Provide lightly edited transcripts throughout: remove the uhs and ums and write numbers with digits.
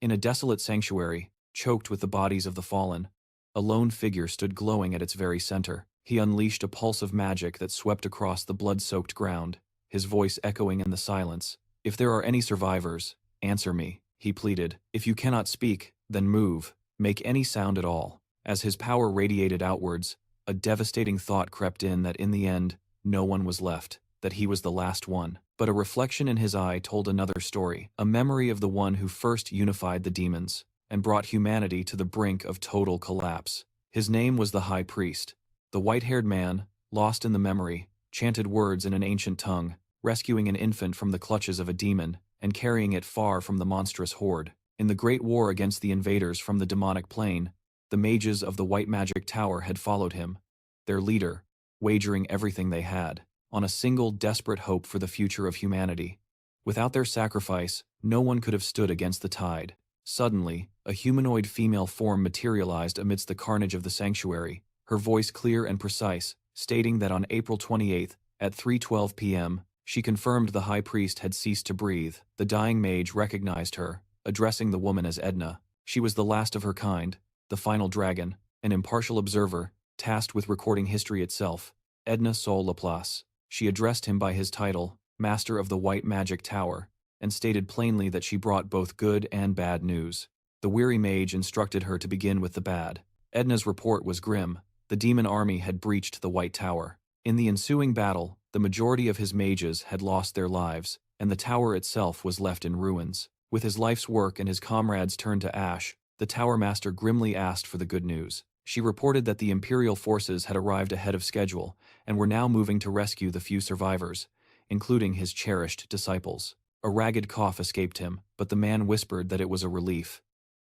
In a desolate sanctuary, choked with the bodies of the fallen, a lone figure stood glowing at its very center. He unleashed a pulse of magic that swept across the blood-soaked ground, his voice echoing in the silence. "If there are any survivors, answer me," he pleaded. "If you cannot speak, then move, make any sound at all." As his power radiated outwards, a devastating thought crept in that in the end, no one was left, that he was the last one. But a reflection in his eye told another story, a memory of the one who first unified the demons and brought humanity to the brink of total collapse. His name was the High Priest. The white-haired man, lost in the memory, chanted words in an ancient tongue, rescuing an infant from the clutches of a demon and carrying it far from the monstrous horde. In the great war against the invaders from the demonic plane, the mages of the White Magic Tower had followed him, their leader, wagering everything they had on a single desperate hope for the future of humanity. Without their sacrifice, no one could have stood against the tide. Suddenly, a humanoid female form materialized amidst the carnage of the sanctuary, her voice clear and precise, stating that on April 28th, at 3:12 p.m., she confirmed the High Priest had ceased to breathe. The dying mage recognized her, addressing the woman as Edna. She was the last of her kind, the final dragon, an impartial observer, tasked with recording history itself. Edna Sol LaPlace. She addressed him by his title, Master of the White Magic Tower, and stated plainly that she brought both good and bad news. The weary mage instructed her to begin with the bad. Edna's report was grim. The demon army had breached the White Tower. In the ensuing battle, the majority of his mages had lost their lives, and the tower itself was left in ruins. With his life's work and his comrades turned to ash, the Tower Master grimly asked for the good news. She reported that the Imperial forces had arrived ahead of schedule and were now moving to rescue the few survivors, including his cherished disciples. A ragged cough escaped him, but the man whispered that it was a relief.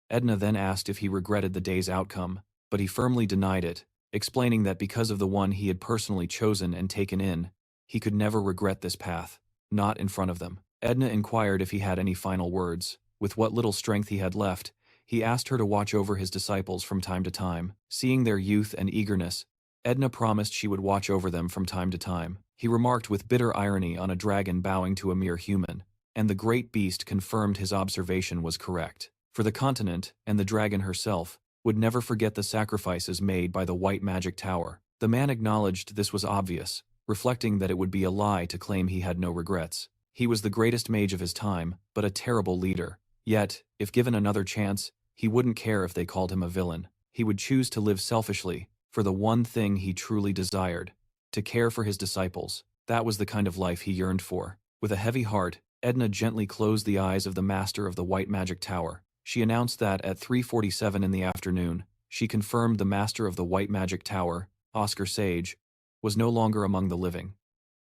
Edna then asked if he regretted the day's outcome, but he firmly denied it, explaining that because of the one he had personally chosen and taken in, he could never regret this path, not in front of them. Edna inquired if he had any final words. With what little strength he had left, he asked her to watch over his disciples from time to time. Seeing their youth and eagerness, Edna promised she would watch over them from time to time. He remarked with bitter irony on a dragon bowing to a mere human, and the great beast confirmed his observation was correct. For the continent, and the dragon herself, would never forget the sacrifices made by the White Magic Tower. The man acknowledged this was obvious, reflecting that it would be a lie to claim he had no regrets. He was the greatest mage of his time, but a terrible leader. Yet, if given another chance, he wouldn't care if they called him a villain. He would choose to live selfishly, for the one thing he truly desired, to care for his disciples. That was the kind of life he yearned for. With a heavy heart, Edna gently closed the eyes of the master of the White Magic Tower. She announced that at 3:47 in the afternoon, she confirmed the master of the White Magic Tower, Oscar Sage, was no longer among the living.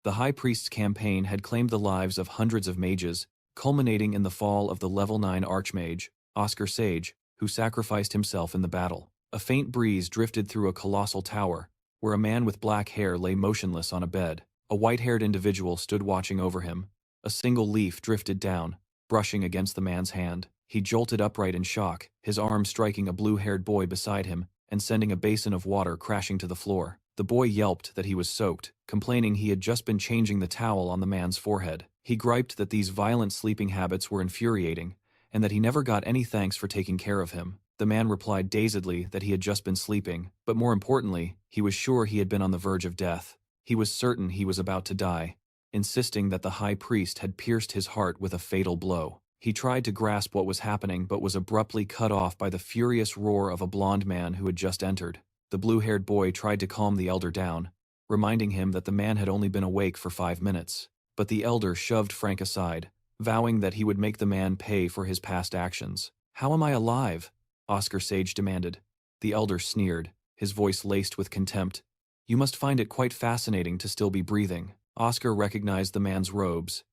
The High Priest's campaign had claimed the lives of hundreds of mages, culminating in the fall of the level 9 Archmage, Oscar Sage, who sacrificed himself in the battle. A faint breeze drifted through a colossal tower, where a man with black hair lay motionless on a bed. A white-haired individual stood watching over him. A single leaf drifted down, brushing against the man's hand. He jolted upright in shock, his arm striking a blue-haired boy beside him and sending a basin of water crashing to the floor. The boy yelped that he was soaked, complaining he had just been changing the towel on the man's forehead. He griped that these violent sleeping habits were infuriating, and that he never got any thanks for taking care of him. The man replied dazedly that he had just been sleeping, but more importantly, he was sure he had been on the verge of death. He was certain he was about to die, insisting that the High Priest had pierced his heart with a fatal blow. He tried to grasp what was happening but was abruptly cut off by the furious roar of a blond man who had just entered. The blue-haired boy tried to calm the elder down, reminding him that the man had only been awake for 5 minutes. But the elder shoved Frank aside, vowing that he would make the man pay for his past actions. "How am I alive?" Oscar Sage demanded. The elder sneered, his voice laced with contempt. "You must find it quite fascinating to still be breathing." Oscar recognized the man's robes.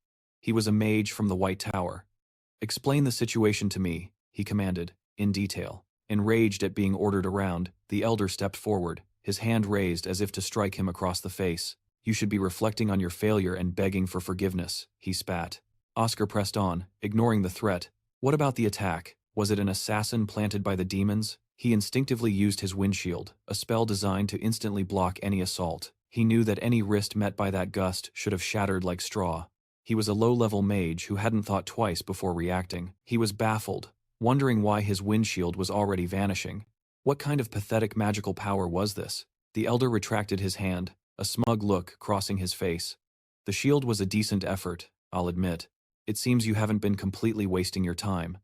He was a mage from the White Tower. "Explain the situation to me," he commanded, in detail. Enraged at being ordered around, the elder stepped forward, his hand raised as if to strike him across the face. "You should be reflecting on your failure and begging for forgiveness," he spat. Oscar pressed on, ignoring the threat. "What about the attack? Was it an assassin planted by the demons?" He instinctively used his windshield, a spell designed to instantly block any assault. He knew that any wrist met by that gust should have shattered like straw. He was a low-level mage who hadn't thought twice before reacting. He was baffled, wondering why his windshield was already vanishing. What kind of pathetic magical power was this? The elder retracted his hand, a smug look crossing his face. The shield was a decent effort, I'll admit. It seems you haven't been completely wasting your time.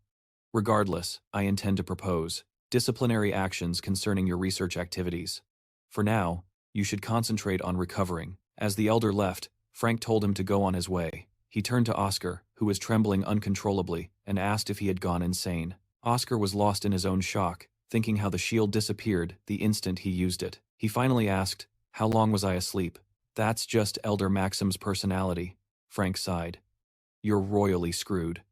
Regardless, I intend to propose disciplinary actions concerning your research activities. For now, you should concentrate on recovering. As the elder left, Frank told him to go on his way. He turned to Oscar, who was trembling uncontrollably, and asked if he had gone insane. Oscar was lost in his own shock, thinking how the shield disappeared the instant he used it. He finally asked, "How long was I asleep?" "That's just Elder Maxim's personality," Frank sighed. "You're royally screwed."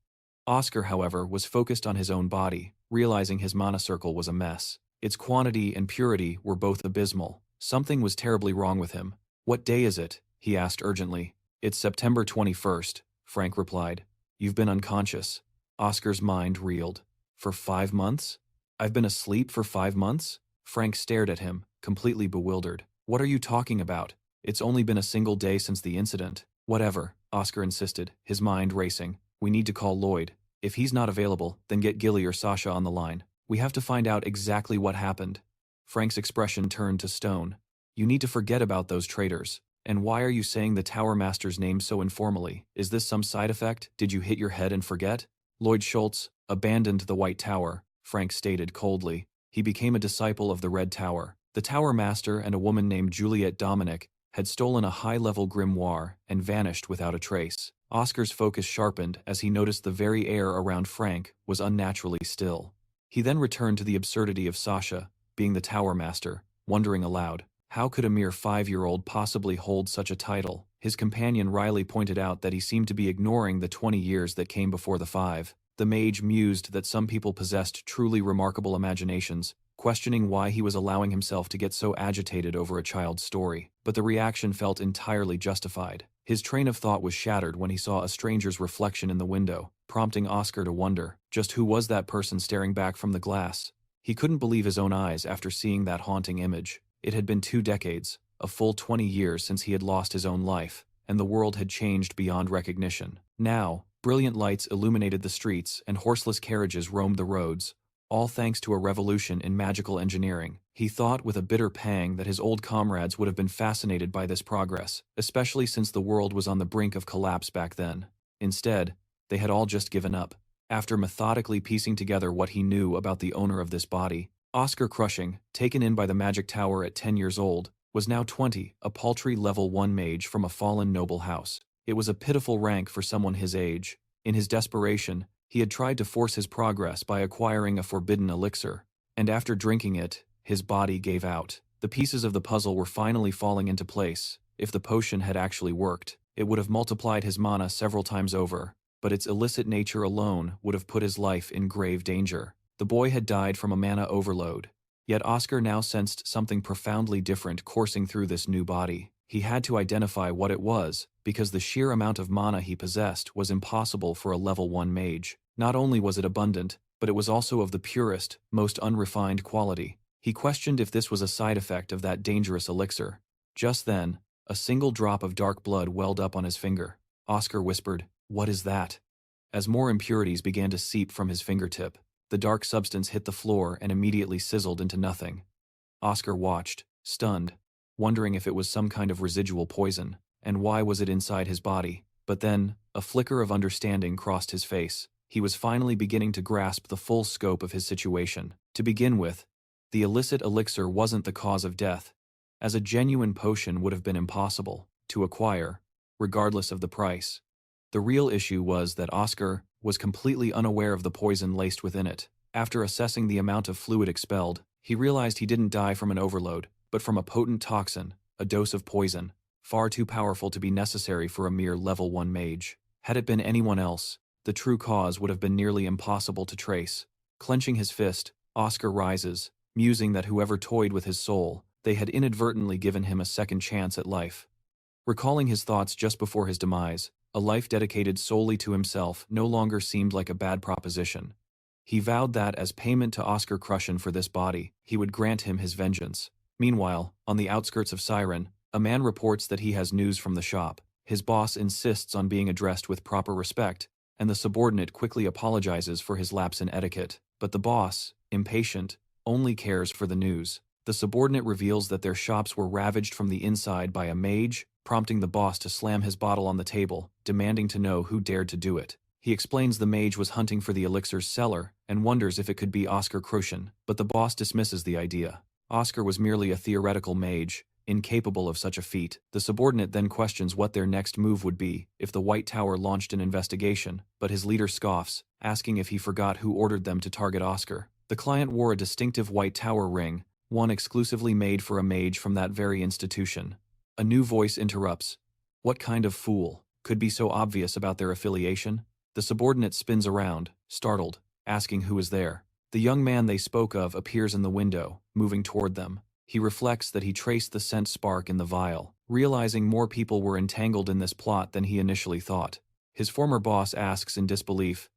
Oscar, however, was focused on his own body, realizing his mana circle was a mess. Its quantity and purity were both abysmal. Something was terribly wrong with him. "What day is it?" he asked urgently. "It's September 21st, Frank replied. "You've been unconscious." Oscar's mind reeled. "For 5 months? I've been asleep for 5 months?" Frank stared at him, completely bewildered. "What are you talking about? It's only been a single day since the incident." "Whatever," Oscar insisted, his mind racing. "We need to call Lloyd. If he's not available, then get Gillet or Sasha on the line. We have to find out exactly what happened." Frank's expression turned to stone. "You need to forget about those traitors. And why are you saying the Tower Master's name so informally? Is this some side effect? Did you hit your head and forget?" "Lloyd Schultz abandoned the White Tower," Frank stated coldly. "He became a disciple of the Red Tower. The Tower Master and a woman named Juliet Dominic had stolen a high-level grimoire and vanished without a trace." Oscar's focus sharpened as he noticed the very air around Frank was unnaturally still. He then returned to the absurdity of Sasha being the Tower Master, wondering aloud, how could a mere 5-year-old possibly hold such a title? His companion Riley pointed out that he seemed to be ignoring the 20 years that came before the 5. The mage mused that some people possessed truly remarkable imaginations, questioning why he was allowing himself to get so agitated over a child's story. But the reaction felt entirely justified. His train of thought was shattered when he saw a stranger's reflection in the window, prompting Oscar to wonder, just who was that person staring back from the glass? He couldn't believe his own eyes after seeing that haunting image. It had been 2 decades, a full 20 years since he had lost his own life, and the world had changed beyond recognition. Now, brilliant lights illuminated the streets and horseless carriages roamed the roads, all thanks to a revolution in magical engineering. He thought with a bitter pang that his old comrades would have been fascinated by this progress, especially since the world was on the brink of collapse back then. Instead, they had all just given up. After methodically piecing together what he knew about the owner of this body, Oscar Crushin, taken in by the Magic Tower at 10 years old, was now 20, a paltry level 1 mage from a fallen noble house. It was a pitiful rank for someone his age. In his desperation, he had tried to force his progress by acquiring a forbidden elixir, and after drinking it, his body gave out. The pieces of the puzzle were finally falling into place. If the potion had actually worked, it would have multiplied his mana several times over, but its illicit nature alone would have put his life in grave danger. The boy had died from a mana overload, yet Oscar now sensed something profoundly different coursing through this new body. He had to identify what it was, because the sheer amount of mana he possessed was impossible for a level 1 mage. Not only was it abundant, but it was also of the purest, most unrefined quality. He questioned if this was a side effect of that dangerous elixir. Just then, a single drop of dark blood welled up on his finger. Oscar whispered, "What is that?" As more impurities began to seep from his fingertip, the dark substance hit the floor and immediately sizzled into nothing. Oscar watched, stunned, wondering if it was some kind of residual poison, and why was it inside his body. But then, a flicker of understanding crossed his face. He was finally beginning to grasp the full scope of his situation. To begin with, the illicit elixir wasn't the cause of death, as a genuine potion would have been impossible to acquire, regardless of the price. The real issue was that Oscar was completely unaware of the poison laced within it. After assessing the amount of fluid expelled, he realized he didn't die from an overload, but from a potent toxin, a dose of poison, far too powerful to be necessary for a mere level 1 mage. Had it been anyone else, the true cause would have been nearly impossible to trace. Clenching his fist, Oscar rises, musing that whoever toyed with his soul, they had inadvertently given him a second chance at life. Recalling his thoughts just before his demise, a life dedicated solely to himself no longer seemed like a bad proposition. He vowed that, as payment to Oscar Crushin for this body, he would grant him his vengeance. Meanwhile, on the outskirts of Siren, a man reports that he has news from the shop. His boss insists on being addressed with proper respect, and the subordinate quickly apologizes for his lapse in etiquette. But the boss, impatient, only cares for the news. The subordinate reveals that their shops were ravaged from the inside by a mage, prompting the boss to slam his bottle on the table, demanding to know who dared to do it. He explains the mage was hunting for the elixir's seller and wonders if it could be Oscar Crushin, but the boss dismisses the idea. Oscar was merely a theoretical mage, incapable of such a feat. The subordinate then questions what their next move would be if the White Tower launched an investigation, but his leader scoffs, asking if he forgot who ordered them to target Oscar. The client wore a distinctive White Tower ring, one exclusively made for a mage from that very institution. A new voice interrupts. What kind of fool could be so obvious about their affiliation? The subordinate spins around, startled, asking who is there. The young man they spoke of appears in the window, moving toward them. He reflects that he traced the scent spark in the vial, realizing more people were entangled in this plot than he initially thought. His former boss asks in disbelief,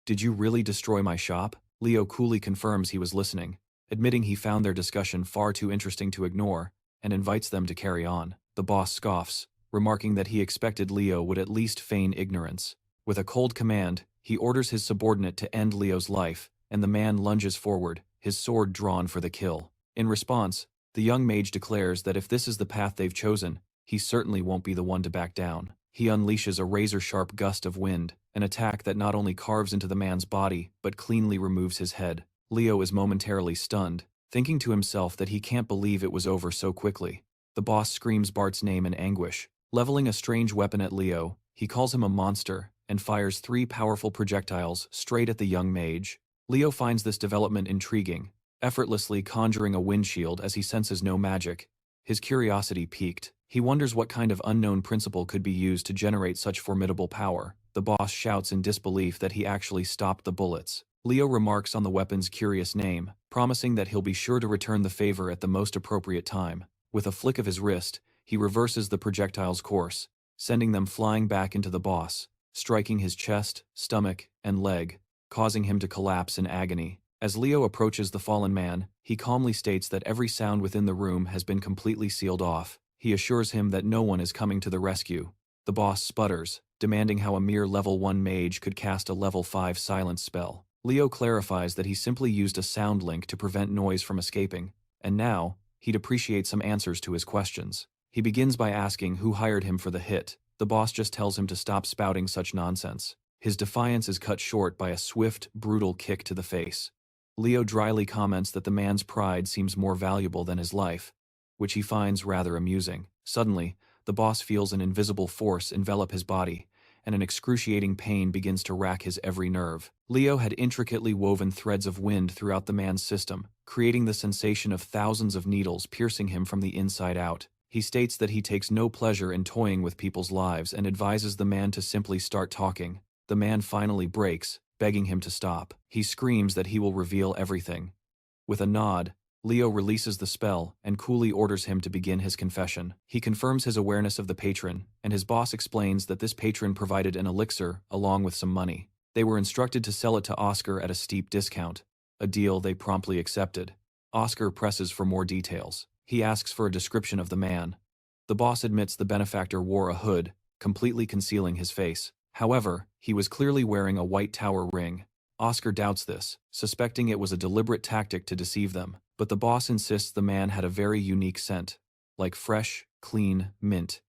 "Did you really destroy my shop?" Leo coolly confirms he was listening, admitting he found their discussion far too interesting to ignore, and invites them to carry on. The boss scoffs, remarking that he expected Leo would at least feign ignorance. With a cold command, he orders his subordinate to end Leo's life, and the man lunges forward, his sword drawn for the kill. In response, the young mage declares that if this is the path they've chosen, he certainly won't be the one to back down. He unleashes a razor-sharp gust of wind, an attack that not only carves into the man's body, but cleanly removes his head. Leo is momentarily stunned, thinking to himself that he can't believe it was over so quickly. The boss screams Bart's name in anguish. Leveling a strange weapon at Leo, he calls him a monster, and fires 3 powerful projectiles straight at the young mage. Leo finds this development intriguing, effortlessly conjuring a windshield as he senses no magic. His curiosity piqued. He wonders what kind of unknown principle could be used to generate such formidable power. The boss shouts in disbelief that he actually stopped the bullets. Leo remarks on the weapon's curious name, promising that he'll be sure to return the favor at the most appropriate time. With a flick of his wrist, he reverses the projectile's course, sending them flying back into the boss, striking his chest, stomach, and leg, causing him to collapse in agony. As Leo approaches the fallen man, he calmly states that every sound within the room has been completely sealed off. He assures him that no one is coming to the rescue. The boss sputters, demanding how a mere level 1 mage could cast a level 5 silence spell. Leo clarifies that he simply used a sound link to prevent noise from escaping, and now, he'd appreciate some answers to his questions. He begins by asking who hired him for the hit. The boss just tells him to stop spouting such nonsense. His defiance is cut short by a swift, brutal kick to the face. Leo dryly comments that the man's pride seems more valuable than his life, which he finds rather amusing. Suddenly, the boss feels an invisible force envelop his body, and an excruciating pain begins to rack his every nerve. Leo had intricately woven threads of wind throughout the man's system, creating the sensation of thousands of needles piercing him from the inside out. He states that he takes no pleasure in toying with people's lives and advises the man to simply start talking. The man finally breaks, begging him to stop. He screams that he will reveal everything. With a nod, Leo releases the spell and coolly orders him to begin his confession. He confirms his awareness of the patron, and his boss explains that this patron provided an elixir along with some money. They were instructed to sell it to Oscar at a steep discount, a deal they promptly accepted. Oscar presses for more details. He asks for a description of the man. The boss admits the benefactor wore a hood, completely concealing his face. However, he was clearly wearing a White Tower ring. Oscar doubts this, suspecting it was a deliberate tactic to deceive them, but the boss insists the man had a very unique scent, like fresh, clean mint,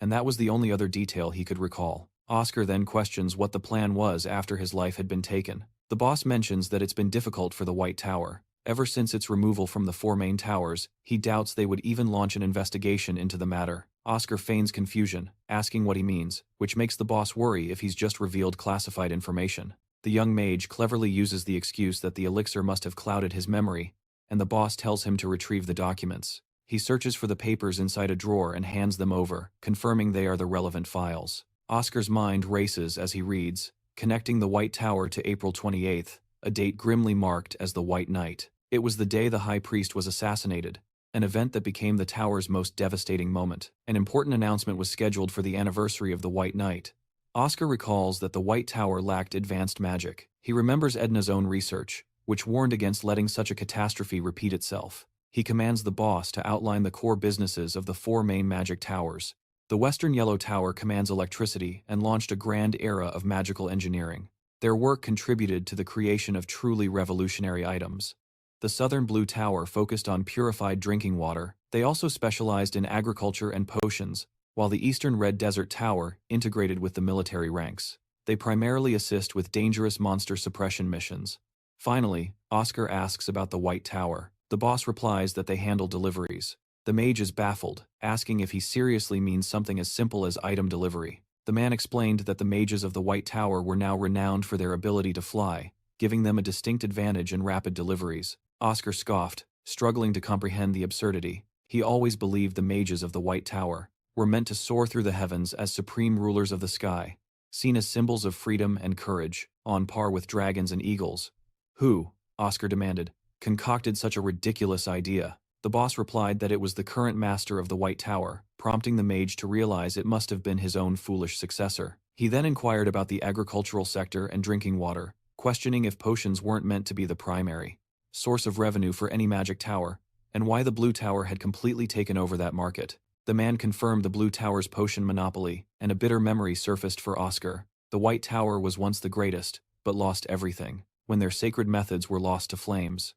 and that was the only other detail he could recall. Oscar then questions what the plan was after his life had been taken. The boss mentions that it's been difficult for the White Tower. Ever since its removal from the 4 main towers, he doubts they would even launch an investigation into the matter. Oscar feigns confusion, asking what he means, which makes the boss worry if he's just revealed classified information. The young mage cleverly uses the excuse that the elixir must have clouded his memory, and the boss tells him to retrieve the documents. He searches for the papers inside a drawer and hands them over, confirming they are the relevant files. Oscar's mind races as he reads, connecting the White Tower to April 28th, a date grimly marked as the White Night. It was the day the High Priest was assassinated, an event that became the Tower's most devastating moment. An important announcement was scheduled for the anniversary of the White Night. Oscar recalls that the White Tower lacked advanced magic. He remembers Edna's own research, which warned against letting such a catastrophe repeat itself. He commands the boss to outline the core businesses of the 4 main magic towers, The Western Yellow Tower commands electricity and launched a grand era of magical engineering. Their work contributed to the creation of truly revolutionary items. The Southern Blue Tower focused on purified drinking water. They also specialized in agriculture and potions, while the Eastern Red Desert Tower integrated with the military ranks. They primarily assist with dangerous monster suppression missions. Finally, Oscar asks about the White Tower. The boss replies that they handle deliveries. The mage is baffled, asking if he seriously means something as simple as item delivery. The man explained that the mages of the White Tower were now renowned for their ability to fly, giving them a distinct advantage in rapid deliveries. Oscar scoffed, struggling to comprehend the absurdity. He always believed the mages of the White Tower were meant to soar through the heavens as supreme rulers of the sky, seen as symbols of freedom and courage, on par with dragons and eagles. Who, Oscar demanded, concocted such a ridiculous idea? The boss replied that it was the current master of the White Tower, prompting the mage to realize it must have been his own foolish successor. He then inquired about the agricultural sector and drinking water, questioning if potions weren't meant to be the primary source of revenue for any magic tower, and why the Blue Tower had completely taken over that market. The man confirmed the Blue Tower's potion monopoly, and a bitter memory surfaced for Oscar. The White Tower was once the greatest, but lost everything when their sacred methods were lost to flames.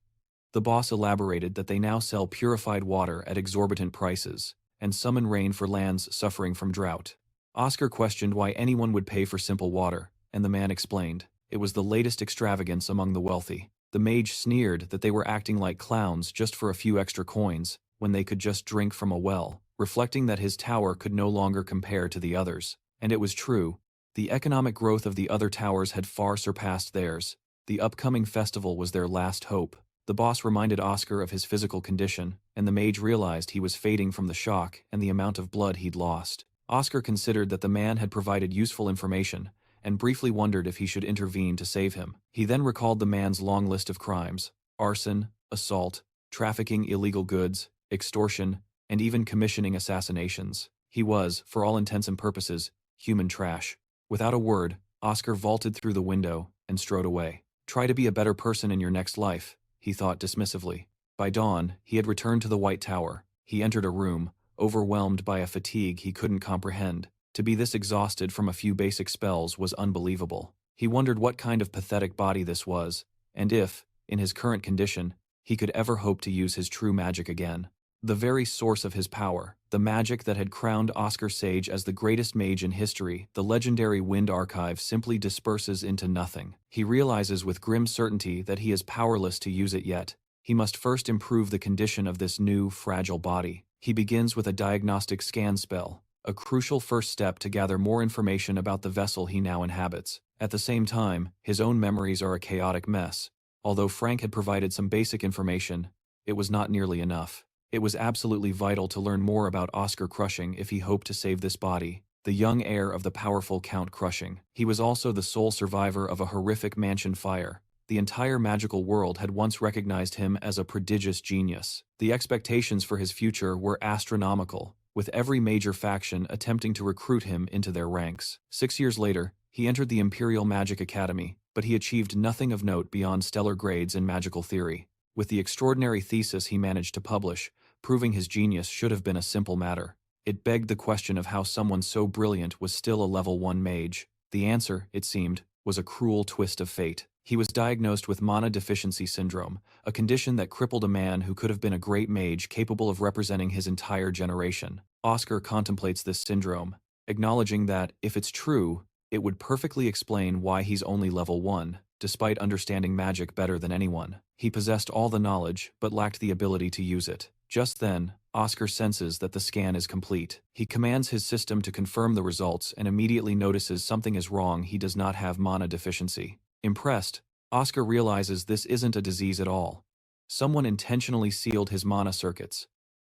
The boss elaborated that they now sell purified water at exorbitant prices, and summon rain for lands suffering from drought. Oscar questioned why anyone would pay for simple water, and the man explained it was the latest extravagance among the wealthy. The mage sneered that they were acting like clowns just for a few extra coins, when they could just drink from a well, reflecting that his tower could no longer compare to the others. And it was true. The economic growth of the other towers had far surpassed theirs. The upcoming festival was their last hope. The boss reminded Oscar of his physical condition, and the mage realized he was fading from the shock and the amount of blood he'd lost. Oscar considered that the man had provided useful information, and briefly wondered if he should intervene to save him. He then recalled the man's long list of crimes: arson, assault, trafficking illegal goods, extortion, and even commissioning assassinations. He was, for all intents and purposes, human trash. Without a word, Oscar vaulted through the window and strode away. Try to be a better person in your next life, he thought dismissively. By dawn, he had returned to the White Tower. He entered a room, overwhelmed by a fatigue he couldn't comprehend. To be this exhausted from a few basic spells was unbelievable. He wondered what kind of pathetic body this was, and if, in his current condition, he could ever hope to use his true magic again. The very source of his power, the magic that had crowned Oscar Sage as the greatest mage in history, the legendary Wind Archive, simply disperses into nothing. He realizes with grim certainty that he is powerless to use it yet. He must first improve the condition of this new, fragile body. He begins with a diagnostic scan spell, a crucial first step to gather more information about the vessel he now inhabits. At the same time, his own memories are a chaotic mess. Although Frank had provided some basic information, it was not nearly enough. It was absolutely vital to learn more about Oscar Crushin if he hoped to save this body, the young heir of the powerful Count Crushin. He was also the sole survivor of a horrific mansion fire. The entire magical world had once recognized him as a prodigious genius. The expectations for his future were astronomical, with every major faction attempting to recruit him into their ranks. 6 years later, he entered the Imperial Magic Academy, but he achieved nothing of note beyond stellar grades in magical theory. With the extraordinary thesis he managed to publish, proving his genius should have been a simple matter. It begged the question of how someone so brilliant was still a level 1 mage. The answer, it seemed, was a cruel twist of fate. He was diagnosed with mana deficiency syndrome, a condition that crippled a man who could have been a great mage capable of representing his entire generation. Oscar contemplates this syndrome, acknowledging that, if it's true, it would perfectly explain why he's only level 1, despite understanding magic better than anyone. He possessed all the knowledge, but lacked the ability to use it. Just then, Oscar senses that the scan is complete. He commands his system to confirm the results and immediately notices something is wrong. He does not have mana deficiency. Impressed, Oscar realizes this isn't a disease at all. Someone intentionally sealed his mana circuits.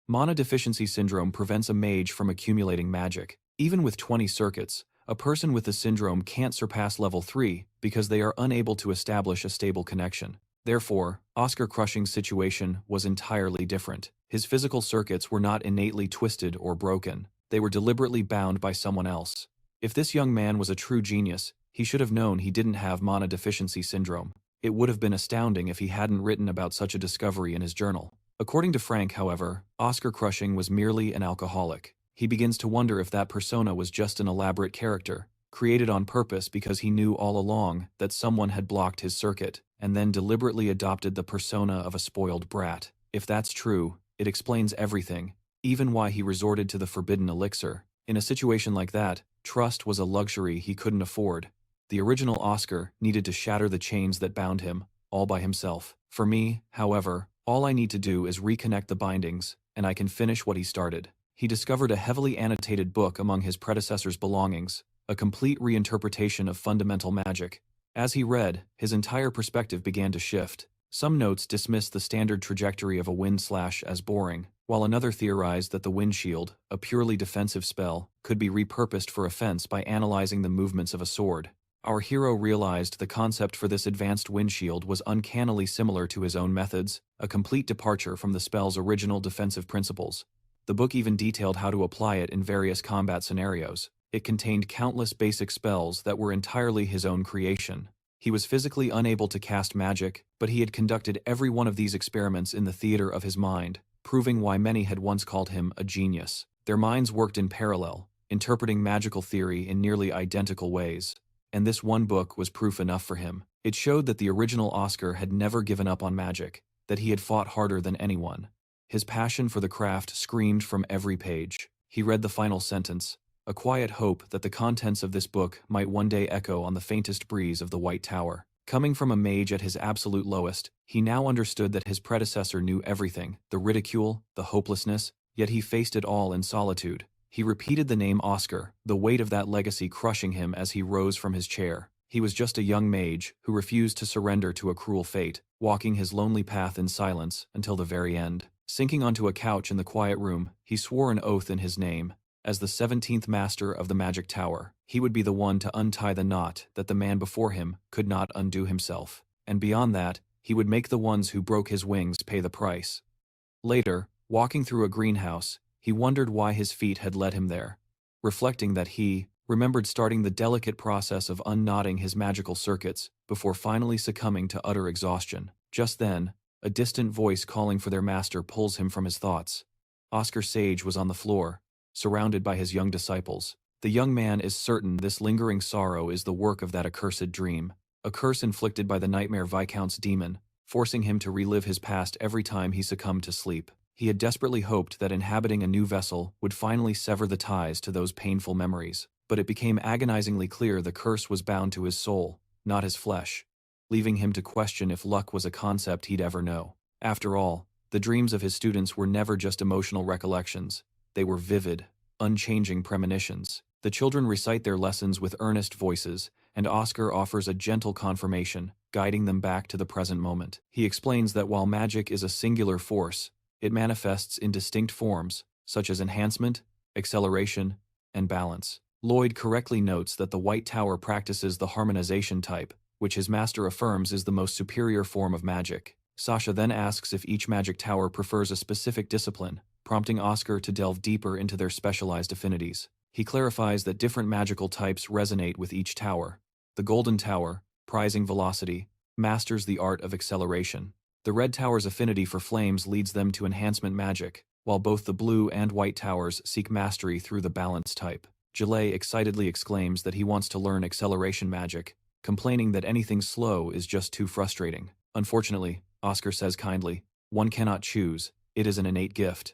Mana deficiency syndrome prevents a mage from accumulating magic. Even with 20 circuits, a person with the syndrome can't surpass level 3 because they are unable to establish a stable connection. Therefore, Oscar Crushin's situation was entirely different. His physical circuits were not innately twisted or broken. They were deliberately bound by someone else. If this young man was a true genius, he should have known he didn't have mana deficiency syndrome. It would have been astounding if he hadn't written about such a discovery in his journal. According to Frank, however, Oscar Crushin was merely an alcoholic. He begins to wonder if that persona was just an elaborate character, created on purpose because he knew all along that someone had blocked his circuit, and then deliberately adopted the persona of a spoiled brat. If that's true, it explains everything, even why he resorted to the forbidden elixir. In a situation like that, trust was a luxury he couldn't afford. The original Oscar needed to shatter the chains that bound him, all by himself. For me, however, all I need to do is reconnect the bindings, and I can finish what he started. He discovered a heavily annotated book among his predecessor's belongings, a complete reinterpretation of fundamental magic. As he read, his entire perspective began to shift. Some notes dismissed the standard trajectory of a wind slash as boring, while another theorized that the wind shield, a purely defensive spell, could be repurposed for offense by analyzing the movements of a sword. Our hero realized the concept for this advanced wind shield was uncannily similar to his own methods, a complete departure from the spell's original defensive principles. The book even detailed how to apply it in various combat scenarios. It contained countless basic spells that were entirely his own creation. He was physically unable to cast magic, but he had conducted every one of these experiments in the theater of his mind, proving why many had once called him a genius. Their minds worked in parallel, interpreting magical theory in nearly identical ways. And this one book was proof enough for him. It showed that the original Oscar had never given up on magic, that he had fought harder than anyone. His passion for the craft screamed from every page. He read the final sentence, a quiet hope that the contents of this book might one day echo on the faintest breeze of the White Tower. Coming from a mage at his absolute lowest, he now understood that his predecessor knew everything, the ridicule, the hopelessness, yet he faced it all in solitude. He repeated the name Oscar, the weight of that legacy crushing him as he rose from his chair. He was just a young mage who refused to surrender to a cruel fate, walking his lonely path in silence until the very end. Sinking onto a couch in the quiet room, he swore an oath in his name. As the 17th master of the Magic Tower, he would be the one to untie the knot that the man before him could not undo himself. And beyond that, he would make the ones who broke his wings pay the price. Later, walking through a greenhouse, he wondered why his feet had led him there. Reflecting that he remembered starting the delicate process of unknotting his magical circuits before finally succumbing to utter exhaustion. Just then, a distant voice calling for their master pulls him from his thoughts. Oscar Sage was on the floor, surrounded by his young disciples. The young man is certain this lingering sorrow is the work of that accursed dream, a curse inflicted by the Nightmare Viscount's demon, forcing him to relive his past every time he succumbed to sleep. He had desperately hoped that inhabiting a new vessel would finally sever the ties to those painful memories, but it became agonizingly clear the curse was bound to his soul, not his flesh, leaving him to question if luck was a concept he'd ever know. After all, the dreams of his students were never just emotional recollections. They were vivid, unchanging premonitions. The children recite their lessons with earnest voices, and Oscar offers a gentle confirmation, guiding them back to the present moment. He explains that while magic is a singular force, it manifests in distinct forms, such as enhancement, acceleration, and balance. Lloyd correctly notes that the White Tower practices the harmonization type, which his master affirms is the most superior form of magic. Sasha then asks if each magic tower prefers a specific discipline, prompting Oscar to delve deeper into their specialized affinities. He clarifies that different magical types resonate with each tower. The Golden Tower, prizing velocity, masters the art of acceleration. The Red Tower's affinity for flames leads them to enhancement magic, while both the Blue and White Towers seek mastery through the balance type. Gillet excitedly exclaims that he wants to learn acceleration magic, complaining that anything slow is just too frustrating. Unfortunately, Oscar says kindly, one cannot choose, it is an innate gift.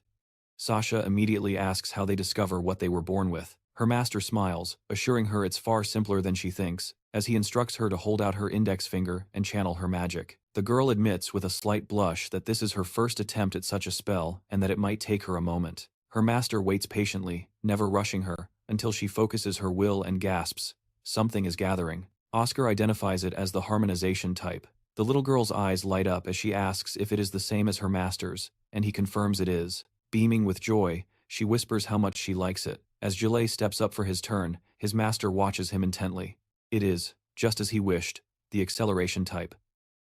Sasha immediately asks how they discover what they were born with. Her master smiles, assuring her it's far simpler than she thinks, as he instructs her to hold out her index finger and channel her magic. The girl admits with a slight blush that this is her first attempt at such a spell and that it might take her a moment. Her master waits patiently, never rushing her, until she focuses her will and gasps, something is gathering. Oscar identifies it as the harmonization type. The little girl's eyes light up as she asks if it is the same as her master's, and he confirms it is. Beaming with joy, she whispers how much she likes it. As Gillet steps up for his turn, his master watches him intently. It is, just as he wished, the acceleration type.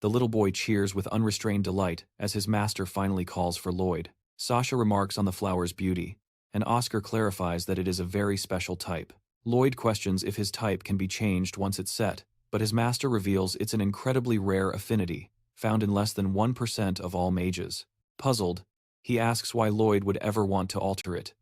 The little boy cheers with unrestrained delight as his master finally calls for Lloyd. Sasha remarks on the flower's beauty, and Oscar clarifies that it is a very special type. Lloyd questions if his type can be changed once it's set, but his master reveals it's an incredibly rare affinity, found in less than 1% of all mages. Puzzled, he asks why Lloyd would ever want to alter it.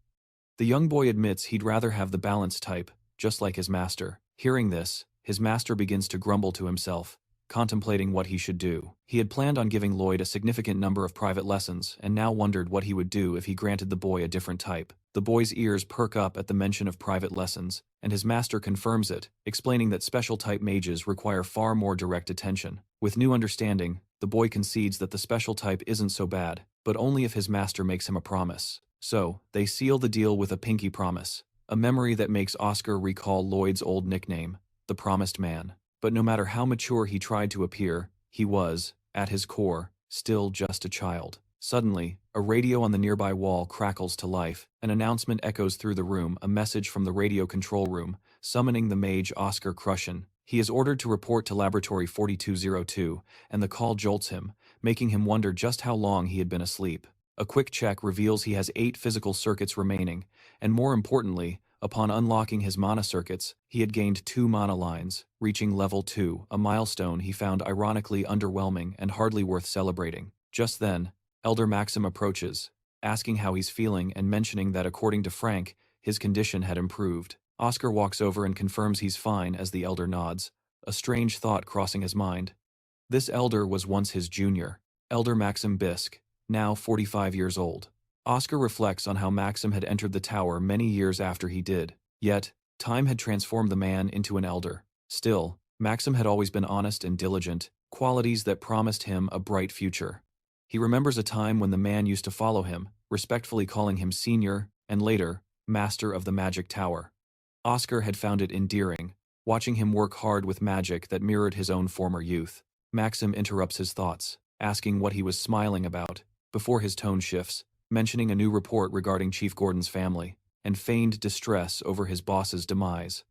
The young boy admits he'd rather have the balanced type, just like his master. Hearing this, his master begins to grumble to himself, contemplating what he should do. He had planned on giving Lloyd a significant number of private lessons and now wondered what he would do if he granted the boy a different type. The boy's ears perk up at the mention of private lessons, and his master confirms it, explaining that special type mages require far more direct attention. With new understanding, the boy concedes that the special type isn't so bad, but only if his master makes him a promise. So, they seal the deal with a pinky promise, a memory that makes Oscar recall Lloyd's old nickname, the Promised Man. But no matter how mature he tried to appear, he was, at his core, still just a child. Suddenly, a radio on the nearby wall crackles to life. An announcement echoes through the room, a message from the radio control room, summoning the mage Oscar Crushin. He is ordered to report to Laboratory 4202, and the call jolts him, making him wonder just how long he had been asleep. A quick check reveals he has 8 physical circuits remaining, and more importantly, upon unlocking his mana circuits, he had gained 2 mana lines, reaching level 2, a milestone he found ironically underwhelming and hardly worth celebrating. Just then, Elder Maxim approaches, asking how he's feeling and mentioning that according to Frank, his condition had improved. Oscar walks over and confirms he's fine as the Elder nods, a strange thought crossing his mind. This Elder was once his junior, Elder Maxim Bisk, now 45 years old. Oscar reflects on how Maxim had entered the tower many years after he did. Yet, time had transformed the man into an elder. Still, Maxim had always been honest and diligent, qualities that promised him a bright future. He remembers a time when the man used to follow him, respectfully calling him senior, and later, master of the magic tower. Oscar had found it endearing, watching him work hard with magic that mirrored his own former youth. Maxim interrupts his thoughts, asking what he was smiling about, before his tone shifts, mentioning a new report regarding Chief Gordon's family, and feigned distress over his boss's demise.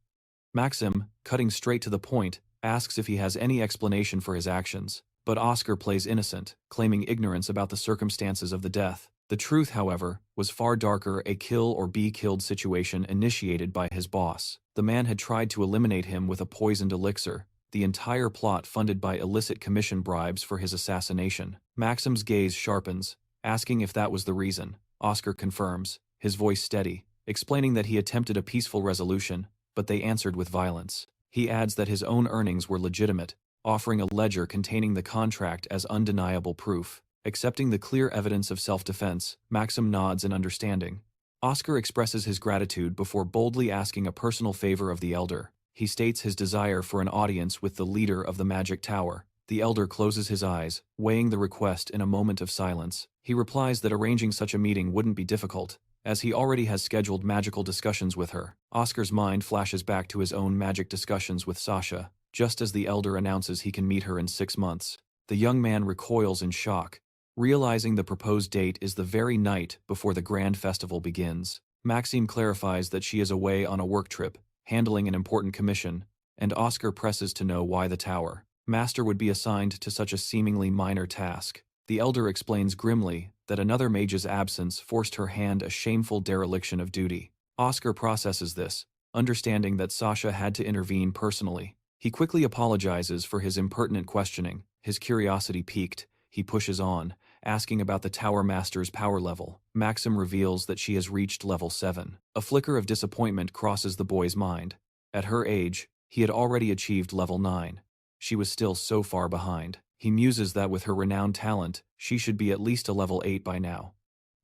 Maxim, cutting straight to the point, asks if he has any explanation for his actions, but Oscar plays innocent, claiming ignorance about the circumstances of the death. The truth, however, was far darker, a kill or be killed situation initiated by his boss. The man had tried to eliminate him with a poisoned elixir, the entire plot funded by illicit commission bribes for his assassination. Maxim's gaze sharpens, asking if that was the reason. Oscar confirms, his voice steady, explaining that he attempted a peaceful resolution, but they answered with violence. He adds that his own earnings were legitimate, offering a ledger containing the contract as undeniable proof. Accepting the clear evidence of self-defense, Maxim nods in understanding. Oscar expresses his gratitude before boldly asking a personal favor of the Elder. He states his desire for an audience with the leader of the Magic Tower. The Elder closes his eyes, weighing the request in a moment of silence. He replies that arranging such a meeting wouldn't be difficult, as he already has scheduled magical discussions with her. Oscar's mind flashes back to his own magic discussions with Sasha, just as the Elder announces he can meet her in 6 months. The young man recoils in shock, realizing the proposed date is the very night before the grand festival begins. Maxime clarifies that she is away on a work trip, handling an important commission, and Oscar presses to know why the tower master would be assigned to such a seemingly minor task. The Elder explains grimly that another mage's absence forced her hand a shameful dereliction of duty. Oscar processes this, understanding that Sasha had to intervene personally. He quickly apologizes for his impertinent questioning. His curiosity piqued, he pushes on, asking about the Tower Master's power level. Maxim reveals that she has reached level 7. A flicker of disappointment crosses the boy's mind. At her age, he had already achieved level 9. She was still so far behind. He muses that with her renowned talent, she should be at least a level 8 by now.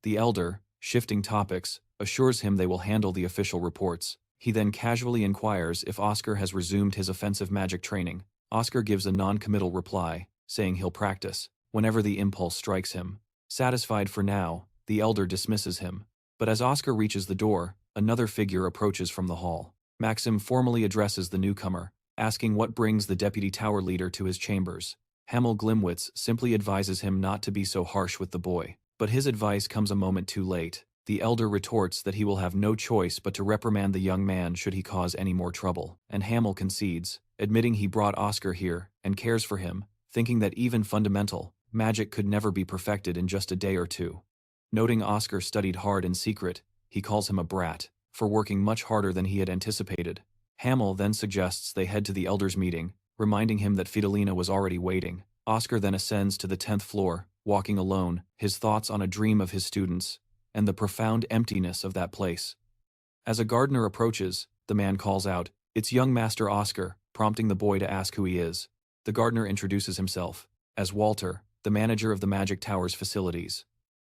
The Elder, shifting topics, assures him they will handle the official reports. He then casually inquires if Oscar has resumed his offensive magic training. Oscar gives a non-committal reply, saying he'll practice whenever the impulse strikes him. Satisfied for now, the Elder dismisses him. But as Oscar reaches the door, another figure approaches from the hall. Maxim formally addresses the newcomer, asking what brings the deputy tower leader to his chambers. Hamel Glimwitz simply advises him not to be so harsh with the boy. But his advice comes a moment too late. The Elder retorts that he will have no choice but to reprimand the young man should he cause any more trouble. And Hamel concedes, admitting he brought Oscar here and cares for him, thinking that even fundamental magic could never be perfected in just a day or two. Noting Oscar studied hard in secret, he calls him a brat for working much harder than he had anticipated. Hamel then suggests they head to the Elder's meeting, reminding him that Fidelina was already waiting. Oscar then ascends to the 10th floor, walking alone, his thoughts on a dream of his students, and the profound emptiness of that place. As a gardener approaches, the man calls out, "It's young Master Oscar," prompting the boy to ask who he is. The gardener introduces himself as Walter, the manager of the Magic Tower's facilities.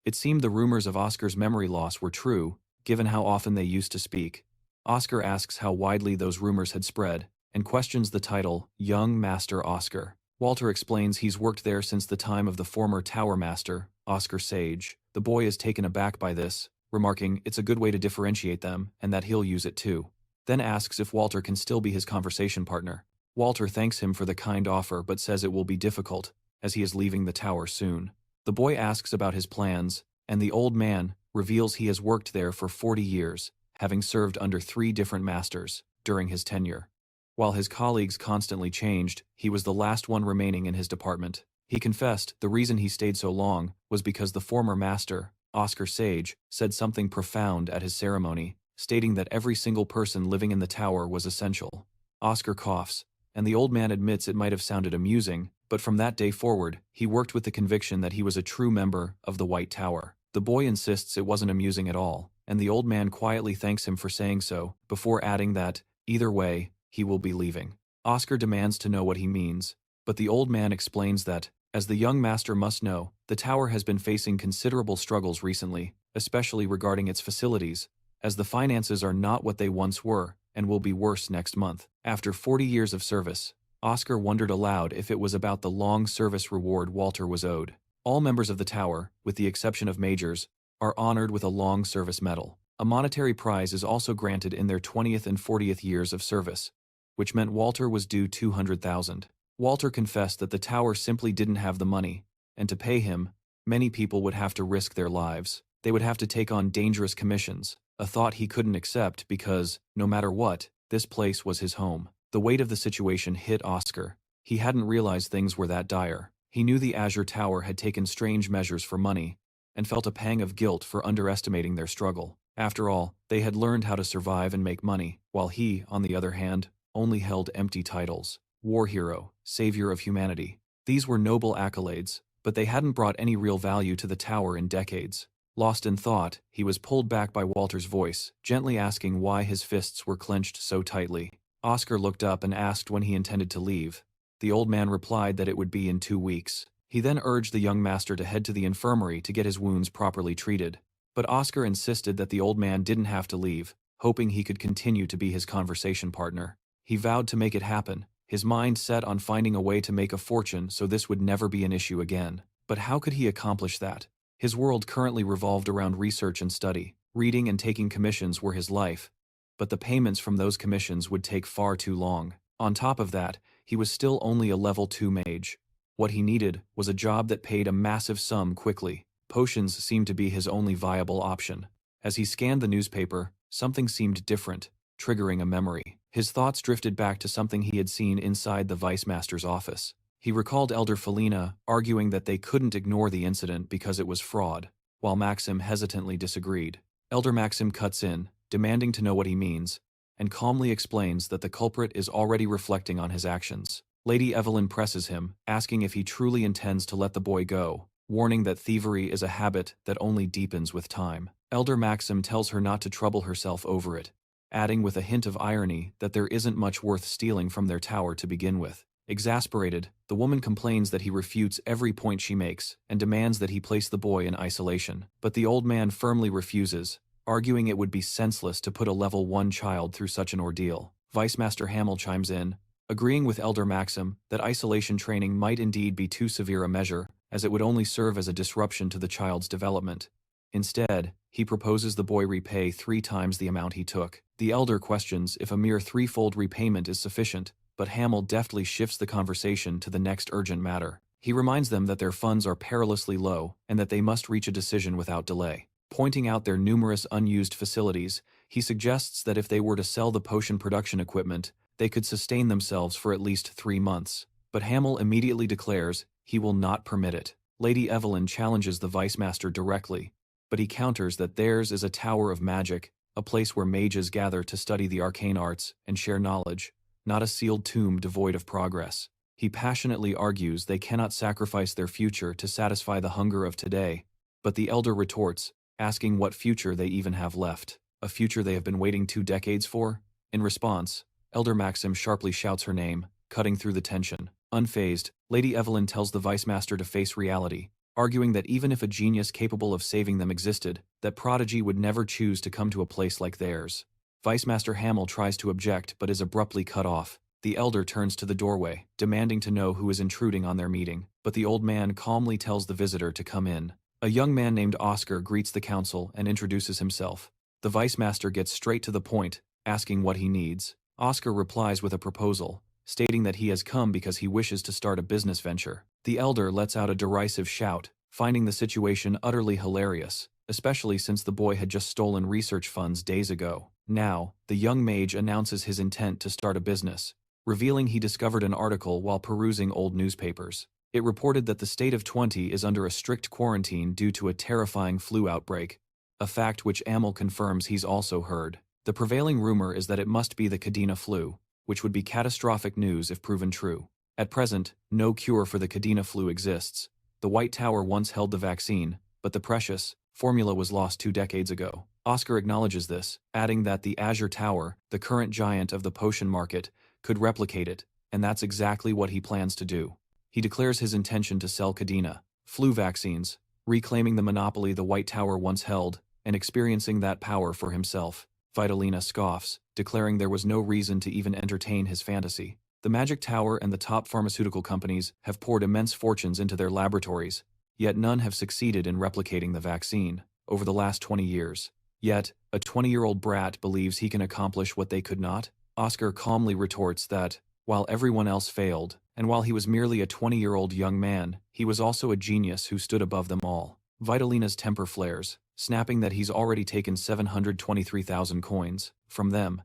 It seemed the rumors of Oscar's memory loss were true, given how often they used to speak. Oscar asks how widely those rumors had spread, and questions the title, Young Master Oscar. Walter explains he's worked there since the time of the former Tower Master, Oscar Sage. The boy is taken aback by this, remarking it's a good way to differentiate them and that he'll use it too. Then asks if Walter can still be his conversation partner. Walter thanks him for the kind offer but says it will be difficult, as he is leaving the tower soon. The boy asks about his plans, and the old man reveals he has worked there for 40 years, having served under 3 different masters during his tenure. While his colleagues constantly changed, he was the last one remaining in his department. He confessed the reason he stayed so long was because the former master, Oscar Sage, said something profound at his ceremony, stating that every single person living in the tower was essential. Oscar coughs, and the old man admits it might have sounded amusing, but from that day forward, he worked with the conviction that he was a true member of the White Tower. The boy insists it wasn't amusing at all, and the old man quietly thanks him for saying so, before adding that, either way, he will be leaving. Oscar demands to know what he means, but the old man explains that, as the young master must know, the tower has been facing considerable struggles recently, especially regarding its facilities, as the finances are not what they once were, and will be worse next month. After 40 years of service, Oscar wondered aloud if it was about the long service reward Walter was owed. All members of the tower, with the exception of majors, are honored with a long service medal. A monetary prize is also granted in their 20th and 40th years of service, which meant Walter was due 200,000. Walter confessed that the tower simply didn't have the money, and to pay him, many people would have to risk their lives. They would have to take on dangerous commissions, a thought he couldn't accept because, no matter what, this place was his home. The weight of the situation hit Oscar. He hadn't realized things were that dire. He knew the Azure Tower had taken strange measures for money, and felt a pang of guilt for underestimating their struggle. After all, they had learned how to survive and make money, while he, on the other hand, only held empty titles. War hero, savior of humanity. These were noble accolades, but they hadn't brought any real value to the tower in decades. Lost in thought, he was pulled back by Walter's voice, gently asking why his fists were clenched so tightly. Oscar looked up and asked when he intended to leave. The old man replied that it would be in 2 weeks. He then urged the young master to head to the infirmary to get his wounds properly treated. But Oscar insisted that the old man didn't have to leave, hoping he could continue to be his conversation partner. He vowed to make it happen, his mind set on finding a way to make a fortune so this would never be an issue again. But how could he accomplish that? His world currently revolved around research and study. Reading and taking commissions were his life, but the payments from those commissions would take far too long. On top of that, he was still only a level 2 mage. What he needed was a job that paid a massive sum quickly. Potions seemed to be his only viable option. As he scanned the newspaper, something seemed different, triggering a memory. His thoughts drifted back to something he had seen inside the Vice Master's office. He recalled Elder Felina arguing that they couldn't ignore the incident because it was fraud, while Maxim hesitantly disagreed. Elder Maxim cuts in, demanding to know what he means, and calmly explains that the culprit is already reflecting on his actions. Lady Evelyn presses him, asking if he truly intends to let the boy go, warning that thievery is a habit that only deepens with time. Elder Maxim tells her not to trouble herself over it, adding with a hint of irony that there isn't much worth stealing from their tower to begin with. Exasperated, the woman complains that he refutes every point she makes and demands that he place the boy in isolation. But the old man firmly refuses, arguing it would be senseless to put a level 1 child through such an ordeal. Vice Master Hamill chimes in, agreeing with Elder Maxim that isolation training might indeed be too severe a measure, as it would only serve as a disruption to the child's development. Instead, he proposes the boy repay 3 times the amount he took. The elder questions if a mere 3-fold repayment is sufficient, but Hamill deftly shifts the conversation to the next urgent matter. He reminds them that their funds are perilously low and that they must reach a decision without delay. Pointing out their numerous unused facilities, he suggests that if they were to sell the potion production equipment, they could sustain themselves for at least 3 months. But Hamill immediately declares he will not permit it. Lady Evelyn challenges the Vice Master directly, but he counters that theirs is a tower of magic, a place where mages gather to study the arcane arts and share knowledge, not a sealed tomb devoid of progress. He passionately argues they cannot sacrifice their future to satisfy the hunger of today, but the elder retorts, asking what future they even have left. a future they have been waiting 2 decades for? In response, Elder Maxim sharply shouts her name, cutting through the tension. Unfazed, Lady Evelyn tells the Vice Master to face reality, arguing that even if a genius capable of saving them existed, that prodigy would never choose to come to a place like theirs. Vice Master Hamill tries to object but is abruptly cut off. The elder turns to the doorway, demanding to know who is intruding on their meeting, but the old man calmly tells the visitor to come in. A young man named Oscar greets the council and introduces himself. The Vice Master gets straight to the point, asking what he needs. Oscar replies with a proposal, stating that he has come because he wishes to start a business venture. The elder lets out a derisive shout, finding the situation utterly hilarious, especially since the boy had just stolen research funds days ago. Now, the young mage announces his intent to start a business, revealing he discovered an article while perusing old newspapers. It reported that the state of 20 is under a strict quarantine due to a terrifying flu outbreak, a fact which Amel confirms he's also heard. The prevailing rumor is that it must be the Cadena flu, which would be catastrophic news if proven true. At present, no cure for the Cadena flu exists. The White Tower once held the vaccine, but the precious formula was lost 2 decades ago. Oscar acknowledges this, adding that the Azure Tower, the current giant of the potion market, could replicate it, and that's exactly what he plans to do. He declares his intention to sell Cadena flu vaccines, reclaiming the monopoly the White Tower once held, and experiencing that power for himself. Vitalina scoffs, declaring there was no reason to even entertain his fantasy. The Magic Tower and the top pharmaceutical companies have poured immense fortunes into their laboratories, yet none have succeeded in replicating the vaccine over the last 20 years. Yet, a 20-year-old brat believes he can accomplish what they could not? Oscar calmly retorts that, while everyone else failed, and while he was merely a 20-year-old young man, he was also a genius who stood above them all. Vitalina's temper flares, snapping that he's already taken 723,000 coins from them,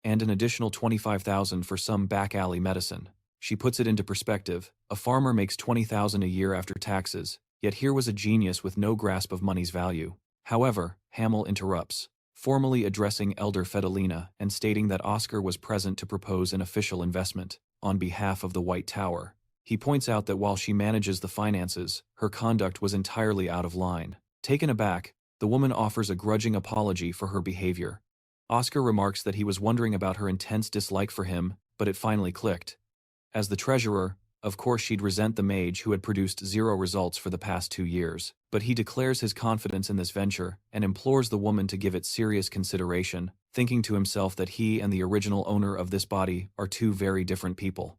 and an additional 25,000 for some back-alley medicine. She puts it into perspective. A farmer makes 20,000 a year after taxes, yet here was a genius with no grasp of money's value. However, Hamill interrupts, formally addressing Elder Fedalina and stating that Oscar was present to propose an official investment on behalf of the White Tower. He points out that while she manages the finances, her conduct was entirely out of line. Taken aback, the woman offers a grudging apology for her behavior. Oscar remarks that he was wondering about her intense dislike for him, but it finally clicked. As the treasurer, of course she'd resent the mage who had produced 0 results for the past 2 years, but he declares his confidence in this venture and implores the woman to give it serious consideration, thinking to himself that he and the original owner of this body are 2 very different people.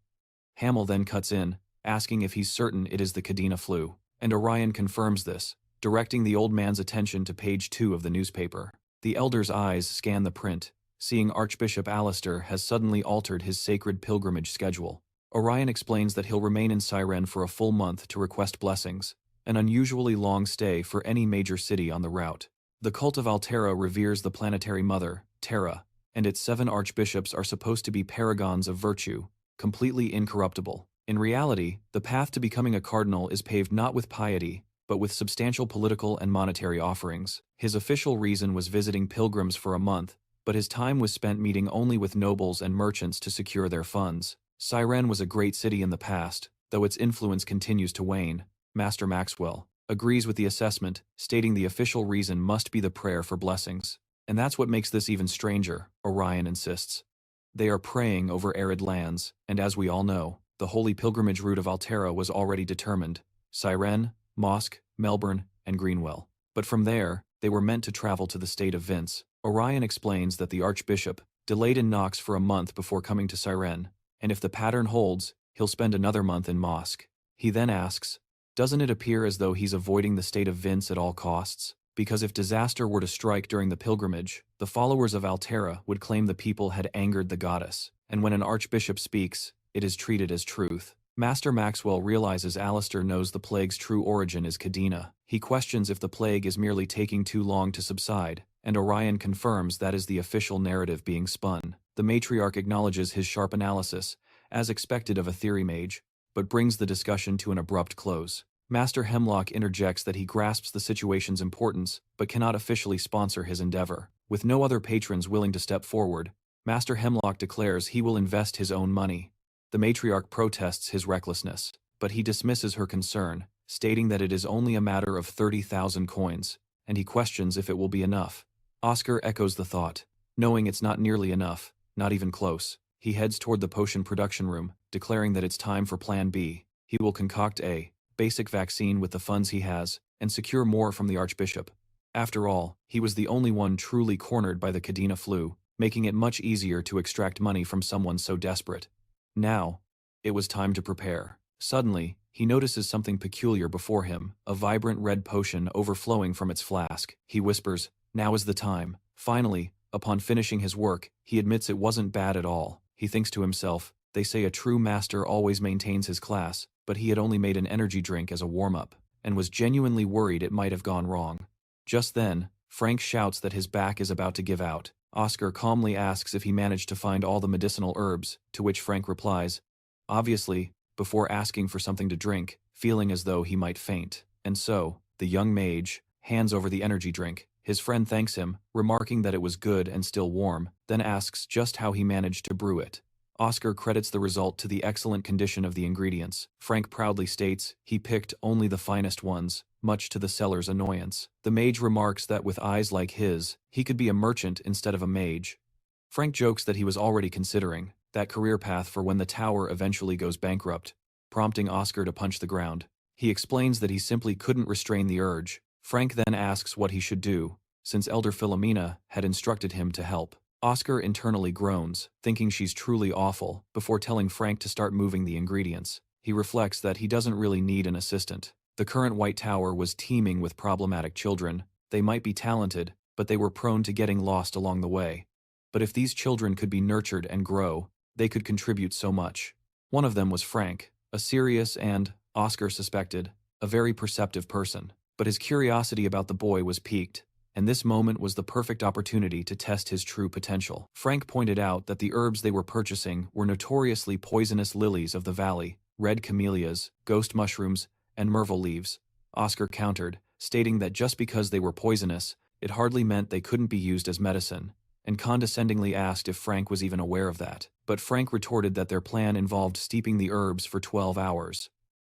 Hamill then cuts in, asking if he's certain it is the Cadena flu, and Orion confirms this, directing the old man's attention to page 2 of the newspaper. The elder's eyes scan the print, seeing Archbishop Alistair has suddenly altered his sacred pilgrimage schedule. Orion explains that he'll remain in Cyrene for a full month to request blessings, an unusually long stay for any major city on the route. The cult of Altera reveres the planetary mother, Terra, and its 7 archbishops are supposed to be paragons of virtue, completely incorruptible. In reality, the path to becoming a cardinal is paved not with piety, but with substantial political and monetary offerings. His official reason was visiting pilgrims for a month, but his time was spent meeting only with nobles and merchants to secure their funds. Cyrene was a great city in the past, though its influence continues to wane. Master Maxwell agrees with the assessment, stating the official reason must be the prayer for blessings. And that's what makes this even stranger, Orion insists. They are praying over arid lands, and as we all know, the holy pilgrimage route of Altera was already determined: Cyrene, Mosque, Melbourne, and Greenwell. But from there, they were meant to travel to the state of Vince. Orion explains that the Archbishop delayed in Knox for a month before coming to Cyrene, and if the pattern holds, he'll spend another month in Mosque. He then asks, doesn't it appear as though he's avoiding the state of Vince at all costs? Because if disaster were to strike during the pilgrimage, the followers of Altera would claim the people had angered the goddess, and when an archbishop speaks, it is treated as truth. Master Maxwell realizes Alistair knows the plague's true origin is Cadena. He questions if the plague is merely taking too long to subside, and Orion confirms that is the official narrative being spun. The matriarch acknowledges his sharp analysis, as expected of a theory mage, but brings the discussion to an abrupt close. Master Hemlock interjects that he grasps the situation's importance, but cannot officially sponsor his endeavor. With no other patrons willing to step forward, Master Hemlock declares he will invest his own money. The matriarch protests his recklessness, but he dismisses her concern, stating that it is only a matter of 30,000 coins, and he questions if it will be enough. Oscar echoes the thought. Knowing it's not nearly enough, not even close, he heads toward the potion production room, declaring that it's time for Plan B. He will concoct a basic vaccine with the funds he has, and secure more from the Archbishop. After all, he was the only one truly cornered by the Cadena flu, making it much easier to extract money from someone so desperate. Now, it was time to prepare. Suddenly, he notices something peculiar before him, a vibrant red potion overflowing from its flask. He whispers, "Now is the time." Finally, upon finishing his work, he admits it wasn't bad at all. He thinks to himself, they say a true master always maintains his class, but he had only made an energy drink as a warm-up, and was genuinely worried it might have gone wrong. Just then, Frank shouts that his back is about to give out. Oscar calmly asks if he managed to find all the medicinal herbs, to which Frank replies, obviously, before asking for something to drink, feeling as though he might faint. And so, the young mage hands over the energy drink. His friend thanks him, remarking that it was good and still warm, then asks just how he managed to brew it. Oscar credits the result to the excellent condition of the ingredients. Frank proudly states he picked only the finest ones, much to the seller's annoyance. The mage remarks that with eyes like his, he could be a merchant instead of a mage. Frank jokes that he was already considering that career path for when the tower eventually goes bankrupt, prompting Oscar to punch the ground. He explains that he simply couldn't restrain the urge. Frank then asks what he should do, since Elder Philomena had instructed him to help. Oscar internally groans, thinking she's truly awful, before telling Frank to start moving the ingredients. He reflects that he doesn't really need an assistant. The current White Tower was teeming with problematic children. They might be talented, but they were prone to getting lost along the way. But if these children could be nurtured and grow, they could contribute so much. One of them was Frank, a serious and, Oscar suspected, a very perceptive person. But his curiosity about the boy was piqued, and this moment was the perfect opportunity to test his true potential. Frank pointed out that the herbs they were purchasing were notoriously poisonous lilies of the valley, red camellias, ghost mushrooms, and myrtle leaves. Oscar countered, stating that just because they were poisonous, it hardly meant they couldn't be used as medicine, and condescendingly asked if Frank was even aware of that. But Frank retorted that their plan involved steeping the herbs for 12 hours.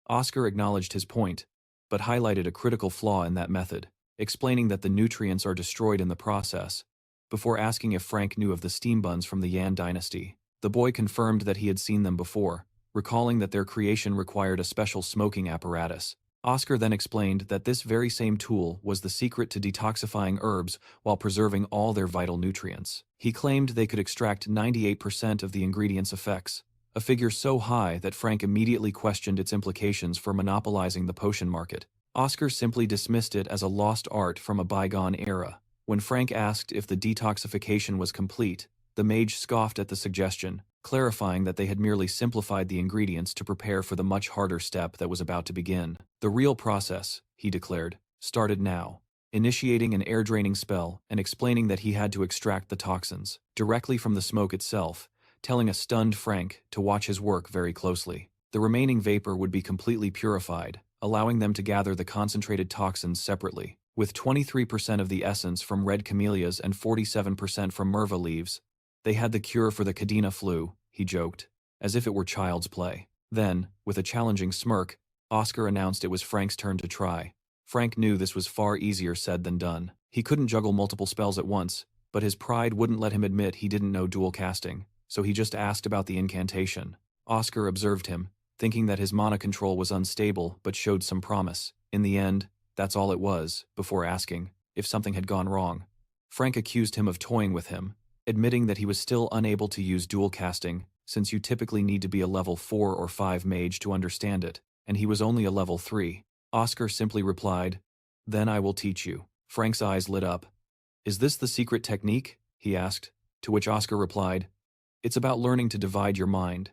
Oscar acknowledged his point, but highlighted a critical flaw in that method, explaining that the nutrients are destroyed in the process, before asking if Frank knew of the steam buns from the Yan dynasty. The boy confirmed that he had seen them before, recalling that their creation required a special smoking apparatus. Oscar then explained that this very same tool was the secret to detoxifying herbs while preserving all their vital nutrients. He claimed they could extract 98% of the ingredients' effects, a figure so high that Frank immediately questioned its implications for monopolizing the potion market. Oscar simply dismissed it as a lost art from a bygone era. When Frank asked if the detoxification was complete, the mage scoffed at the suggestion, clarifying that they had merely simplified the ingredients to prepare for the much harder step that was about to begin. The real process, he declared, started now, initiating an air-draining spell and explaining that he had to extract the toxins directly from the smoke itself, telling a stunned Frank to watch his work very closely. The remaining vapor would be completely purified, allowing them to gather the concentrated toxins separately. With 23% of the essence from red camellias and 47% from myrtle leaves, they had the cure for the Cadena flu, he joked, as if it were child's play. Then, with a challenging smirk, Oscar announced it was Frank's turn to try. Frank knew this was far easier said than done. He couldn't juggle multiple spells at once, but his pride wouldn't let him admit he didn't know dual casting, so he just asked about the incantation. Oscar observed him, thinking that his mana control was unstable but showed some promise. In the end, that's all it was, before asking if something had gone wrong. Frank accused him of toying with him, admitting that he was still unable to use dual casting, since you typically need to be a level 4 or 5 mage to understand it, and he was only a level 3. Oscar simply replied, "Then I will teach you." Frank's eyes lit up. "Is this the secret technique?" he asked, to which Oscar replied, "It's about learning to divide your mind,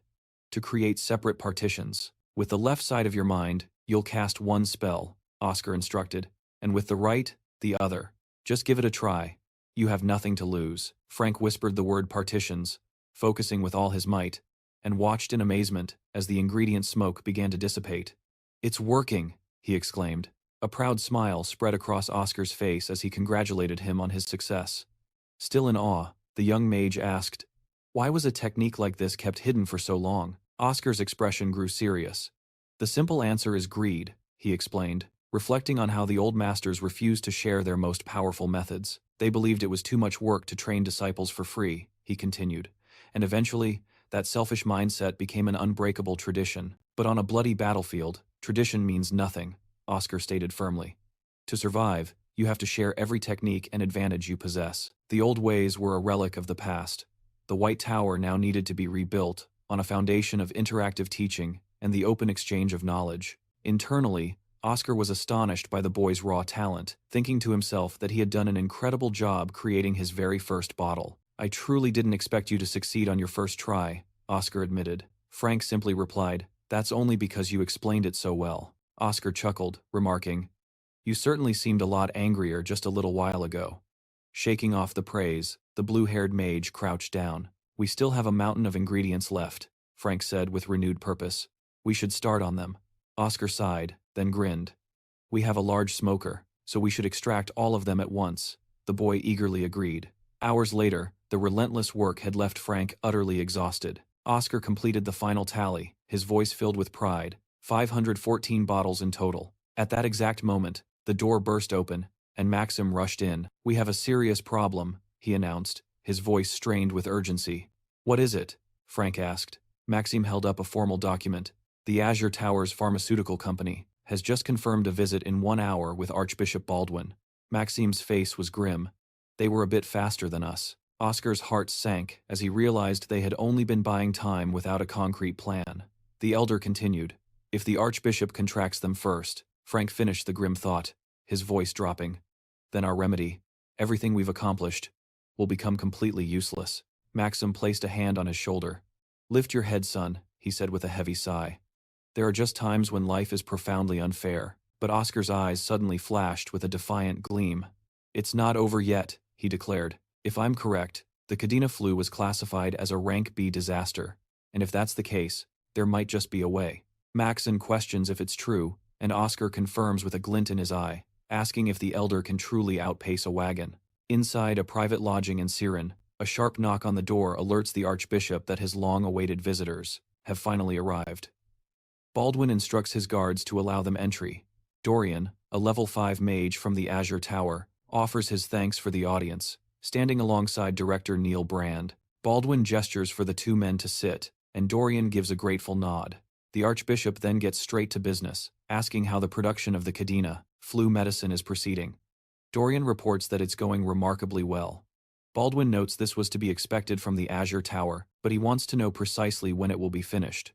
to create separate partitions. With the left side of your mind, you'll cast one spell," Oscar instructed, "and with the right, the other. Just give it a try. You have nothing to lose." Frank whispered the word partitions, focusing with all his might, and watched in amazement as the ingredient smoke began to dissipate. "It's working," he exclaimed. A proud smile spread across Oscar's face as he congratulated him on his success. Still in awe, the young mage asked, "Why was a technique like this kept hidden for so long?" Oscar's expression grew serious. "The simple answer is greed," he explained, reflecting on how the old masters refused to share their most powerful methods. They believed it was too much work to train disciples for free, he continued, and eventually, that selfish mindset became an unbreakable tradition. But on a bloody battlefield, tradition means nothing, Oscar stated firmly. To survive, you have to share every technique and advantage you possess. The old ways were a relic of the past. The White Tower now needed to be rebuilt, on a foundation of interactive teaching and the open exchange of knowledge. Internally, Oscar was astonished by the boy's raw talent, thinking to himself that he had done an incredible job creating his very first bottle. I truly didn't expect you to succeed on your first try, Oscar admitted. Frank simply replied, that's only because you explained it so well. Oscar chuckled, remarking, you certainly seemed a lot angrier just a little while ago. Shaking off the praise, the blue-haired mage crouched down. We still have a mountain of ingredients left, Frank said with renewed purpose. We should start on them. Oscar sighed, then grinned. We have a large smoker, so we should extract all of them at once, the boy eagerly agreed. Hours later, the relentless work had left Frank utterly exhausted. Oscar completed the final tally, his voice filled with pride, 514 bottles in total. At that exact moment, the door burst open, and Maxim rushed in. We have a serious problem, he announced, his voice strained with urgency. What is it? Frank asked. Maxim held up a formal document. The Azure Towers Pharmaceutical Company has just confirmed a visit in 1 hour with Archbishop Baldwin. Maxim's face was grim. They were a bit faster than us. Oscar's heart sank as he realized they had only been buying time without a concrete plan. The elder continued. If the Archbishop contracts them first, Frank finished the grim thought, his voice dropping. Then our remedy, everything we've accomplished, will become completely useless. Maxim placed a hand on his shoulder. Lift your head, son, he said with a heavy sigh. There are just times when life is profoundly unfair, but Oscar's eyes suddenly flashed with a defiant gleam. It's not over yet, he declared. If I'm correct, the Kadena flu was classified as a rank B disaster, and if that's the case, there might just be a way. Maxim questions if it's true, and Oscar confirms with a glint in his eye, asking if the elder can truly outpace a wagon. Inside a private lodging in Siren, a sharp knock on the door alerts the Archbishop that his long-awaited visitors have finally arrived. Baldwin instructs his guards to allow them entry. Dorian, a level 5 mage from the Azure Tower, offers his thanks for the audience. Standing alongside director Neil Brand, Baldwin gestures for the two men to sit, and Dorian gives a grateful nod. The Archbishop then gets straight to business, asking how the production of the Kadena flu medicine is proceeding. Dorian reports that it's going remarkably well. Baldwin notes this was to be expected from the Azure Tower, but he wants to know precisely when it will be finished.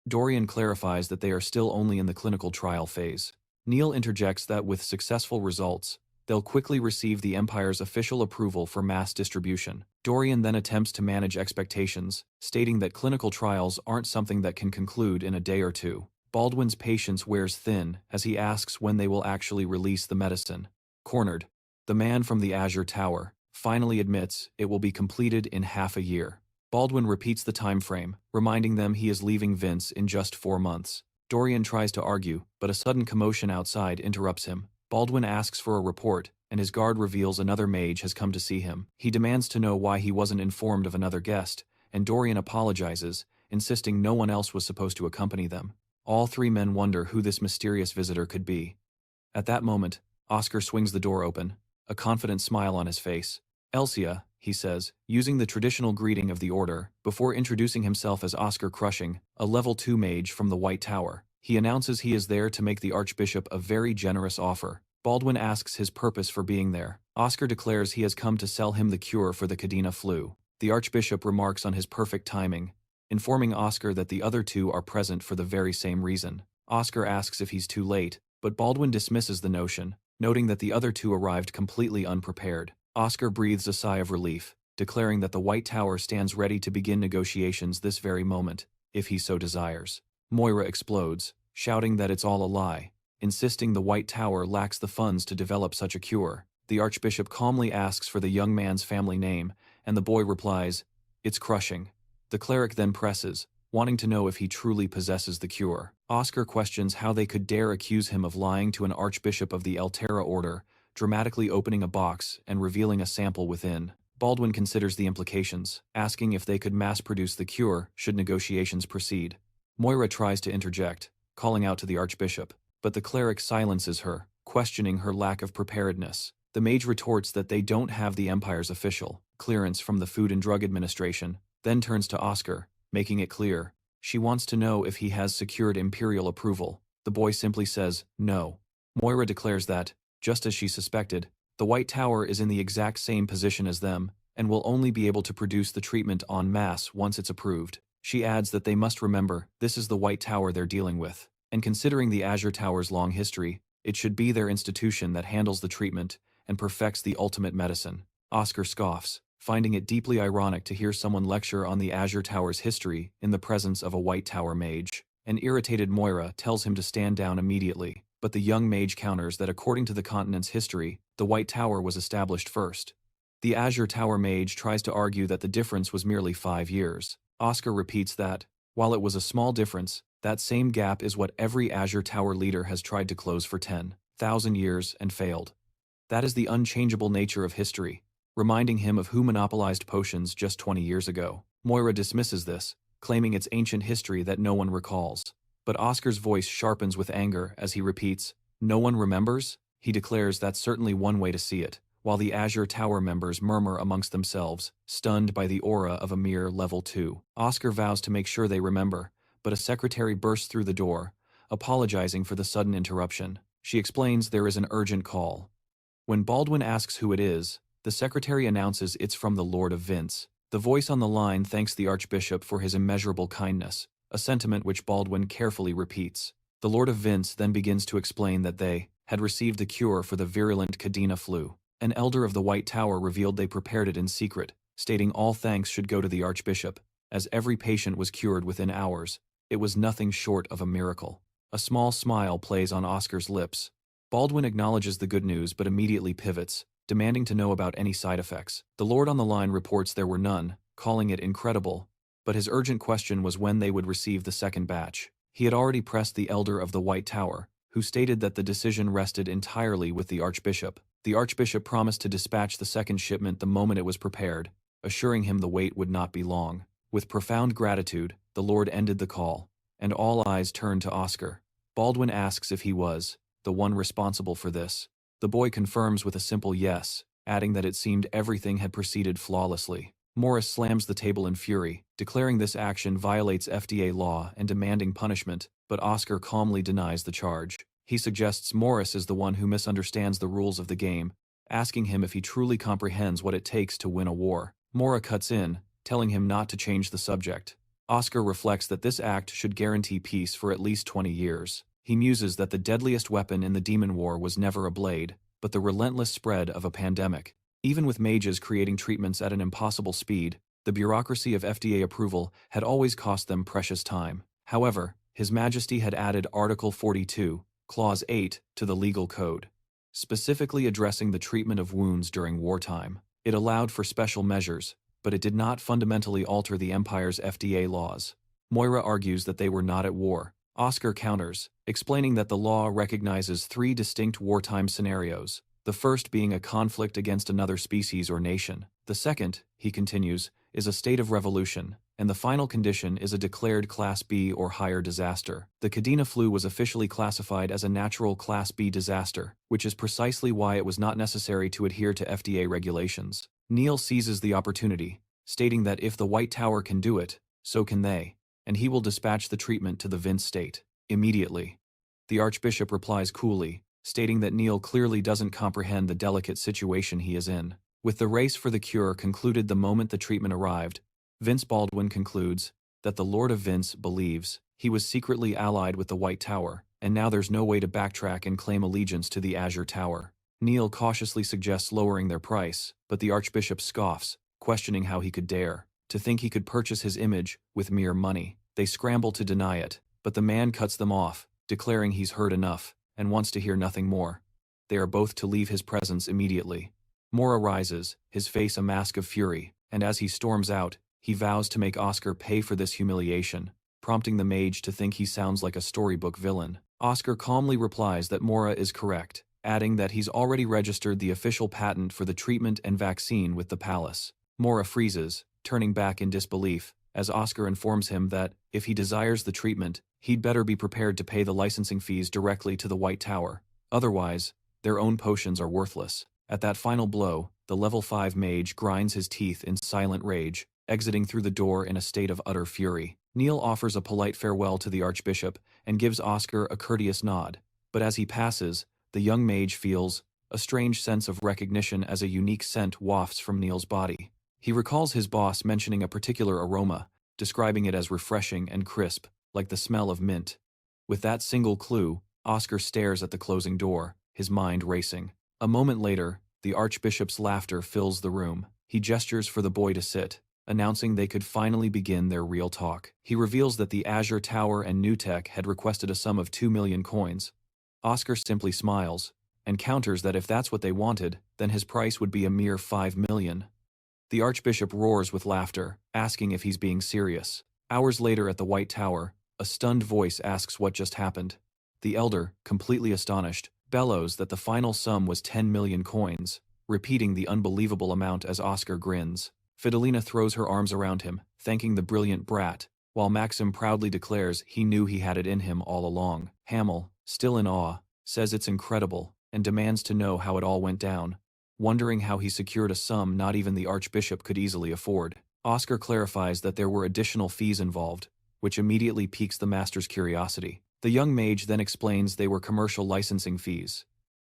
Dorian clarifies that they are still only in the clinical trial phase. Neil interjects that with successful results, they'll quickly receive the Empire's official approval for mass distribution. Dorian then attempts to manage expectations, stating that clinical trials aren't something that can conclude in a day or two. Baldwin's patience wears thin as he asks when they will actually release the medicine. Cornered, the man from the Azure Tower finally admits it will be completed in half a year. Baldwin repeats the time frame, reminding them he is leaving Vince in just 4 months. Dorian tries to argue, but a sudden commotion outside interrupts him. Baldwin asks for a report, and his guard reveals another mage has come to see him. He demands to know why he wasn't informed of another guest, and Dorian apologizes, insisting no one else was supposed to accompany them. All three men wonder who this mysterious visitor could be. At that moment, Oscar swings the door open, a confident smile on his face. Elsia, he says, using the traditional greeting of the Order, before introducing himself as Oscar Crushin, a level 2 mage from the White Tower. He announces he is there to make the Archbishop a very generous offer. Baldwin asks his purpose for being there. Oscar declares he has come to sell him the cure for the Kadena flu. The Archbishop remarks on his perfect timing, informing Oscar that the other two are present for the very same reason. Oscar asks if he's too late, but Baldwin dismisses the notion, noting that the other two arrived completely unprepared. Oscar breathes a sigh of relief, declaring that the White Tower stands ready to begin negotiations this very moment, if he so desires. Moira explodes, shouting that it's all a lie, insisting the White Tower lacks the funds to develop such a cure. The Archbishop calmly asks for the young man's family name, and the boy replies, "It's Crushin." The cleric then presses, wanting to know if he truly possesses the cure. Oscar questions how they could dare accuse him of lying to an Archbishop of the Altera Order, dramatically opening a box and revealing a sample within. Baldwin considers the implications, asking if they could mass-produce the cure should negotiations proceed. Moira tries to interject, calling out to the Archbishop, but the cleric silences her, questioning her lack of preparedness. The mage retorts that they don't have the Empire's official clearance from the Food and Drug Administration, then turns to Oscar, making it clear she wants to know if he has secured Imperial approval. The boy simply says, no. Moira declares that, just as she suspected, the White Tower is in the exact same position as them, and will only be able to produce the treatment en masse once it's approved. She adds that they must remember this is the White Tower they're dealing with, and considering the Azure Tower's long history, it should be their institution that handles the treatment and perfects the ultimate medicine. Oscar scoffs, finding it deeply ironic to hear someone lecture on the Azure Tower's history in the presence of a White Tower mage. An irritated Moira tells him to stand down immediately, but the young mage counters that according to the continent's history, the White Tower was established first. The Azure Tower mage tries to argue that the difference was merely 5 years. Oscar repeats that, while it was a small difference, that same gap is what every Azure Tower leader has tried to close for 10,000 years and failed. That is the unchangeable nature of history, reminding him of who monopolized potions just 20 years ago. Moira dismisses this, claiming it's ancient history that no one recalls. But Oscar's voice sharpens with anger as he repeats, no one remembers? He declares that's certainly one way to see it, while the Azure Tower members murmur amongst themselves, stunned by the aura of a mere level 2. Oscar vows to make sure they remember, but a secretary bursts through the door, apologizing for the sudden interruption. She explains there is an urgent call. When Baldwin asks who it is, the secretary announces it's from the Lord of Vince. The voice on the line thanks the Archbishop for his immeasurable kindness, a sentiment which Baldwin carefully repeats. The Lord of Vince then begins to explain that they had received the cure for the virulent Cadena flu. An elder of the White Tower revealed they prepared it in secret, stating all thanks should go to the Archbishop, as every patient was cured within hours. It was nothing short of a miracle. A small smile plays on Oscar's lips. Baldwin acknowledges the good news but immediately pivots, demanding to know about any side effects. The Lord on the line reports there were none, calling it incredible, but his urgent question was when they would receive the second batch. He had already pressed the Elder of the White Tower, who stated that the decision rested entirely with the Archbishop. The Archbishop promised to dispatch the second shipment the moment it was prepared, assuring him the wait would not be long. With profound gratitude, the Lord ended the call, and all eyes turned to Oscar. Baldwin asks if he was the one responsible for this. The boy confirms with a simple yes, adding that it seemed everything had proceeded flawlessly. Morris slams the table in fury, declaring this action violates FDA law and demanding punishment, but Oscar calmly denies the charge. He suggests Morris is the one who misunderstands the rules of the game, asking him if he truly comprehends what it takes to win a war. Mora cuts in, telling him not to change the subject. Oscar reflects that this act should guarantee peace for at least 20 years. He muses that the deadliest weapon in the Demon War was never a blade, but the relentless spread of a pandemic. Even with mages creating treatments at an impossible speed, the bureaucracy of FDA approval had always cost them precious time. However, His Majesty had added Article 42, Clause 8, to the legal code, specifically addressing the treatment of wounds during wartime. It allowed for special measures, but it did not fundamentally alter the Empire's FDA laws. Moira argues that they were not at war. Oscar counters, explaining that the law recognizes 3 distinct wartime scenarios, the first being a conflict against another species or nation. The second, he continues, is a state of revolution, and the final condition is a declared Class B or higher disaster. The Cadena flu was officially classified as a natural Class B disaster, which is precisely why it was not necessary to adhere to FDA regulations. Neil seizes the opportunity, stating that if the White Tower can do it, so can they, and he will dispatch the treatment to the Vince state immediately. The Archbishop replies coolly, stating that Neil clearly doesn't comprehend the delicate situation he is in. With the race for the cure concluded the moment the treatment arrived, Vince Baldwin concludes that the Lord of Vince believes he was secretly allied with the White Tower, and now there's no way to backtrack and claim allegiance to the Azure Tower. Neil cautiously suggests lowering their price, but the Archbishop scoffs, questioning how he could dare to think he could purchase his image with mere money. They scramble to deny it, but the man cuts them off, declaring he's heard enough and wants to hear nothing more. They are both to leave his presence immediately. Mora rises, his face a mask of fury, and as he storms out, he vows to make Oscar pay for this humiliation, prompting the mage to think he sounds like a storybook villain. Oscar calmly replies that Mora is correct, adding that he's already registered the official patent for the treatment and vaccine with the palace. Mora freezes, turning back in disbelief, as Oscar informs him that, if he desires the treatment, he'd better be prepared to pay the licensing fees directly to the White Tower. Otherwise, their own potions are worthless. At that final blow, the level 5 mage grinds his teeth in silent rage, exiting through the door in a state of utter fury. Neil offers a polite farewell to the Archbishop and gives Oscar a courteous nod, but as he passes, the young mage feels a strange sense of recognition as a unique scent wafts from Neil's body. He recalls his boss mentioning a particular aroma, describing it as refreshing and crisp, like the smell of mint. With that single clue, Oscar stares at the closing door, his mind racing. A moment later, the Archbishop's laughter fills the room. He gestures for the boy to sit, announcing they could finally begin their real talk. He reveals that the Azure Tower and Newtek had requested a sum of 2 million coins. Oscar simply smiles, and counters that if that's what they wanted, then his price would be a mere 5 million. The Archbishop roars with laughter, asking if he's being serious. Hours later at the White Tower, a stunned voice asks what just happened. The Elder, completely astonished, bellows that the final sum was 10 million coins, repeating the unbelievable amount as Oscar grins. Fidelina throws her arms around him, thanking the brilliant brat, while Maxim proudly declares he knew he had it in him all along. Hamel, still in awe, says it's incredible, and demands to know how it all went down, wondering how he secured a sum not even the Archbishop could easily afford. Oscar clarifies that there were additional fees involved, which immediately piques the master's curiosity. The young mage then explains they were commercial licensing fees.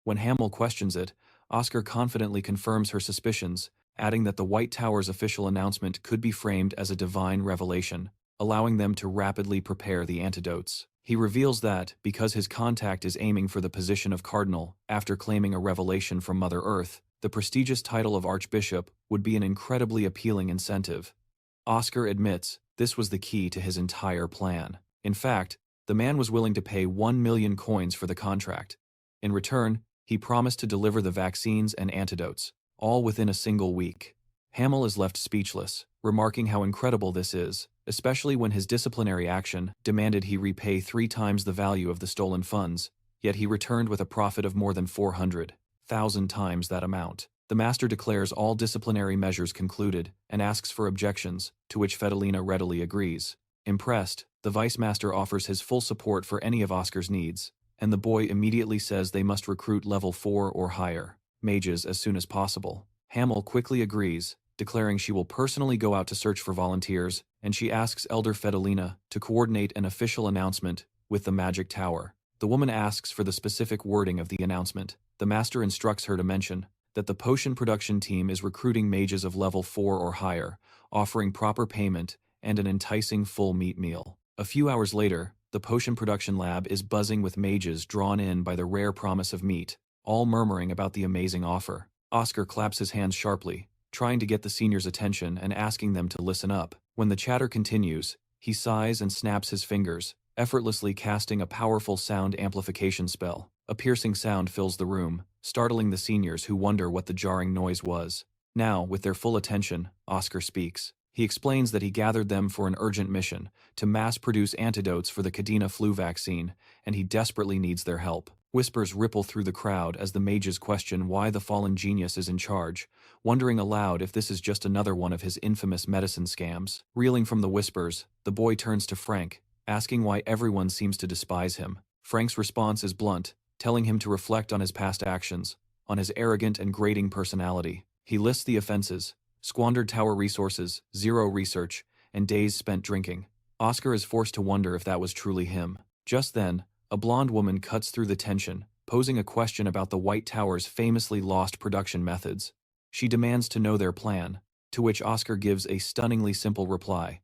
When Hamel questions it, Oscar confidently confirms her suspicions, adding that the White Tower's official announcement could be framed as a divine revelation, allowing them to rapidly prepare the antidotes. He reveals that, because his contact is aiming for the position of Cardinal after claiming a revelation from Mother Earth, the prestigious title of Archbishop would be an incredibly appealing incentive. Oscar admits this was the key to his entire plan. In fact, the man was willing to pay 1 million coins for the contract. In return, he promised to deliver the vaccines and antidotes, all within a single week. Hamel is left speechless, remarking how incredible this is, especially when his disciplinary action demanded he repay 3 times the value of the stolen funds, yet he returned with a profit of more than 400,000 times that amount. The master declares all disciplinary measures concluded and asks for objections, to which Fidelina readily agrees. Impressed, the vice master offers his full support for any of Oscar's needs, and the boy immediately says they must recruit level 4 or higher mages as soon as possible. Hamel quickly agrees, declaring she will personally go out to search for volunteers, and she asks Elder Fidelina to coordinate an official announcement with the Magic Tower. The woman asks for the specific wording of the announcement. The master instructs her to mention that the potion production team is recruiting mages of level 4 or higher, offering proper payment and an enticing full meat meal. A few hours later, the potion production lab is buzzing with mages drawn in by the rare promise of meat, all murmuring about the amazing offer. Oscar claps his hands sharply, trying to get the seniors' attention and asking them to listen up. When the chatter continues, he sighs and snaps his fingers, effortlessly casting a powerful sound amplification spell. A piercing sound fills the room, startling the seniors who wonder what the jarring noise was. Now, with their full attention, Oscar speaks. He explains that he gathered them for an urgent mission, to mass-produce antidotes for the Cadena flu vaccine, and he desperately needs their help. Whispers ripple through the crowd as the mages question why the fallen genius is in charge, wondering aloud if this is just another one of his infamous medicine scams. Reeling from the whispers, the boy turns to Frank, asking why everyone seems to despise him. Frank's response is blunt, telling him to reflect on his past actions, on his arrogant and grating personality. He lists the offenses: squandered tower resources, 0 research, and days spent drinking. Oscar is forced to wonder if that was truly him. Just then, a blonde woman cuts through the tension, posing a question about the White Tower's famously lost production methods. She demands to know their plan, to which Oscar gives a stunningly simple reply: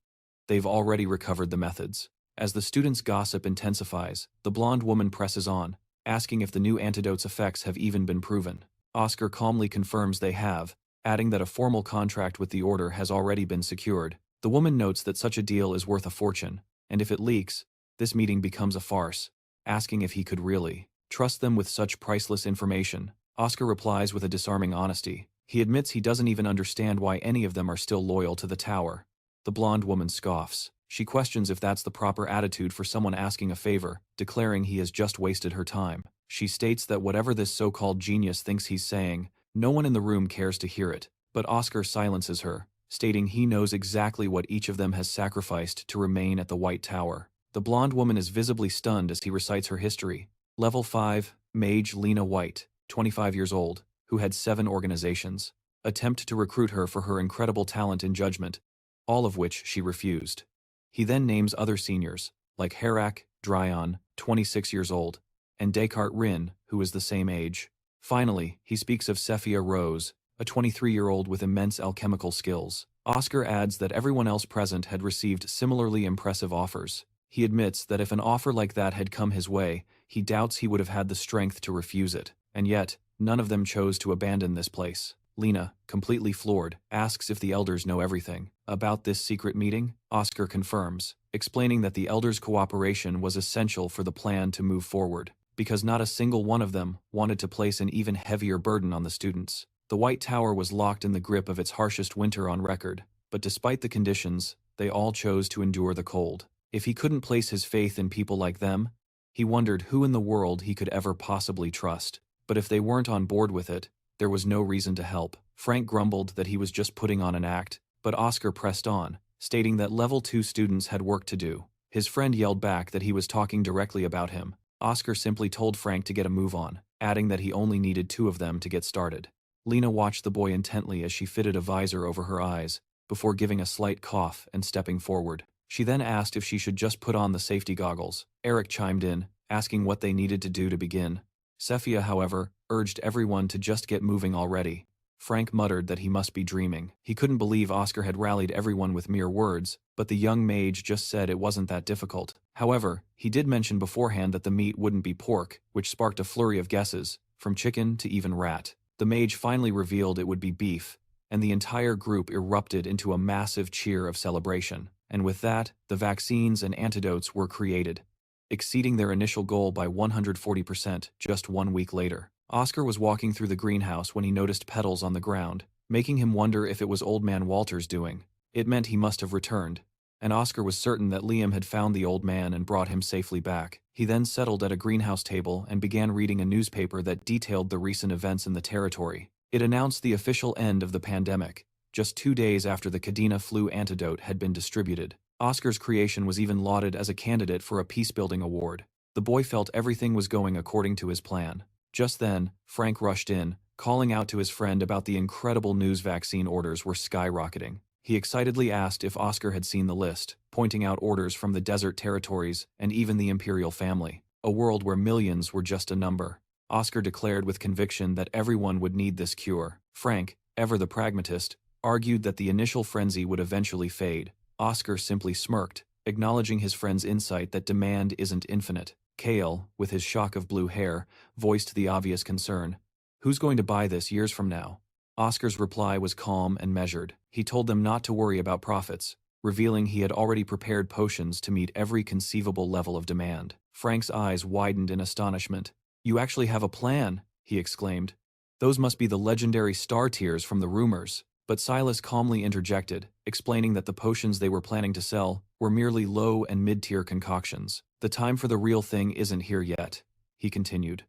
they've already recovered the methods. As the students' gossip intensifies, the blonde woman presses on, asking if the new antidote's effects have even been proven. Oscar calmly confirms they have, adding that a formal contract with the Order has already been secured. The woman notes that such a deal is worth a fortune, and if it leaks, this meeting becomes a farce, asking if he could really trust them with such priceless information. Oscar replies with a disarming honesty. He admits he doesn't even understand why any of them are still loyal to the tower. The blonde woman scoffs. She questions if that's the proper attitude for someone asking a favor, declaring he has just wasted her time. She states that whatever this so-called genius thinks he's saying, no one in the room cares to hear it, but Oscar silences her, stating he knows exactly what each of them has sacrificed to remain at the White Tower. The blonde woman is visibly stunned as he recites her history. Level 5, Mage Lena White, 25 years old, who had 7 organizations, attempt to recruit her for her incredible talent in judgment, all of which she refused. He then names other seniors, like Harak, Dryon, 26 years old, and Descartes Rin, who is the same age. Finally, he speaks of Cephia Rose, a 23-year-old with immense alchemical skills. Oscar adds that everyone else present had received similarly impressive offers. He admits that if an offer like that had come his way, he doubts he would have had the strength to refuse it. And yet, none of them chose to abandon this place. Lena, completely floored, asks if the elders know everything about this secret meeting. Oscar confirms, explaining that the elders' cooperation was essential for the plan to move forward, because not a single one of them wanted to place an even heavier burden on the students. The White Tower was locked in the grip of its harshest winter on record, but despite the conditions, they all chose to endure the cold. If he couldn't place his faith in people like them, he wondered who in the world he could ever possibly trust. But if they weren't on board with it, there was no reason to help. Frank grumbled that he was just putting on an act, but Oscar pressed on, stating that level 2 students had work to do. His friend yelled back that he was talking directly about him. Oscar simply told Frank to get a move on, adding that he only needed 2 of them to get started. Lena watched the boy intently as she fitted a visor over her eyes, before giving a slight cough and stepping forward. She then asked if she should just put on the safety goggles. Eric chimed in, asking what they needed to do to begin. Cephia, however, urged everyone to just get moving already. Frank muttered that he must be dreaming. He couldn't believe Oscar had rallied everyone with mere words, but the young mage just said it wasn't that difficult. However, he did mention beforehand that the meat wouldn't be pork, which sparked a flurry of guesses, from chicken to even rat. The mage finally revealed it would be beef, and the entire group erupted into a massive cheer of celebration. And with that, the vaccines and antidotes were created, exceeding their initial goal by 140% just 1 week later. Oscar was walking through the greenhouse when he noticed petals on the ground, making him wonder if it was Old Man Walter's doing. It meant he must have returned, and Oscar was certain that Liam had found the old man and brought him safely back. He then settled at a greenhouse table and began reading a newspaper that detailed the recent events in the territory. It announced the official end of the pandemic, just 2 days after the Cadena flu antidote had been distributed. Oscar's creation was even lauded as a candidate for a peacebuilding award. The boy felt everything was going according to his plan. Just then, Frank rushed in, calling out to his friend about the incredible news vaccine orders were skyrocketing. He excitedly asked if Oscar had seen the list, pointing out orders from the desert territories and even the Imperial family, a world where millions were just a number. Oscar declared with conviction that everyone would need this cure. Frank, ever the pragmatist, argued that the initial frenzy would eventually fade. Oscar simply smirked, acknowledging his friend's insight that demand isn't infinite. Kale, with his shock of blue hair, voiced the obvious concern. Who's going to buy this years from now? Oscar's reply was calm and measured. He told them not to worry about profits, revealing he had already prepared potions to meet every conceivable level of demand. Frank's eyes widened in astonishment. "You actually have a plan," he exclaimed. "Those must be the legendary star tiers from the rumors." But Silas calmly interjected, explaining that the potions they were planning to sell were merely low and mid-tier concoctions. "The time for the real thing isn't here yet," he continued.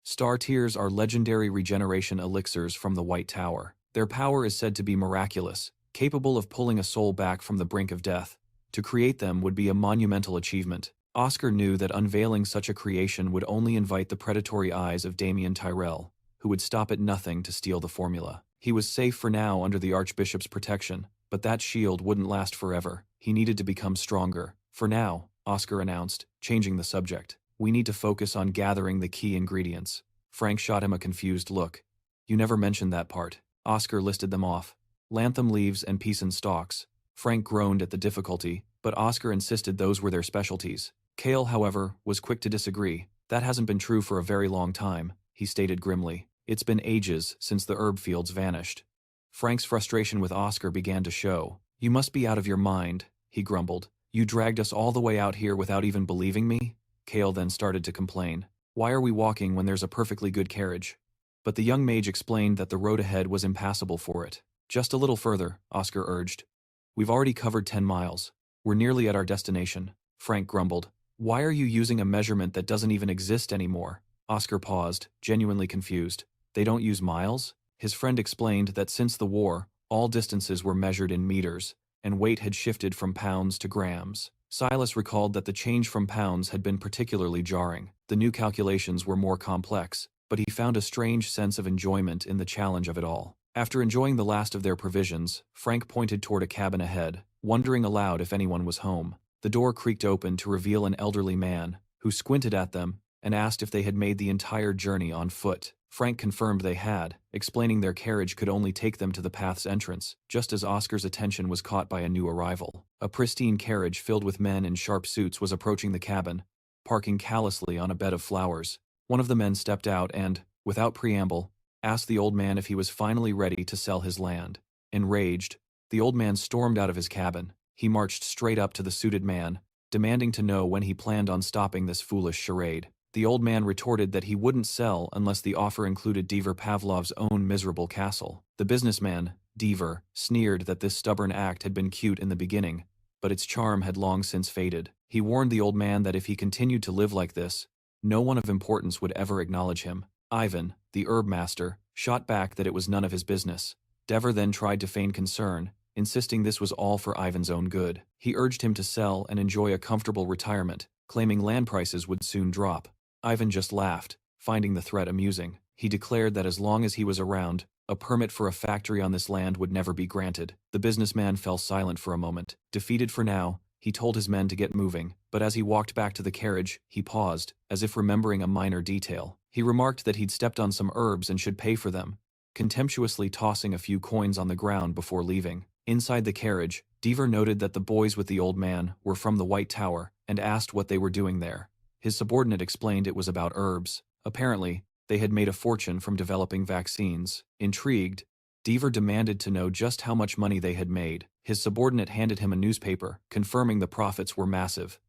Star tiers are legendary regeneration elixirs from the White Tower. Their power is said to be miraculous, capable of pulling a soul back from the brink of death. To create them would be a monumental achievement. Oscar knew that unveiling such a creation would only invite the predatory eyes of Damien Tyrell, who would stop at nothing to steal the formula. He was safe for now under the Archbishop's protection, but that shield wouldn't last forever. He needed to become stronger. "For now," Oscar announced, changing the subject, "we need to focus on gathering the key ingredients." Frank shot him a confused look. "You never mentioned that part." Oscar listed them off. Lantham leaves and Peason stalks. Frank groaned at the difficulty, but Oscar insisted those were their specialties. Kale, however, was quick to disagree. "That hasn't been true for a very long time," he stated grimly. "It's been ages since the herb fields vanished." Frank's frustration with Oscar began to show. "You must be out of your mind," he grumbled. "You dragged us all the way out here without even believing me?" Kale then started to complain. "Why are we walking when there's a perfectly good carriage?" But the young mage explained that the road ahead was impassable for it. "Just a little further," Oscar urged. "We've already covered 10 miles. We're nearly at our destination." Frank grumbled. "Why are you using a measurement that doesn't even exist anymore?" Oscar paused, genuinely confused. "They don't use miles?" His friend explained that since the war, all distances were measured in meters, and weight had shifted from pounds to grams. Silas recalled that the change from pounds had been particularly jarring. The new calculations were more complex, but he found a strange sense of enjoyment in the challenge of it all. After enjoying the last of their provisions, Frank pointed toward a cabin ahead, wondering aloud if anyone was home. The door creaked open to reveal an elderly man, who squinted at them and asked if they had made the entire journey on foot. Frank confirmed they had, explaining their carriage could only take them to the path's entrance, just as Oscar's attention was caught by a new arrival. A pristine carriage filled with men in sharp suits was approaching the cabin, parking callously on a bed of flowers. One of the men stepped out and, without preamble, asked the old man if he was finally ready to sell his land. Enraged, the old man stormed out of his cabin. He marched straight up to the suited man, demanding to know when he planned on stopping this foolish charade. The old man retorted that he wouldn't sell unless the offer included Devor Pavlov's own miserable castle. The businessman, Devor, sneered that this stubborn act had been cute in the beginning, but its charm had long since faded. He warned the old man that if he continued to live like this, no one of importance would ever acknowledge him. Ivan, the herb master, shot back that it was none of his business. Devor then tried to feign concern, insisting this was all for Ivan's own good. He urged him to sell and enjoy a comfortable retirement, claiming land prices would soon drop. Ivan just laughed, finding the threat amusing. He declared that as long as he was around, a permit for a factory on this land would never be granted. The businessman fell silent for a moment. Defeated for now, he told his men to get moving, but as he walked back to the carriage, he paused, as if remembering a minor detail. He remarked that he'd stepped on some herbs and should pay for them, contemptuously tossing a few coins on the ground before leaving. Inside the carriage, Devor noted that the boys with the old man were from the White Tower and asked what they were doing there. His subordinate explained it was about herbs. Apparently, they had made a fortune from developing vaccines. Intrigued, Devor demanded to know just how much money they had made. His subordinate handed him a newspaper, confirming the profits were massive.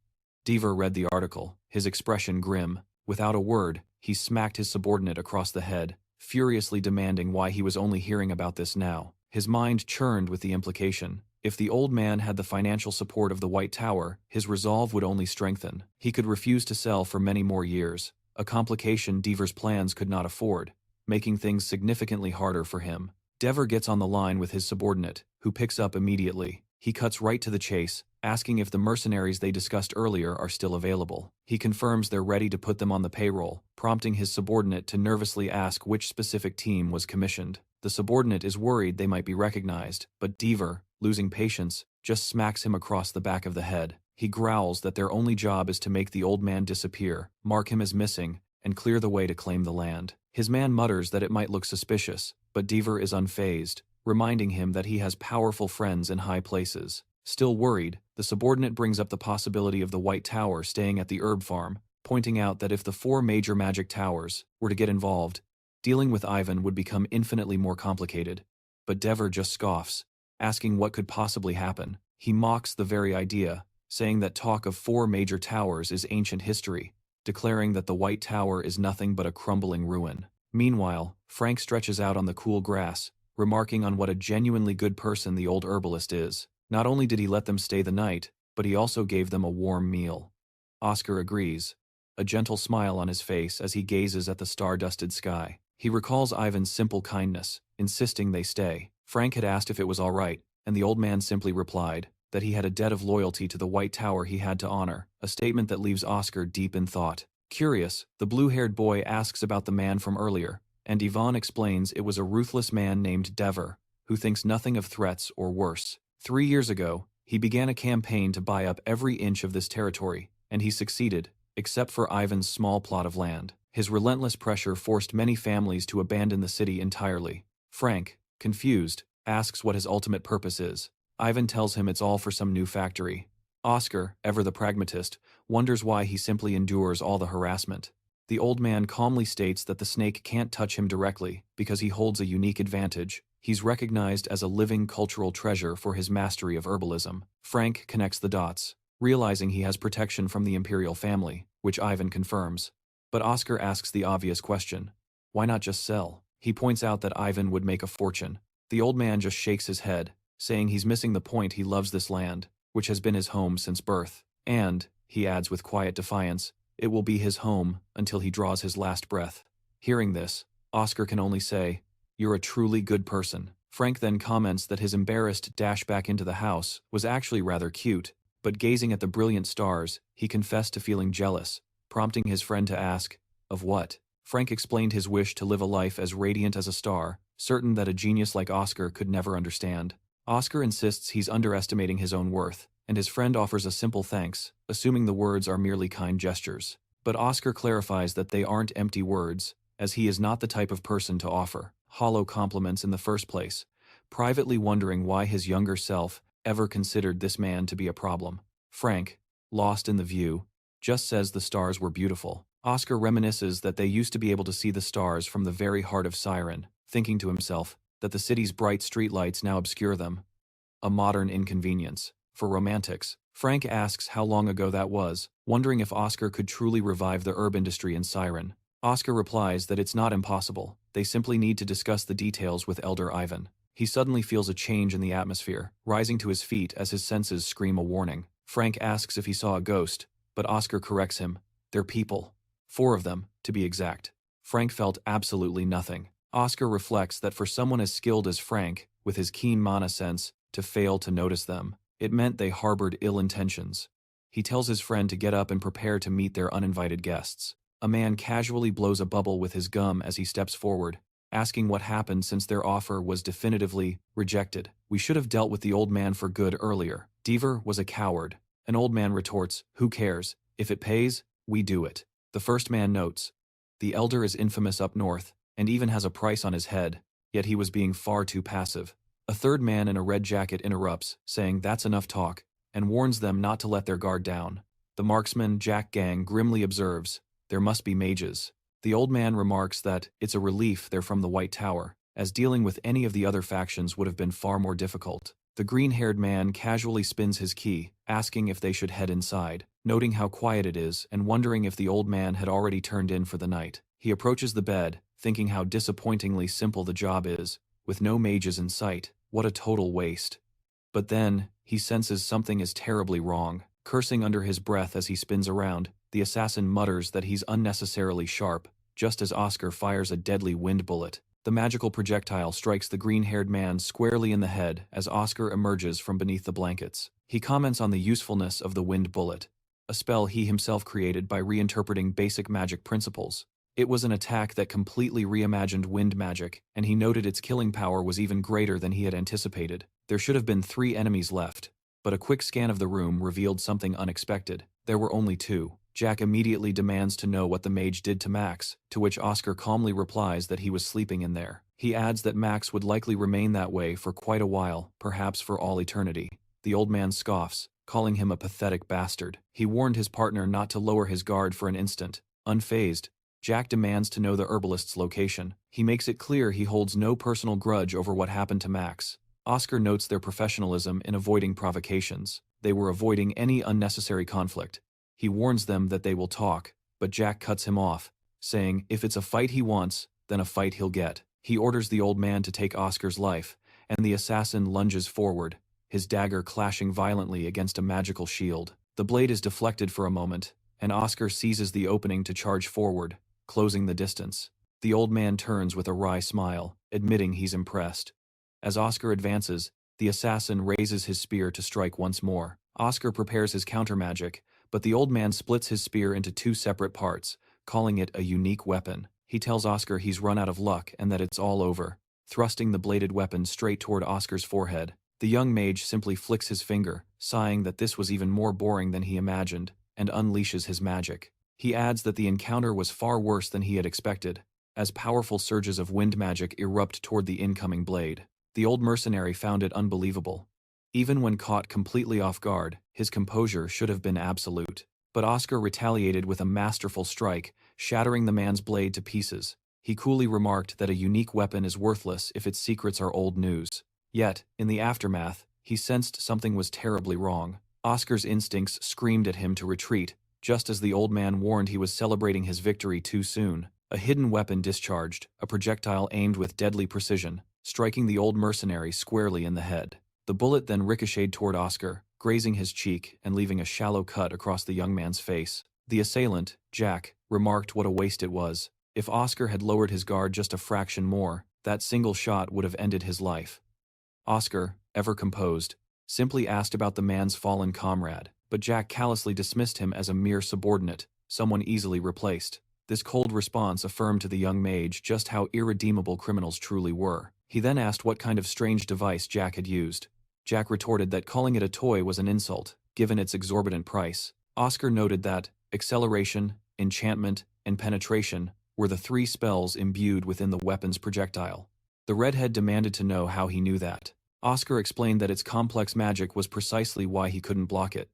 Devor read the article, his expression grim. Without a word, he smacked his subordinate across the head, furiously demanding why he was only hearing about this now. His mind churned with the implication. If the old man had the financial support of the White Tower, his resolve would only strengthen. He could refuse to sell for many more years, a complication Devor's plans could not afford, making things significantly harder for him. Devor gets on the line with his subordinate, who picks up immediately. He cuts right to the chase, asking if the mercenaries they discussed earlier are still available. He confirms they're ready to put them on the payroll, prompting his subordinate to nervously ask which specific team was commissioned. The subordinate is worried they might be recognized, but Devor, losing patience, just smacks him across the back of the head. He growls that their only job is to make the old man disappear, mark him as missing, and clear the way to claim the land. His man mutters that it might look suspicious, but Devor is unfazed, reminding him that he has powerful friends in high places. Still worried, the subordinate brings up the possibility of the White Tower staying at the herb farm, pointing out that if the 4 major magic towers were to get involved, dealing with Ivan would become infinitely more complicated. But Devor just scoffs, asking what could possibly happen. He mocks the very idea, saying that talk of 4 major towers is ancient history, declaring that the White Tower is nothing but a crumbling ruin. Meanwhile, Frank stretches out on the cool grass, remarking on what a genuinely good person the old herbalist is. Not only did he let them stay the night, but he also gave them a warm meal. Oscar agrees, a gentle smile on his face as he gazes at the star-dusted sky. He recalls Ivan's simple kindness, insisting they stay. Frank had asked if it was all right, and the old man simply replied that he had a debt of loyalty to the White Tower he had to honor, a statement that leaves Oscar deep in thought. Curious, the blue-haired boy asks about the man from earlier, and Ivan explains it was a ruthless man named Devor, who thinks nothing of threats or worse. 3 years ago, he began a campaign to buy up every inch of this territory, and he succeeded, except for Ivan's small plot of land. His relentless pressure forced many families to abandon the city entirely. Frank, confused, asks what his ultimate purpose is. Ivan tells him it's all for some new factory. Oscar, ever the pragmatist, wonders why he simply endures all the harassment. The old man calmly states that the snake can't touch him directly because he holds a unique advantage. He's recognized as a living cultural treasure for his mastery of herbalism. Frank connects the dots, realizing he has protection from the Imperial family, which Ivan confirms. But Oscar asks the obvious question: why not just sell? He points out that Ivan would make a fortune. The old man just shakes his head, saying he's missing the point. He loves this land, which has been his home since birth. And, he adds with quiet defiance, it will be his home until he draws his last breath. Hearing this, Oscar can only say, "You're a truly good person." Frank then comments that his embarrassed dash back into the house was actually rather cute, but gazing at the brilliant stars, he confessed to feeling jealous, prompting his friend to ask, "Of what?" Frank explained his wish to live a life as radiant as a star, certain that a genius like Oscar could never understand. Oscar insists he's underestimating his own worth, and his friend offers a simple thanks, assuming the words are merely kind gestures. But Oscar clarifies that they aren't empty words, as he is not the type of person to offer hollow compliments in the first place, privately wondering why his younger self ever considered this man to be a problem. Frank, lost in the view, just says the stars were beautiful. Oscar reminisces that they used to be able to see the stars from the very heart of Siren, thinking to himself that the city's bright streetlights now obscure them. A modern inconvenience. For romantics, Frank asks how long ago that was, wondering if Oscar could truly revive the herb industry in Siren. Oscar replies that it's not impossible, they simply need to discuss the details with Elder Ivan. He suddenly feels a change in the atmosphere, rising to his feet as his senses scream a warning. Frank asks if he saw a ghost, but Oscar corrects him. They're people. 4 of them, to be exact. Frank felt absolutely nothing. Oscar reflects that for someone as skilled as Frank, with his keen mana sense, to fail to notice them, it meant they harbored ill intentions. He tells his friend to get up and prepare to meet their uninvited guests. A man casually blows a bubble with his gum as he steps forward, asking what happened since their offer was definitively rejected. We should have dealt with the old man for good earlier. Devor was a coward. An old man retorts, who cares? If it pays, we do it. The first man notes, the elder is infamous up north, and even has a price on his head, yet he was being far too passive. A third man in a red jacket interrupts, saying that's enough talk, and warns them not to let their guard down. The marksman Jack gang grimly observes, there must be mages. The old man remarks that it's a relief they're from the White Tower, as dealing with any of the other factions would have been far more difficult. The green-haired man casually spins his key, asking if they should head inside, noting how quiet it is and wondering if the old man had already turned in for the night. He approaches the bed, thinking how disappointingly simple the job is, with no mages in sight. What a total waste. But then, he senses something is terribly wrong. Cursing under his breath as he spins around, the assassin mutters that he's unnecessarily sharp, just as Oscar fires a deadly wind bullet. The magical projectile strikes the green-haired man squarely in the head as Oscar emerges from beneath the blankets. He comments on the usefulness of the wind bullet, a spell he himself created by reinterpreting basic magic principles. It was an attack that completely reimagined wind magic, and he noted its killing power was even greater than he had anticipated. There should have been 3 enemies left, but a quick scan of the room revealed something unexpected. There were only 2. Jack immediately demands to know what the mage did to Max, to which Oscar calmly replies that he was sleeping in there. He adds that Max would likely remain that way for quite a while, perhaps for all eternity. The old man scoffs, calling him a pathetic bastard. He warned his partner not to lower his guard for an instant. Unfazed, Jack demands to know the herbalist's location. He makes it clear he holds no personal grudge over what happened to Max. Oscar notes their professionalism in avoiding provocations. They were avoiding any unnecessary conflict. He warns them that they will talk, but Jack cuts him off, saying if it's a fight he wants, then a fight he'll get. He orders the old man to take Oscar's life, and the assassin lunges forward, his dagger clashing violently against a magical shield. The blade is deflected for a moment, and Oscar seizes the opening to charge forward, closing the distance. The old man turns with a wry smile, admitting he's impressed. As Oscar advances, the assassin raises his spear to strike once more. Oscar prepares his counter-magic, but the old man splits his spear into 2 separate parts, calling it a unique weapon. He tells Oscar he's run out of luck and that it's all over, thrusting the bladed weapon straight toward Oscar's forehead. The young mage simply flicks his finger, sighing that this was even more boring than he imagined, and unleashes his magic. He adds that the encounter was far worse than he had expected, as powerful surges of wind magic erupt toward the incoming blade. The old mercenary found it unbelievable. Even when caught completely off guard, his composure should have been absolute. But Oscar retaliated with a masterful strike, shattering the man's blade to pieces. He coolly remarked that a unique weapon is worthless if its secrets are old news. Yet, in the aftermath, he sensed something was terribly wrong. Oscar's instincts screamed at him to retreat, just as the old man warned he was celebrating his victory too soon. A hidden weapon discharged, a projectile aimed with deadly precision, striking the old mercenary squarely in the head. The bullet then ricocheted toward Oscar, grazing his cheek and leaving a shallow cut across the young man's face. The assailant, Jack, remarked what a waste it was. If Oscar had lowered his guard just a fraction more, that single shot would have ended his life. Oscar, ever composed, simply asked about the man's fallen comrade, but Jack callously dismissed him as a mere subordinate, someone easily replaced. This cold response affirmed to the young mage just how irredeemable criminals truly were. He then asked what kind of strange device Jack had used. Jack retorted that calling it a toy was an insult, given its exorbitant price. Oscar noted that acceleration, enchantment, and penetration were the 3 spells imbued within the weapon's projectile. The redhead demanded to know how he knew that. Oscar explained that its complex magic was precisely why he couldn't block it.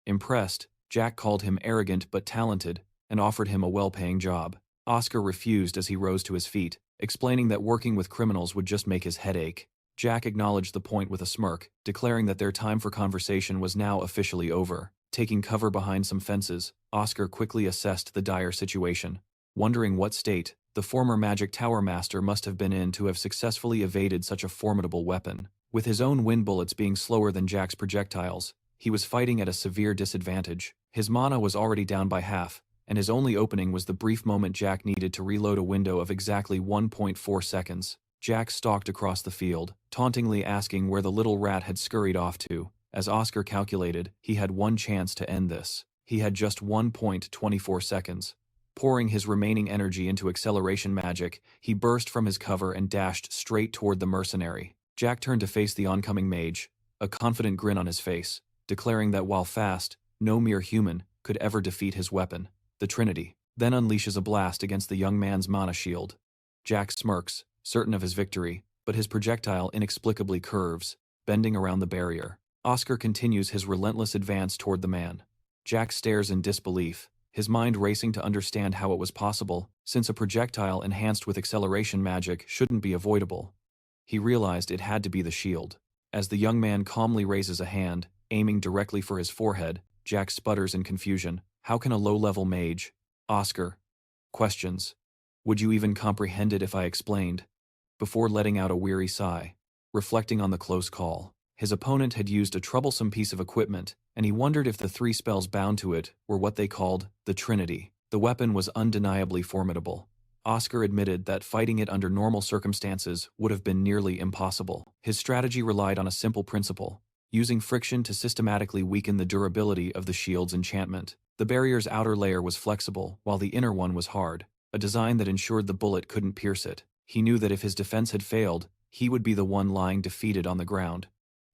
Impressed, Jack called him arrogant but talented and offered him a well-paying job. Oscar refused as he rose to his feet, explaining that working with criminals would just make his head ache. Jack acknowledged the point with a smirk, declaring that their time for conversation was now officially over. Taking cover behind some fences, Oscar quickly assessed the dire situation, wondering what state the former Magic Tower Master must have been in to have successfully evaded such a formidable weapon. With his own wind bullets being slower than Jack's projectiles, he was fighting at a severe disadvantage. His mana was already down by half, and his only opening was the brief moment Jack needed to reload a window of exactly 1.4 seconds. Jack stalked across the field, tauntingly asking where the little rat had scurried off to. As Oscar calculated, he had one chance to end this. He had just 1.24 seconds. Pouring his remaining energy into acceleration magic, he burst from his cover and dashed straight toward the mercenary. Jack turned to face the oncoming mage, a confident grin on his face, declaring that while fast, no mere human could ever defeat his weapon. The Trinity then unleashes a blast against the young man's mana shield. Jack smirks, certain of his victory, but his projectile inexplicably curves, bending around the barrier. Oscar continues his relentless advance toward the man. Jack stares in disbelief, his mind racing to understand how it was possible, since a projectile enhanced with acceleration magic shouldn't be avoidable. He realized it had to be the shield. As the young man calmly raises a hand, aiming directly for his forehead, Jack sputters in confusion. How can a low-level mage? Oscar questions. Would you even comprehend it if I explained? Before letting out a weary sigh, reflecting on the close call. His opponent had used a troublesome piece of equipment, and he wondered if the 3 spells bound to it were what they called the Trinity. The weapon was undeniably formidable. Oscar admitted that fighting it under normal circumstances would have been nearly impossible. His strategy relied on a simple principle, using friction to systematically weaken the durability of the shield's enchantment. The barrier's outer layer was flexible, while the inner one was hard, a design that ensured the bullet couldn't pierce it. He knew that if his defense had failed, he would be the one lying defeated on the ground.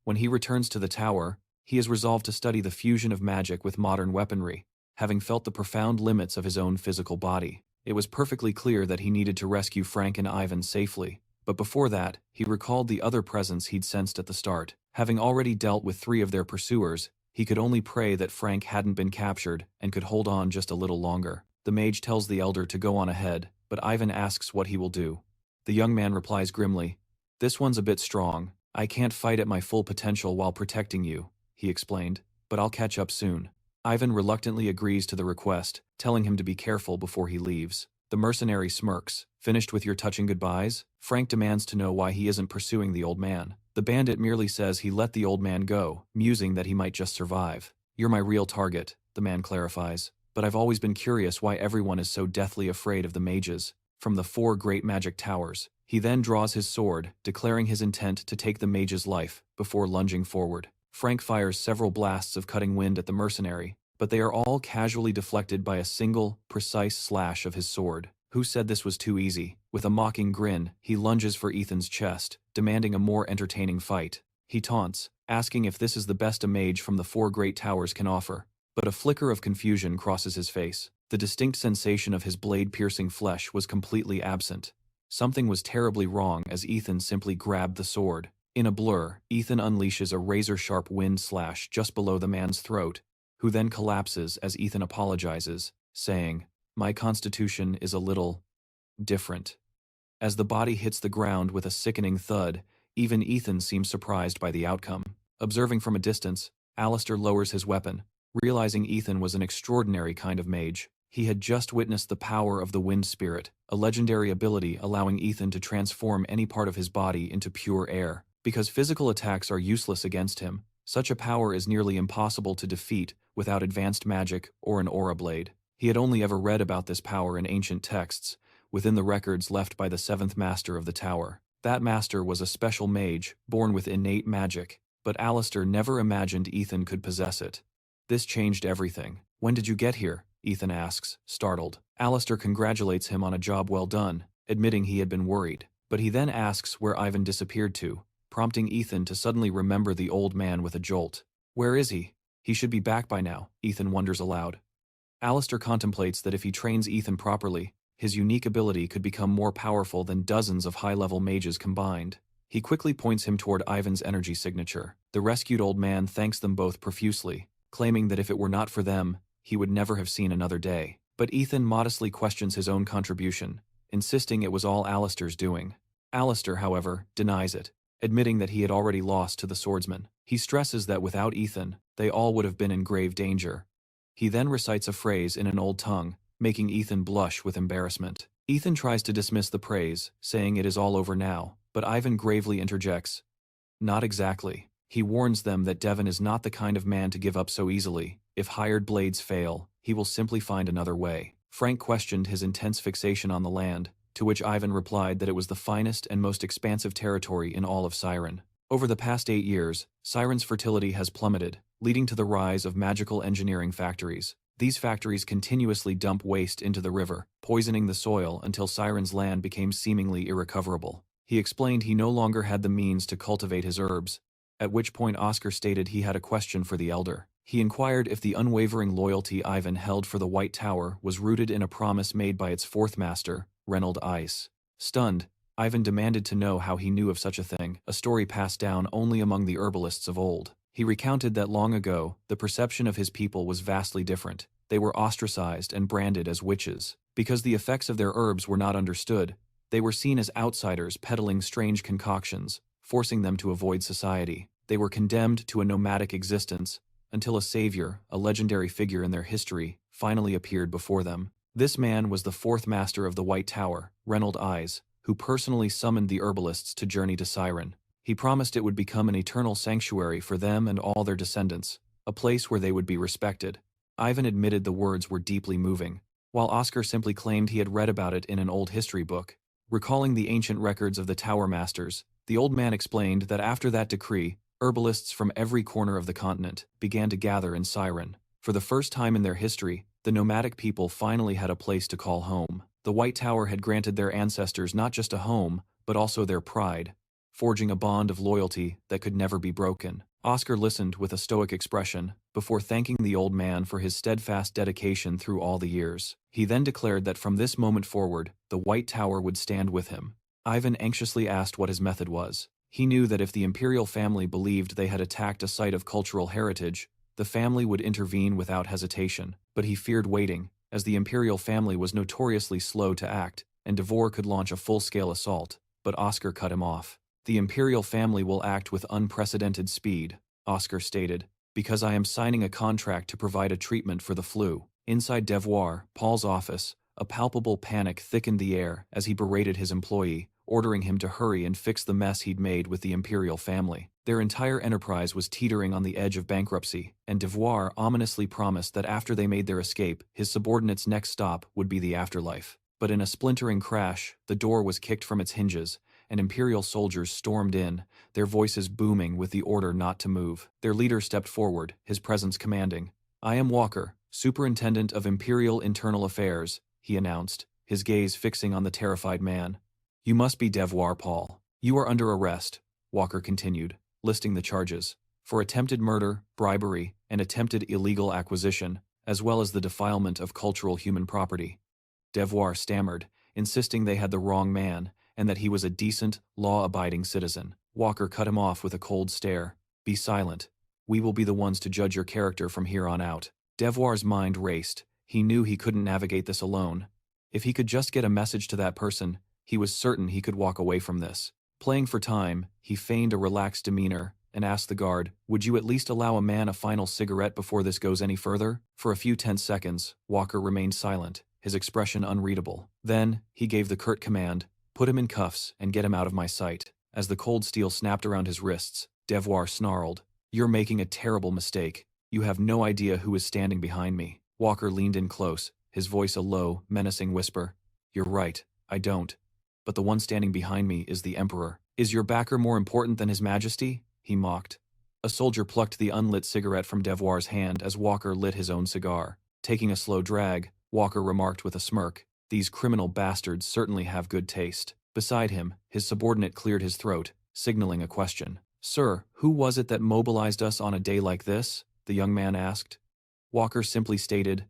When he returns to the tower, he is resolved to study the fusion of magic with modern weaponry, having felt the profound limits of his own physical body. It was perfectly clear that he needed to rescue Frank and Ivan safely, but before that, he recalled the other presence he'd sensed at the start. Having already dealt with 3 of their pursuers, he could only pray that Frank hadn't been captured and could hold on just a little longer. The mage tells the elder to go on ahead, but Ivan asks what he will do. The young man replies grimly, "This one's a bit strong. I can't fight at my full potential while protecting you," he explained, "but I'll catch up soon." Ivan reluctantly agrees to the request, telling him to be careful before he leaves. The mercenary smirks. "Finished with your touching goodbyes?" Frank demands to know why he isn't pursuing the old man. The bandit merely says he let the old man go, musing that he might just survive. "You're my real target," the man clarifies, "but I've always been curious why everyone is so deathly afraid of the mages from the 4 great magic towers." He then draws his sword, declaring his intent to take the mage's life, before lunging forward. Frank fires several blasts of cutting wind at the mercenary, but they are all casually deflected by a single, precise slash of his sword. Who said this was too easy? With a mocking grin, he lunges for Ethan's chest, demanding a more entertaining fight. He taunts, asking if this is the best a mage from the 4 great towers can offer. But a flicker of confusion crosses his face. The distinct sensation of his blade-piercing flesh was completely absent. Something was terribly wrong as Ethan simply grabbed the sword. In a blur, Ethan unleashes a razor-sharp wind slash just below the man's throat, who then collapses as Ethan apologizes, saying, "My constitution is a little different." As the body hits the ground with a sickening thud, even Ethan seems surprised by the outcome. Observing from a distance, Alistair lowers his weapon, realizing Ethan was an extraordinary kind of mage. He had just witnessed the power of the Wind Spirit, a legendary ability allowing Ethan to transform any part of his body into pure air. Because physical attacks are useless against him, such a power is nearly impossible to defeat without advanced magic or an aura blade. He had only ever read about this power in ancient texts, within the records left by the 7th master of the tower. That master was a special mage, born with innate magic, but Alistair never imagined Ethan could possess it. This changed everything. "When did you get here?" Ethan asks, startled. Alistair congratulates him on a job well done, admitting he had been worried. But he then asks where Ivan disappeared to, prompting Ethan to suddenly remember the old man with a jolt. Where is he? He should be back by now, Ethan wonders aloud. Alistair contemplates that if he trains Ethan properly, his unique ability could become more powerful than dozens of high-level mages combined. He quickly points him toward Ivan's energy signature. The rescued old man thanks them both profusely, claiming that if it were not for them, he would never have seen another day. But Ethan modestly questions his own contribution, insisting it was all Alistair's doing. Alistair, however, denies it, admitting that he had already lost to the swordsman. He stresses that without Ethan, they all would have been in grave danger. He then recites a phrase in an old tongue, making Ethan blush with embarrassment. Ethan tries to dismiss the praise, saying it is all over now, but Ivan gravely interjects. Not exactly. He warns them that Devon is not the kind of man to give up so easily. If hired blades fail, he will simply find another way. Frank questioned his intense fixation on the land, to which Ivan replied that it was the finest and most expansive territory in all of Siren. Over the past 8 years, Siren's fertility has plummeted, leading to the rise of magical engineering factories. These factories continuously dump waste into the river, poisoning the soil until Siren's land became seemingly irrecoverable. He explained he no longer had the means to cultivate his herbs, at which point Oscar stated he had a question for the elder. He inquired if the unwavering loyalty Ivan held for the White Tower was rooted in a promise made by its fourth master, Reynold Ice. Stunned, Ivan demanded to know how he knew of such a thing, a story passed down only among the herbalists of old. He recounted that long ago, the perception of his people was vastly different. They were ostracized and branded as witches. Because the effects of their herbs were not understood, they were seen as outsiders peddling strange concoctions, forcing them to avoid society. They were condemned to a nomadic existence, until a savior, a legendary figure in their history, finally appeared before them. This man was the fourth master of the White Tower, Reynold Eyes, who personally summoned the herbalists to journey to Siren. He promised it would become an eternal sanctuary for them and all their descendants, a place where they would be respected. Ivan admitted the words were deeply moving, while Oscar simply claimed he had read about it in an old history book. Recalling the ancient records of the Tower Masters, the old man explained that after that decree, herbalists from every corner of the continent began to gather in Siren. For the first time in their history, the nomadic people finally had a place to call home. The White Tower had granted their ancestors not just a home, but also their pride, forging a bond of loyalty that could never be broken. Oscar listened with a stoic expression, before thanking the old man for his steadfast dedication through all the years. He then declared that from this moment forward, the White Tower would stand with him. Ivan anxiously asked what his method was. He knew that if the Imperial family believed they had attacked a site of cultural heritage, the family would intervene without hesitation. But he feared waiting, as the Imperial family was notoriously slow to act, and Devor could launch a full-scale assault. But Oscar cut him off. The Imperial family will act with unprecedented speed, Oscar stated, because I am signing a contract to provide a treatment for the flu. Inside Devor, Paul's office, a palpable panic thickened the air as he berated his employee, ordering him to hurry and fix the mess he'd made with the Imperial family. Their entire enterprise was teetering on the edge of bankruptcy, and Devor ominously promised that after they made their escape, his subordinate's next stop would be the afterlife. But in a splintering crash, the door was kicked from its hinges, and Imperial soldiers stormed in, their voices booming with the order not to move. Their leader stepped forward, his presence commanding. "I am Walker, Superintendent of Imperial Internal Affairs," he announced, his gaze fixing on the terrified man. "You must be Devor, Paul. You are under arrest," Walker continued, listing the charges, for attempted murder, bribery, and attempted illegal acquisition, as well as the defilement of cultural human property. Devor stammered, insisting they had the wrong man, and that he was a decent, law-abiding citizen. Walker cut him off with a cold stare. "Be silent. We will be the ones to judge your character from here on out." Devor's mind raced. He knew he couldn't navigate this alone. If he could just get a message to that person, he was certain he could walk away from this. Playing for time, he feigned a relaxed demeanor and asked the guard, "Would you at least allow a man a final cigarette before this goes any further?" For a few tense seconds, Walker remained silent, his expression unreadable. Then, he gave the curt command, "Put him in cuffs and get him out of my sight." As the cold steel snapped around his wrists, Devor snarled, "You're making a terrible mistake. You have no idea who is standing behind me." Walker leaned in close, his voice a low, menacing whisper. "You're right, I don't. But the one standing behind me is the Emperor. Is your backer more important than His Majesty?" he mocked. A soldier plucked the unlit cigarette from Devor's hand as Walker lit his own cigar. Taking a slow drag, Walker remarked with a smirk, "These criminal bastards certainly have good taste." Beside him, his subordinate cleared his throat, signaling a question. "Sir, who was it that mobilized us on a day like this?" the young man asked. Walker simply stated,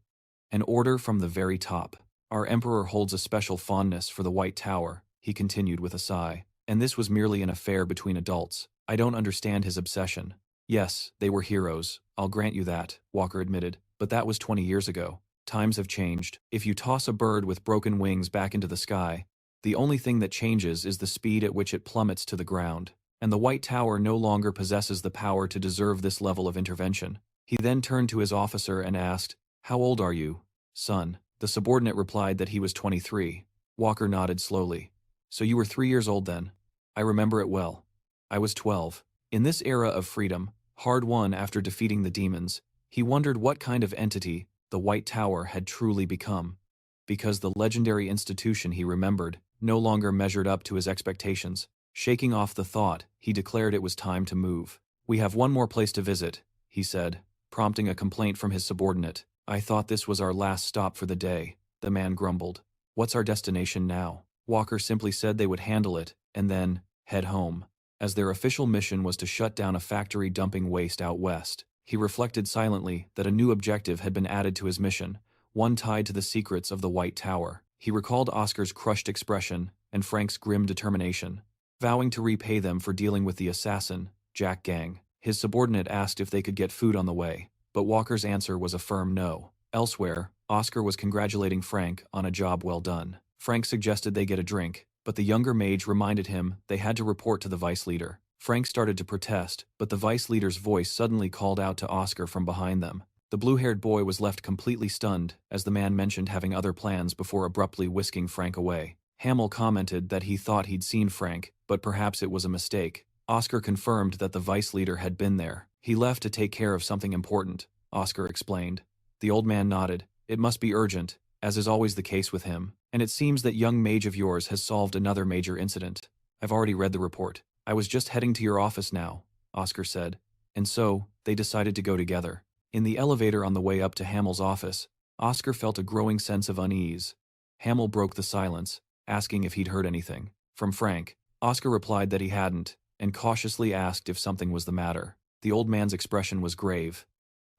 "An order from the very top. Our emperor holds a special fondness for the White Tower," he continued with a sigh. "And this was merely an affair between adults. I don't understand his obsession." "Yes, they were heroes, I'll grant you that," Walker admitted, "but that was 20 years ago. Times have changed. If you toss a bird with broken wings back into the sky, the only thing that changes is the speed at which it plummets to the ground. And the White Tower no longer possesses the power to deserve this level of intervention." He then turned to his officer and asked, "How old are you, son?" The subordinate replied that he was 23. Walker nodded slowly. "So you were 3 years old then?" "I remember it well. I was 12. In this era of freedom, hard-won after defeating the demons, he wondered what kind of entity the White Tower had truly become, because the legendary institution he remembered no longer measured up to his expectations. Shaking off the thought, he declared it was time to move. "We have one more place to visit," he said, prompting a complaint from his subordinate. "I thought this was our last stop for the day," the man grumbled. "What's our destination now?" Walker simply said they would handle it, and then head home, as their official mission was to shut down a factory dumping waste out west. He reflected silently that a new objective had been added to his mission, one tied to the secrets of the White Tower. He recalled Oscar's crushed expression and Frank's grim determination, vowing to repay them for dealing with the assassin, Jack Gang. His subordinate asked if they could get food on the way, but Walker's answer was a firm no. Elsewhere, Oscar was congratulating Frank on a job well done. Frank suggested they get a drink, but the younger mage reminded him they had to report to the vice leader. Frank started to protest, but the vice leader's voice suddenly called out to Oscar from behind them. The blue-haired boy was left completely stunned as the man mentioned having other plans before abruptly whisking Frank away. Hamill commented that he thought he'd seen Frank, but perhaps it was a mistake. Oscar confirmed that the vice leader had been there. "He left to take care of something important," Oscar explained. The old man nodded. "It must be urgent, as is always the case with him, and it seems that young mage of yours has solved another major incident. I've already read the report." "I was just heading to your office now," Oscar said. And so, they decided to go together. In the elevator on the way up to Hamill's office, Oscar felt a growing sense of unease. Hamill broke the silence, asking if he'd heard anything from Frank. Oscar replied that he hadn't, and cautiously asked if something was the matter. The old man's expression was grave.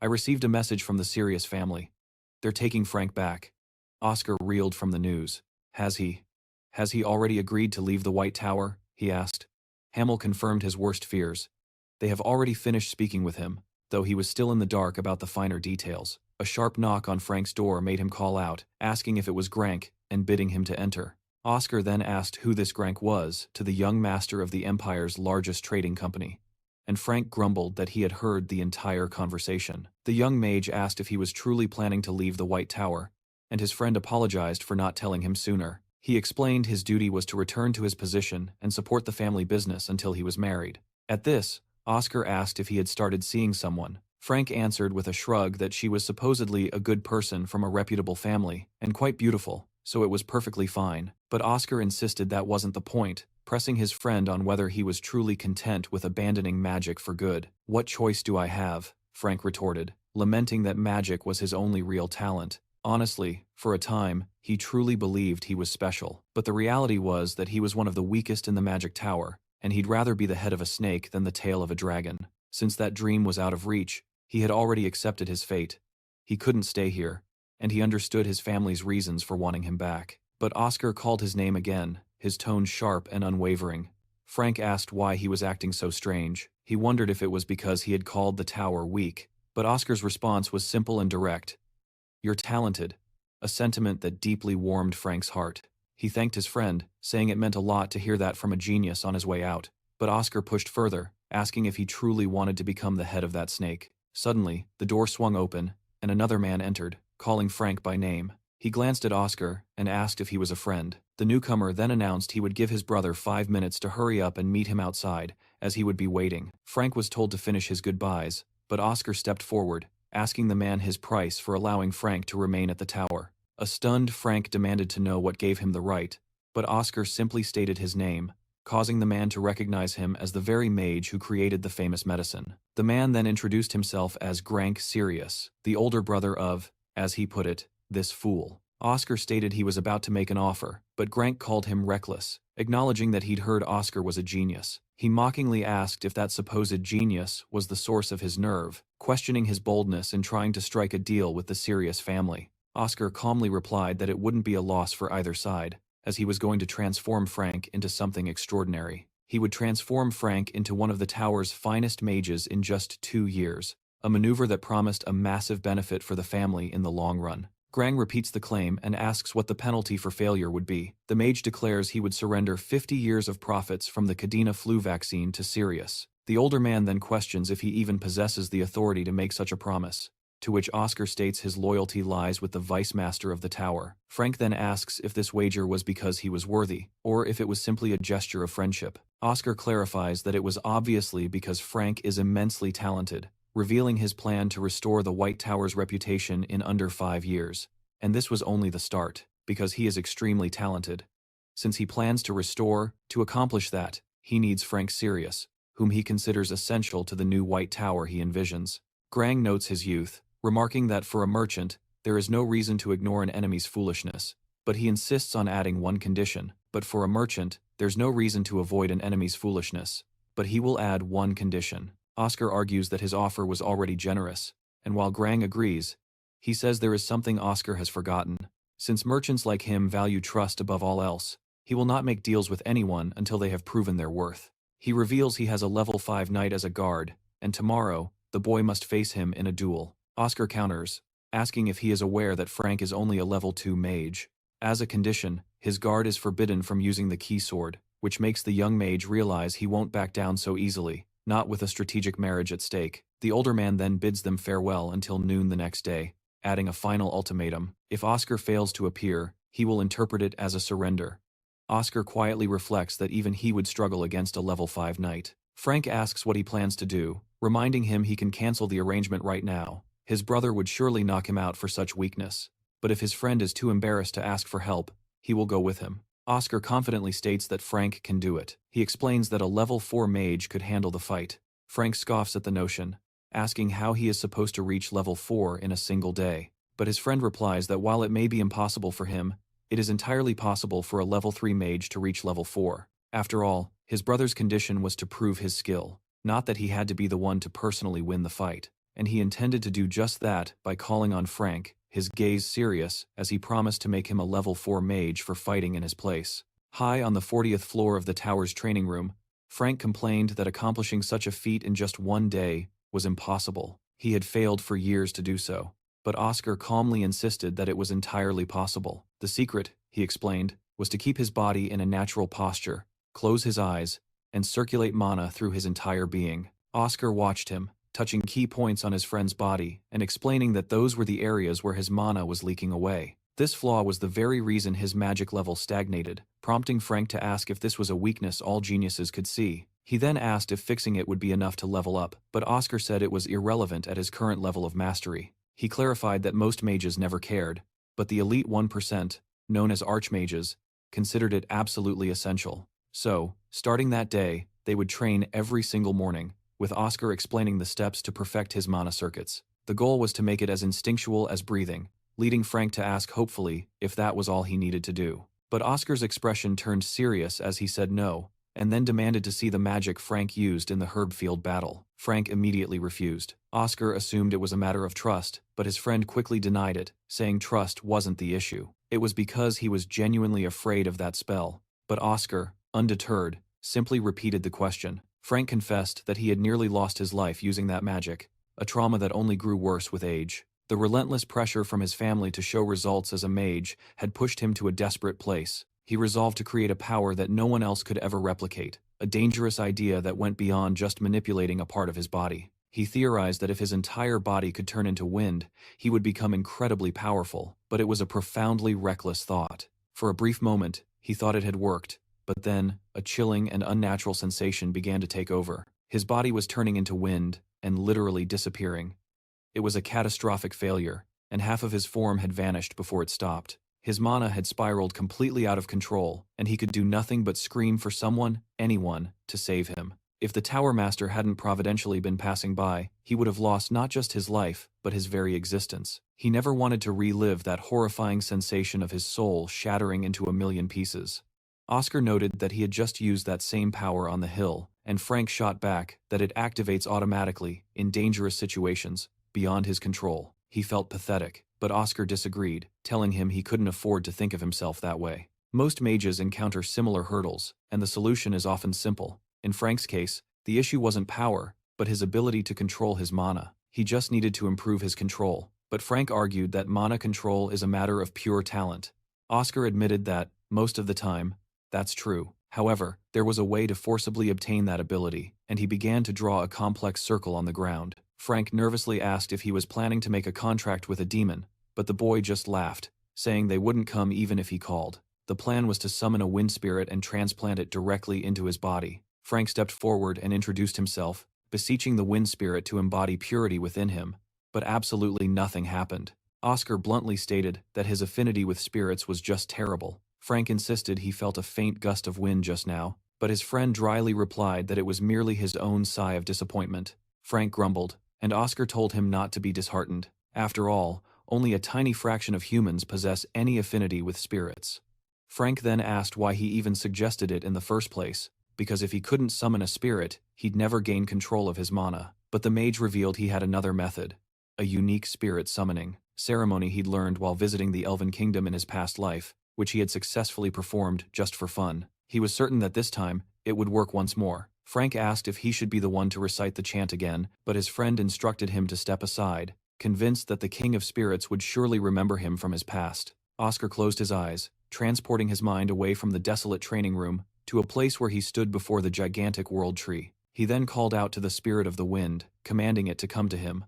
"I received a message from the Sirius family. They're taking Frank back." Oscar reeled from the news. Has he already agreed to leave the White Tower?" he asked. Hamill confirmed his worst fears. "They have already finished speaking with him, though he was still in the dark about the finer details." A sharp knock on Frank's door made him call out, asking if it was Grank, and bidding him to enter. Oscar then asked who this Grank was to the young master of the Empire's largest trading company, and Frank grumbled that he had heard the entire conversation. The young mage asked if he was truly planning to leave the White Tower, and his friend apologized for not telling him sooner. He explained his duty was to return to his position and support the family business until he was married. At this, Oscar asked if he had started seeing someone. Frank answered with a shrug that she was supposedly a good person from a reputable family, and quite beautiful, so it was perfectly fine. But Oscar insisted that wasn't the point, pressing his friend on whether he was truly content with abandoning magic for good. "What choice do I have?" Frank retorted, lamenting that magic was his only real talent. Honestly, for a time, he truly believed he was special, but the reality was that he was one of the weakest in the magic tower, and he'd rather be the head of a snake than the tail of a dragon. Since that dream was out of reach, he had already accepted his fate. He couldn't stay here, and he understood his family's reasons for wanting him back. But Oscar called his name again, his tone sharp and unwavering. Frank asked why he was acting so strange. He wondered if it was because he had called the tower weak, but Oscar's response was simple and direct. "You're talented," a sentiment that deeply warmed Frank's heart. He thanked his friend, saying it meant a lot to hear that from a genius on his way out. But Oscar pushed further, asking if he truly wanted to become the head of that snake. Suddenly, the door swung open, and another man entered, calling Frank by name. He glanced at Oscar and asked if he was a friend. The newcomer then announced he would give his brother 5 minutes to hurry up and meet him outside, as he would be waiting. Frank was told to finish his goodbyes, but Oscar stepped forward, asking the man his price for allowing Frank to remain at the tower. A stunned Frank demanded to know what gave him the right, but Oscar simply stated his name, causing the man to recognize him as the very mage who created the famous medicine. The man then introduced himself as Grank Sirius, the older brother of as he put it, this fool. Oscar stated he was about to make an offer, but Grank called him reckless, acknowledging that he'd heard Oscar was a genius. He mockingly asked if that supposed genius was the source of his nerve, questioning his boldness in trying to strike a deal with the Sirius family. Oscar calmly replied that it wouldn't be a loss for either side, as he was going to transform Frank into something extraordinary. He would transform Frank into one of the tower's finest mages in just 2 years, a maneuver that promised a massive benefit for the family in the long run. Grang repeats the claim and asks what the penalty for failure would be. The mage declares he would surrender 50 years of profits from the Cadena flu vaccine to Sirius. The older man then questions if he even possesses the authority to make such a promise, to which Oscar states his loyalty lies with the vice master of the tower. Frank then asks if this wager was because he was worthy, or if it was simply a gesture of friendship. Oscar clarifies that it was obviously because Frank is immensely talented, revealing his plan to restore the White Tower's reputation in under 5 years. And this was only the start, because he is extremely talented. Since he plans to accomplish that, he needs Frank Sirius, whom he considers essential to the new White Tower he envisions. Grang notes his youth, remarking that for a merchant, there is no reason to ignore an enemy's foolishness, but he insists on adding one condition. But for a merchant, there's no reason to avoid an enemy's foolishness, but he will add one condition. Oscar argues that his offer was already generous, and while Grang agrees, he says there is something Oscar has forgotten. Since merchants like him value trust above all else, he will not make deals with anyone until they have proven their worth. He reveals he has a level 5 knight as a guard, and tomorrow, the boy must face him in a duel. Oscar counters, asking if he is aware that Frank is only a level 2 mage. As a condition, his guard is forbidden from using the key sword, which makes the young mage realize he won't back down so easily, not with a strategic marriage at stake. The older man then bids them farewell until noon the next day, adding a final ultimatum. If Oscar fails to appear, he will interpret it as a surrender. Oscar quietly reflects that even he would struggle against a level 5 knight. Frank asks what he plans to do, reminding him he can cancel the arrangement right now. His brother would surely knock him out for such weakness, but if his friend is too embarrassed to ask for help, he will go with him. Oscar confidently states that Frank can do it. He explains that a level 4 mage could handle the fight. Frank scoffs at the notion, asking how he is supposed to reach level 4 in a single day. But his friend replies that while it may be impossible for him, it is entirely possible for a level 3 mage to reach level 4. After all, his brother's condition was to prove his skill, not that he had to be the one to personally win the fight. And he intended to do just that by calling on Frank, his gaze serious as he promised to make him a level 4 mage for fighting in his place. High on the 40th floor of the tower's training room, Frank complained that accomplishing such a feat in just 1 day was impossible. He had failed for years to do so. But Oscar calmly insisted that it was entirely possible. The secret, he explained, was to keep his body in a natural posture, close his eyes, and circulate mana through his entire being. Oscar watched him, touching key points on his friend's body and explaining that those were the areas where his mana was leaking away. This flaw was the very reason his magic level stagnated, prompting Frank to ask if this was a weakness all geniuses could see. He then asked if fixing it would be enough to level up, but Oscar said it was irrelevant at his current level of mastery. He clarified that most mages never cared, but the elite 1%, known as Archmages, considered it absolutely essential. So, starting that day, they would train every single morning, with Oscar explaining the steps to perfect his mana circuits. The goal was to make it as instinctual as breathing, leading Frank to ask hopefully if that was all he needed to do. But Oscar's expression turned serious as he said no, and then demanded to see the magic Frank used in the Herbfield battle. Frank immediately refused. Oscar assumed it was a matter of trust, but his friend quickly denied it, saying trust wasn't the issue. It was because he was genuinely afraid of that spell. But Oscar, undeterred, simply repeated the question. Frank confessed that he had nearly lost his life using that magic, a trauma that only grew worse with age. The relentless pressure from his family to show results as a mage had pushed him to a desperate place. He resolved to create a power that no one else could ever replicate, a dangerous idea that went beyond just manipulating a part of his body. He theorized that if his entire body could turn into wind, he would become incredibly powerful, but it was a profoundly reckless thought. For a brief moment, he thought it had worked, but then, a chilling and unnatural sensation began to take over. His body was turning into wind, and literally disappearing. It was a catastrophic failure, and half of his form had vanished before it stopped. His mana had spiraled completely out of control, and he could do nothing but scream for someone, anyone, to save him. If the Tower Master hadn't providentially been passing by, he would have lost not just his life, but his very existence. He never wanted to relive that horrifying sensation of his soul shattering into a million pieces. Oscar noted that he had just used that same power on the hill, and Frank shot back that it activates automatically, in dangerous situations, beyond his control. He felt pathetic, but Oscar disagreed, telling him he couldn't afford to think of himself that way. Most mages encounter similar hurdles, and the solution is often simple. In Frank's case, the issue wasn't power, but his ability to control his mana. He just needed to improve his control, but Frank argued that mana control is a matter of pure talent. Oscar admitted that, most of the time, that's true. However, there was a way to forcibly obtain that ability, and he began to draw a complex circle on the ground. Frank nervously asked if he was planning to make a contract with a demon, but the boy just laughed, saying they wouldn't come even if he called. The plan was to summon a wind spirit and transplant it directly into his body. Frank stepped forward and introduced himself, beseeching the wind spirit to embody purity within him, but absolutely nothing happened. Oscar bluntly stated that his affinity with spirits was just terrible. Frank insisted he felt a faint gust of wind just now, but his friend dryly replied that it was merely his own sigh of disappointment. Frank grumbled, and Oscar told him not to be disheartened. After all, only a tiny fraction of humans possess any affinity with spirits. Frank then asked why he even suggested it in the first place, because if he couldn't summon a spirit, he'd never gain control of his mana. But the mage revealed he had another method, a unique spirit summoning ceremony he'd learned while visiting the Elven Kingdom in his past life, which he had successfully performed just for fun. He was certain that this time, it would work once more. Frank asked if he should be the one to recite the chant again, but his friend instructed him to step aside, convinced that the King of Spirits would surely remember him from his past. Oscar closed his eyes, transporting his mind away from the desolate training room to a place where he stood before the gigantic world tree. He then called out to the spirit of the wind, commanding it to come to him.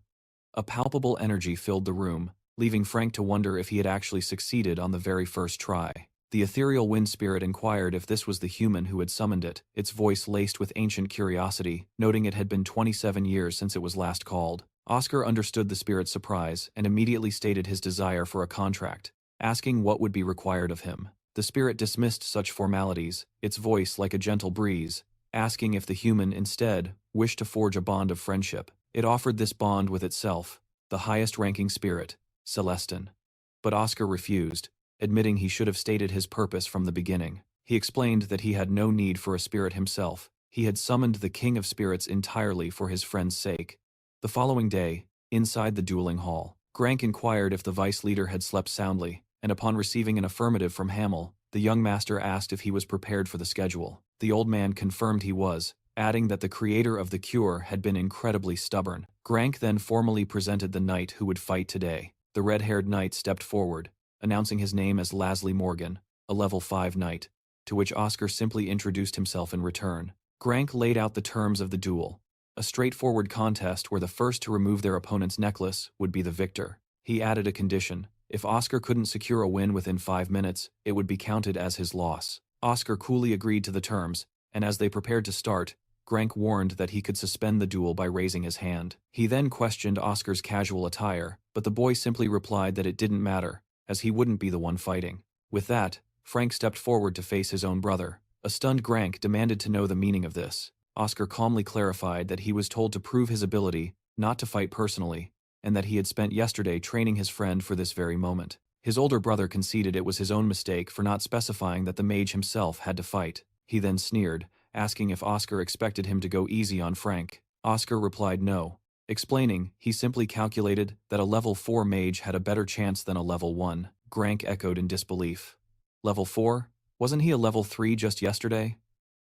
A palpable energy filled the room, leaving Frank to wonder if he had actually succeeded on the very first try. The ethereal wind spirit inquired if this was the human who had summoned it, its voice laced with ancient curiosity, noting it had been 27 years since it was last called. Oscar understood the spirit's surprise and immediately stated his desire for a contract, asking what would be required of him. The spirit dismissed such formalities, its voice like a gentle breeze, asking if the human instead wished to forge a bond of friendship. It offered this bond with itself, the highest-ranking spirit, Celestin. But Oscar refused, admitting he should have stated his purpose from the beginning. He explained that he had no need for a spirit himself. He had summoned the King of Spirits entirely for his friend's sake. The following day, inside the dueling hall, Grank inquired if the vice leader had slept soundly, and upon receiving an affirmative from Hamel, the young master asked if he was prepared for the schedule. The old man confirmed he was, adding that the creator of the cure had been incredibly stubborn. Grank then formally presented the knight who would fight today. The red-haired knight stepped forward, announcing his name as Lasley Morgan, a level 5 knight, to which Oscar simply introduced himself in return. Grank laid out the terms of the duel, a straightforward contest where the first to remove their opponent's necklace would be the victor. He added a condition: if Oscar couldn't secure a win within 5 minutes, it would be counted as his loss. Oscar coolly agreed to the terms, and as they prepared to start, Grank warned that he could suspend the duel by raising his hand. He then questioned Oscar's casual attire, but the boy simply replied that it didn't matter, as he wouldn't be the one fighting. With that, Frank stepped forward to face his own brother. A stunned Grank demanded to know the meaning of this. Oscar calmly clarified that he was told to prove his ability, not to fight personally, and that he had spent yesterday training his friend for this very moment. His older brother conceded it was his own mistake for not specifying that the mage himself had to fight. He then sneered, asking if Oscar expected him to go easy on Frank. Oscar replied no, explaining he simply calculated that a level 4 mage had a better chance than a level 1. Grank echoed in disbelief. Level 4? Wasn't he a level 3 just yesterday?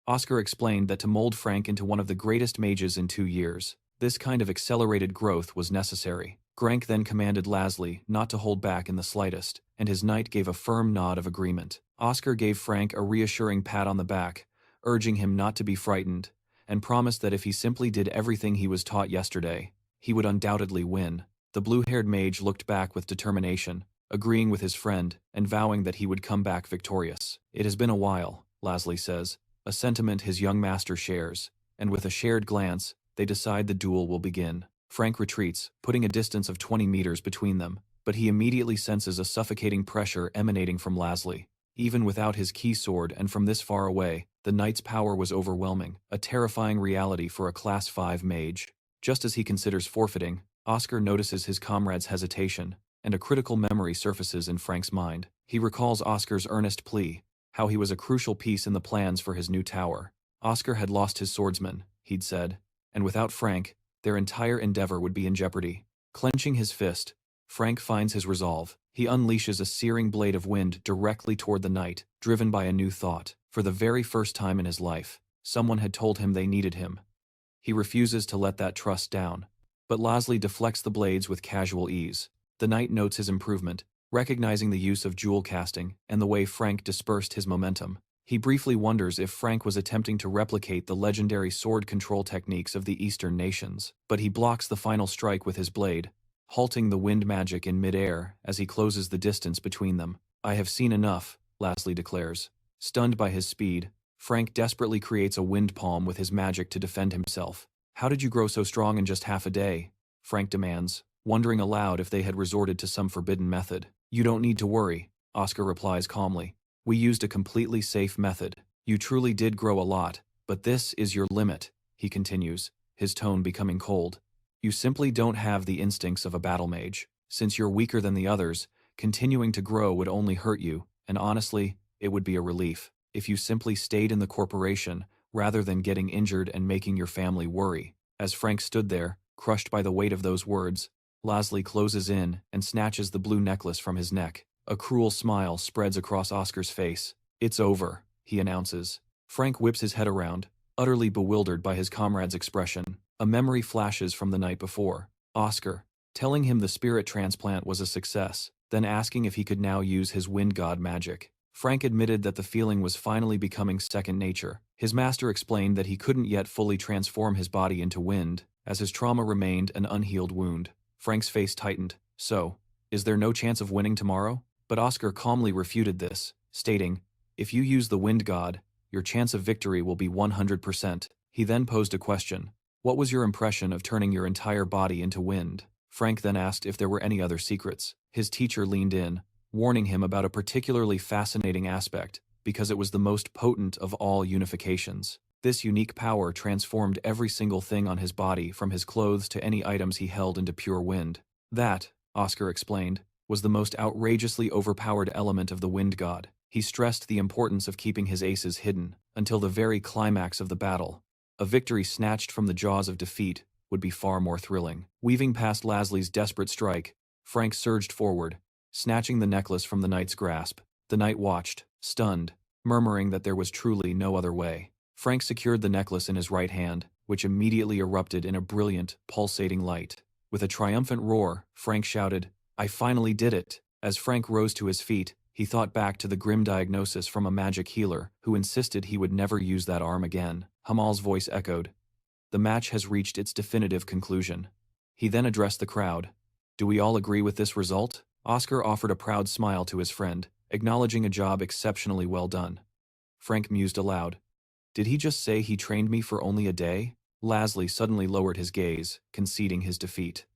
Oscar explained that to mold Frank into one of the greatest mages in 2 years, this kind of accelerated growth was necessary. Grank then commanded Lasley not to hold back in the slightest, and his knight gave a firm nod of agreement. Oscar gave Frank a reassuring pat on the back, urging him not to be frightened, and promised that if he simply did everything he was taught yesterday, he would undoubtedly win. The blue-haired mage looked back with determination, agreeing with his friend and vowing that he would come back victorious. It has been a while, Lasley says, a sentiment his young master shares, and with a shared glance, they decide the duel will begin. Frank retreats, putting a distance of 20 meters between them, but he immediately senses a suffocating pressure emanating from Lasley. Even without his key sword and from this far away, The knight's power was overwhelming, a terrifying reality for a Class 5 mage. Just as he considers forfeiting, Oscar notices his comrade's hesitation, and a critical memory surfaces in Frank's mind. He recalls Oscar's earnest plea, how he was a crucial piece in the plans for his new tower. Oscar had lost his swordsman, he'd said, and without Frank, their entire endeavor would be in jeopardy. Clenching his fist, Frank finds his resolve. He unleashes a searing blade of wind directly toward the knight, driven by a new thought. For the very first time in his life, someone had told him they needed him. He refuses to let that trust down. But Lasley deflects the blades with casual ease. The knight notes his improvement, recognizing the use of jewel casting and the way Frank dispersed his momentum. He briefly wonders if Frank was attempting to replicate the legendary sword control techniques of the Eastern nations, but he blocks the final strike with his blade, halting the wind magic in midair as he closes the distance between them. "I have seen enough," Lasley declares. Stunned by his speed, Frank desperately creates a wind palm with his magic to defend himself. "How did you grow so strong in just half a day?" Frank demands, wondering aloud if they had resorted to some forbidden method. "You don't need to worry," Oscar replies calmly. "We used a completely safe method. You truly did grow a lot, but this is your limit," he continues, his tone becoming cold. "You simply don't have the instincts of a battle mage. Since you're weaker than the others, continuing to grow would only hurt you, and honestly, it would be a relief if you simply stayed in the corporation rather than getting injured and making your family worry." As Frank stood there, crushed by the weight of those words, Lasley closes in and snatches the blue necklace from his neck. A cruel smile spreads across Oscar's face. "It's over," he announces. Frank whips his head around, utterly bewildered by his comrade's expression. A memory flashes from the night before. Oscar, telling him the spirit transplant was a success, then asking if he could now use his wind god magic. Frank admitted that the feeling was finally becoming second nature. His master explained that he couldn't yet fully transform his body into wind, as his trauma remained an unhealed wound. Frank's face tightened. "So, is there no chance of winning tomorrow?" But Oscar calmly refuted this, stating, "If you use the wind god, your chance of victory will be 100%. He then posed a question. "What was your impression of turning your entire body into wind?" Frank then asked if there were any other secrets. His teacher leaned in, warning him about a particularly fascinating aspect, because it was the most potent of all unifications. This unique power transformed every single thing on his body, from his clothes to any items he held, into pure wind. That, Oscar explained, was the most outrageously overpowered element of the wind god. He stressed the importance of keeping his aces hidden, until the very climax of the battle. A victory snatched from the jaws of defeat would be far more thrilling. Weaving past Lasley's desperate strike, Frank surged forward, snatching the necklace from the knight's grasp. The knight watched, stunned, murmuring that there was truly no other way. Frank secured the necklace in his right hand, which immediately erupted in a brilliant, pulsating light. With a triumphant roar, Frank shouted, "I finally did it!" As Frank rose to his feet, he thought back to the grim diagnosis from a magic healer who insisted he would never use that arm again. Hamal's voice echoed, "The match has reached its definitive conclusion." He then addressed the crowd. "Do we all agree with this result?" Oscar offered a proud smile to his friend, acknowledging a job exceptionally well done. Frank mused aloud. "Did he just say he trained me for only a day?" Lasley suddenly lowered his gaze, conceding his defeat.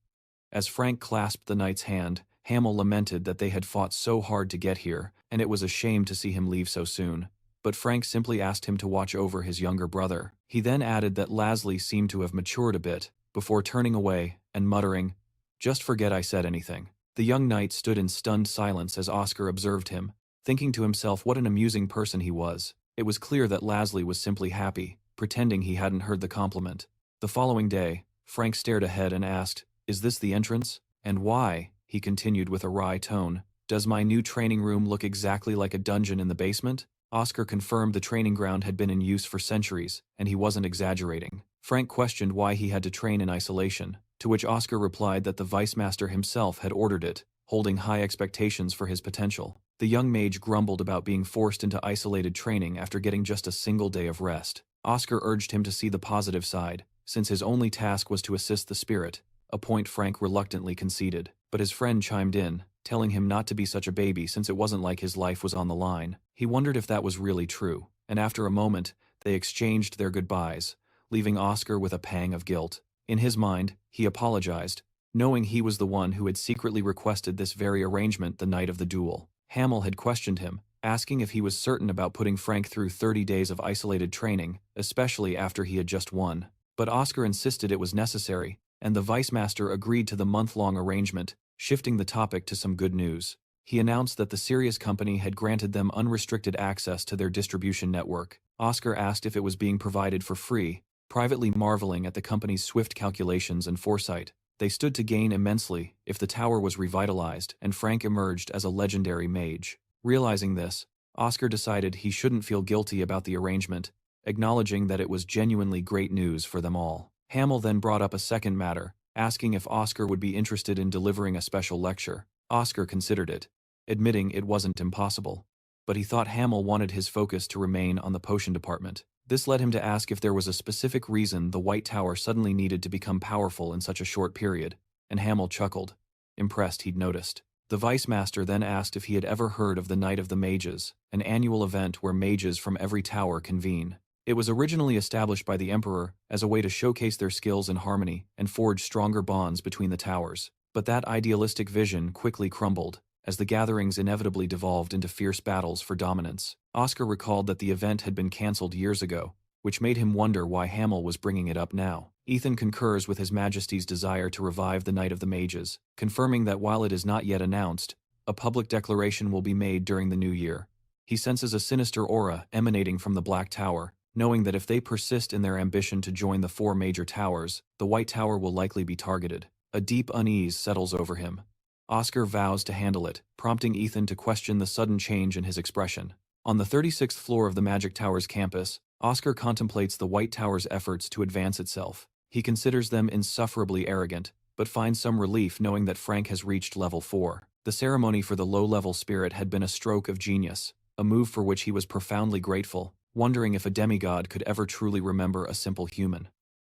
As Frank clasped the knight's hand, Hamel lamented that they had fought so hard to get here, and it was a shame to see him leave so soon. But Frank simply asked him to watch over his younger brother. He then added that Lasley seemed to have matured a bit, before turning away and muttering, "Just forget I said anything." The young knight stood in stunned silence as Oscar observed him, thinking to himself what an amusing person he was. It was clear that Lasley was simply happy, pretending he hadn't heard the compliment. The following day, Frank stared ahead and asked, "Is this the entrance? And why?" He continued with a wry tone, "Does my new training room look exactly like a dungeon in the basement?" Oscar confirmed the training ground had been in use for centuries, and he wasn't exaggerating. Frank questioned why he had to train in isolation, to which Oscar replied that the Vice Master himself had ordered it, holding high expectations for his potential. The young mage grumbled about being forced into isolated training after getting just a single day of rest. Oscar urged him to see the positive side, since his only task was to assist the spirit, a point Frank reluctantly conceded. But his friend chimed in, telling him not to be such a baby since it wasn't like his life was on the line. He wondered if that was really true, and after a moment, they exchanged their goodbyes, leaving Oscar with a pang of guilt. In his mind, he apologized, knowing he was the one who had secretly requested this very arrangement the night of the duel. Hamel had questioned him, asking if he was certain about putting Frank through 30 days of isolated training, especially after he had just won. But Oscar insisted it was necessary, and the Vice Master agreed to the month-long arrangement, shifting the topic to some good news. He announced that the Sirius Company had granted them unrestricted access to their distribution network. Oscar asked if it was being provided for free, privately marveling at the company's swift calculations and foresight. They stood to gain immensely if the tower was revitalized and Frank emerged as a legendary mage. Realizing this, Oscar decided he shouldn't feel guilty about the arrangement, acknowledging that it was genuinely great news for them all. Hamill then brought up a second matter, asking if Oscar would be interested in delivering a special lecture. Oscar considered it, admitting it wasn't impossible. But he thought Hamill wanted his focus to remain on the potion department. This led him to ask if there was a specific reason the White Tower suddenly needed to become powerful in such a short period, and Hamill chuckled, impressed he'd noticed. The Vice Master then asked if he had ever heard of the Night of the Mages, an annual event where mages from every tower convene. It was originally established by the Emperor as a way to showcase their skills in harmony and forge stronger bonds between the towers. But that idealistic vision quickly crumbled, as the gatherings inevitably devolved into fierce battles for dominance. Oscar recalled that the event had been cancelled years ago, which made him wonder why Hamill was bringing it up now. Ethan concurs with His Majesty's desire to revive the Night of the Mages, confirming that while it is not yet announced, a public declaration will be made during the new year. He senses a sinister aura emanating from the Black Tower, knowing that if they persist in their ambition to join the four major towers, the White Tower will likely be targeted. A deep unease settles over him. Oscar vows to handle it, prompting Ethan to question the sudden change in his expression. On the 36th floor of the Magic Tower's campus, Oscar contemplates the White Tower's efforts to advance itself. He considers them insufferably arrogant, but finds some relief knowing that Frank has reached level 4. The ceremony for the low-level spirit had been a stroke of genius, a move for which he was profoundly grateful, wondering if a demigod could ever truly remember a simple human.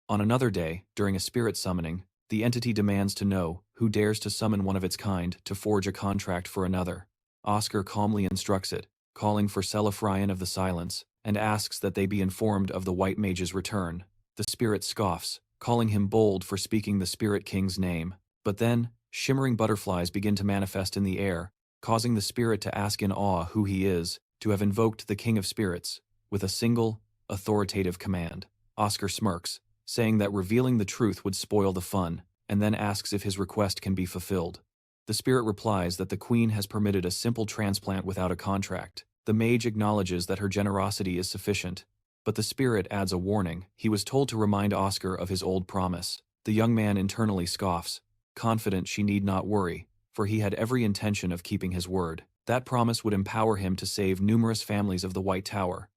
On another day, during a spirit summoning, the entity demands to know who dares to summon one of its kind to forge a contract for another. Oscar calmly instructs it, calling for Celifrion of the Silence, and asks that they be informed of the White Mage's return. The spirit scoffs, calling him bold for speaking the Spirit King's name. But then, shimmering butterflies begin to manifest in the air, causing the spirit to ask in awe who he is, to have invoked the King of Spirits, with a single, authoritative command. Oscar smirks, saying that revealing the truth would spoil the fun, and then asks if his request can be fulfilled. The spirit replies that the Queen has permitted a simple transplant without a contract. The mage acknowledges that her generosity is sufficient, but the spirit adds a warning. He was told to remind Oscar of his old promise. The young man internally scoffs, confident she need not worry, for he had every intention of keeping his word. That promise would empower him to save numerous families of the White Tower,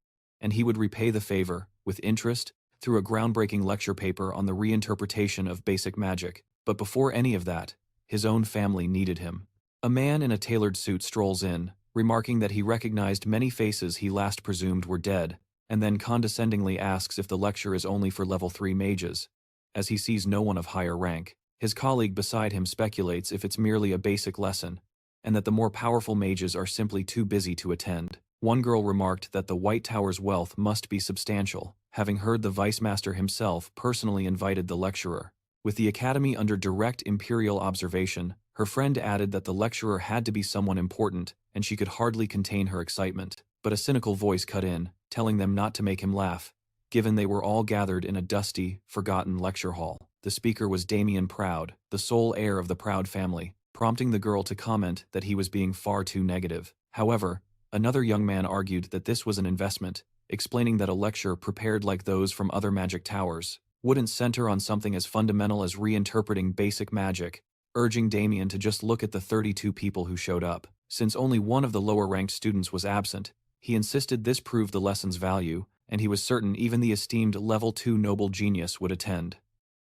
and he would repay the favor, with interest, through a groundbreaking lecture paper on the reinterpretation of basic magic. But before any of that, his own family needed him. A man in a tailored suit strolls in, remarking that he recognized many faces he last presumed were dead, and then condescendingly asks if the lecture is only for level 3 mages, as he sees no one of higher rank. His colleague beside him speculates if it's merely a basic lesson, and that the more powerful mages are simply too busy to attend. One girl remarked that the White Tower's wealth must be substantial, having heard the Vice Master himself personally invited the lecturer. With the Academy under direct Imperial observation, her friend added that the lecturer had to be someone important, and she could hardly contain her excitement. But a cynical voice cut in, telling them not to make him laugh, given they were all gathered in a dusty, forgotten lecture hall. The speaker was Damien Proud, the sole heir of the Proud family, prompting the girl to comment that he was being far too negative. However, another young man argued that this was an investment, explaining that a lecture prepared like those from other magic towers wouldn't center on something as fundamental as reinterpreting basic magic, urging Damien to just look at the 32 people who showed up. Since only one of the lower-ranked students was absent, he insisted this proved the lesson's value, and he was certain even the esteemed level 2 noble genius would attend.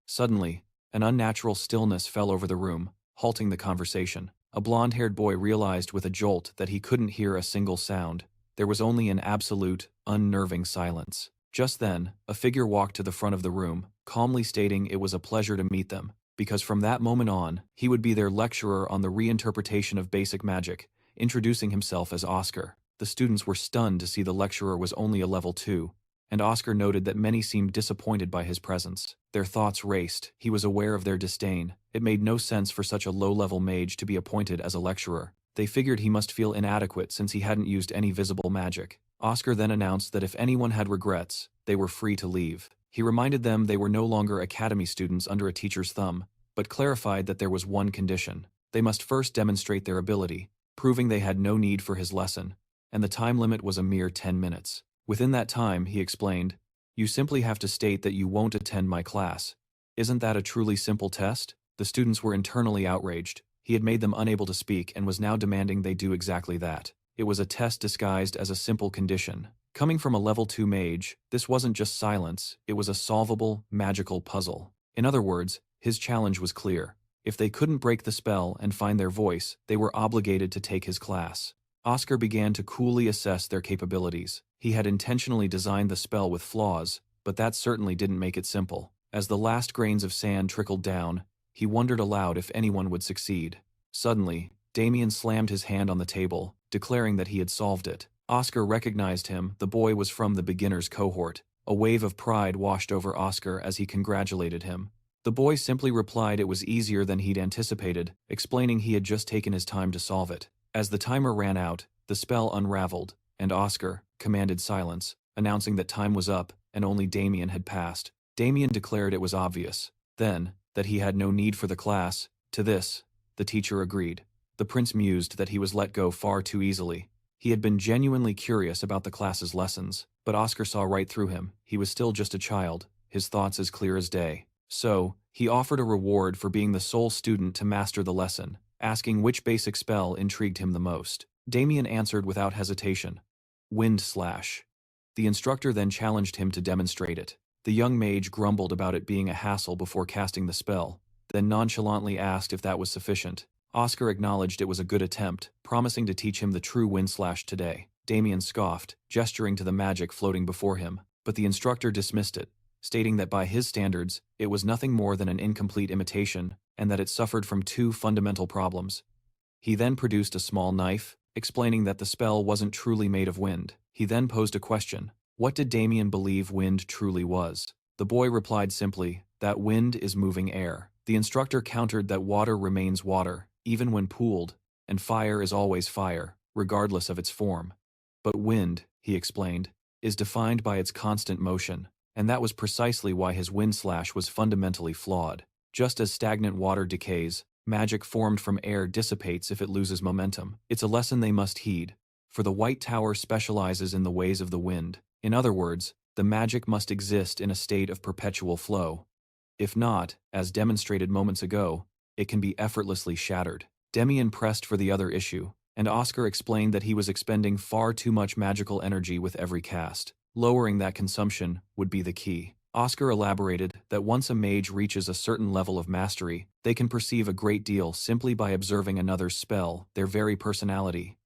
Suddenly, an unnatural stillness fell over the room, halting the conversation. A blonde-haired boy realized with a jolt that he couldn't hear a single sound. There was only an absolute, unnerving silence. Just then, a figure walked to the front of the room, calmly stating it was a pleasure to meet them, because from that moment on, he would be their lecturer on the reinterpretation of basic magic, introducing himself as Oscar. The students were stunned to see the lecturer was only a level 2, and Oscar noted that many seemed disappointed by his presence. Their thoughts raced. He was aware of their disdain. It made no sense for such a low-level mage to be appointed as a lecturer. They figured he must feel inadequate since he hadn't used any visible magic. Oscar then announced that if anyone had regrets, they were free to leave. He reminded them they were no longer academy students under a teacher's thumb, but clarified that there was one condition. They must first demonstrate their ability, proving they had no need for his lesson, and the time limit was a mere 10 minutes. Within that time, he explained, "You simply have to state that you won't attend my class. Isn't that a truly simple test?" The students were internally outraged. He had made them unable to speak and was now demanding they do exactly that. It was a test disguised as a simple condition. Coming from a level 2 mage, this wasn't just silence, it was a solvable, magical puzzle. In other words, his challenge was clear. If they couldn't break the spell and find their voice, they were obligated to take his class. Oscar began to coolly assess their capabilities. He had intentionally designed the spell with flaws, but that certainly didn't make it simple. As the last grains of sand trickled down, he wondered aloud if anyone would succeed. Suddenly, Damien slammed his hand on the table, declaring that he had solved it. Oscar recognized him. The boy was from the beginner's cohort. A wave of pride washed over Oscar as he congratulated him. The boy simply replied it was easier than he'd anticipated, explaining he had just taken his time to solve it. As the timer ran out, the spell unraveled, and Oscar commanded silence, announcing that time was up and only Damien had passed. Damien declared it was obvious. Then, that he had no need for the class. To this, the teacher agreed. The prince mused that he was let go far too easily. He had been genuinely curious about the class's lessons, but Oscar saw right through him. He was still just a child, his thoughts as clear as day. So, he offered a reward for being the sole student to master the lesson, asking which basic spell intrigued him the most. Damien answered without hesitation. Wind Slash. The instructor then challenged him to demonstrate it. The young mage grumbled about it being a hassle before casting the spell, then nonchalantly asked if that was sufficient. Oscar acknowledged it was a good attempt, promising to teach him the true Wind Slash today. Damien scoffed, gesturing to the magic floating before him, but the instructor dismissed it, stating that by his standards, it was nothing more than an incomplete imitation, and that it suffered from two fundamental problems. He then produced a small knife, explaining that the spell wasn't truly made of wind. He then posed a question. What did Damien believe wind truly was? The boy replied simply, that wind is moving air. The instructor countered that water remains water, even when pooled, and fire is always fire, regardless of its form. But wind, he explained, is defined by its constant motion, and that was precisely why his Wind Slash was fundamentally flawed. Just as stagnant water decays, magic formed from air dissipates if it loses momentum. It's a lesson they must heed, for the White Tower specializes in the ways of the wind. In other words, the magic must exist in a state of perpetual flow. If not, as demonstrated moments ago, it can be effortlessly shattered. Damien pressed for the other issue, and Oscar explained that he was expending far too much magical energy with every cast. Lowering that consumption would be the key. Oscar elaborated that once a mage reaches a certain level of mastery, they can perceive a great deal simply by observing another's spell, their very personality.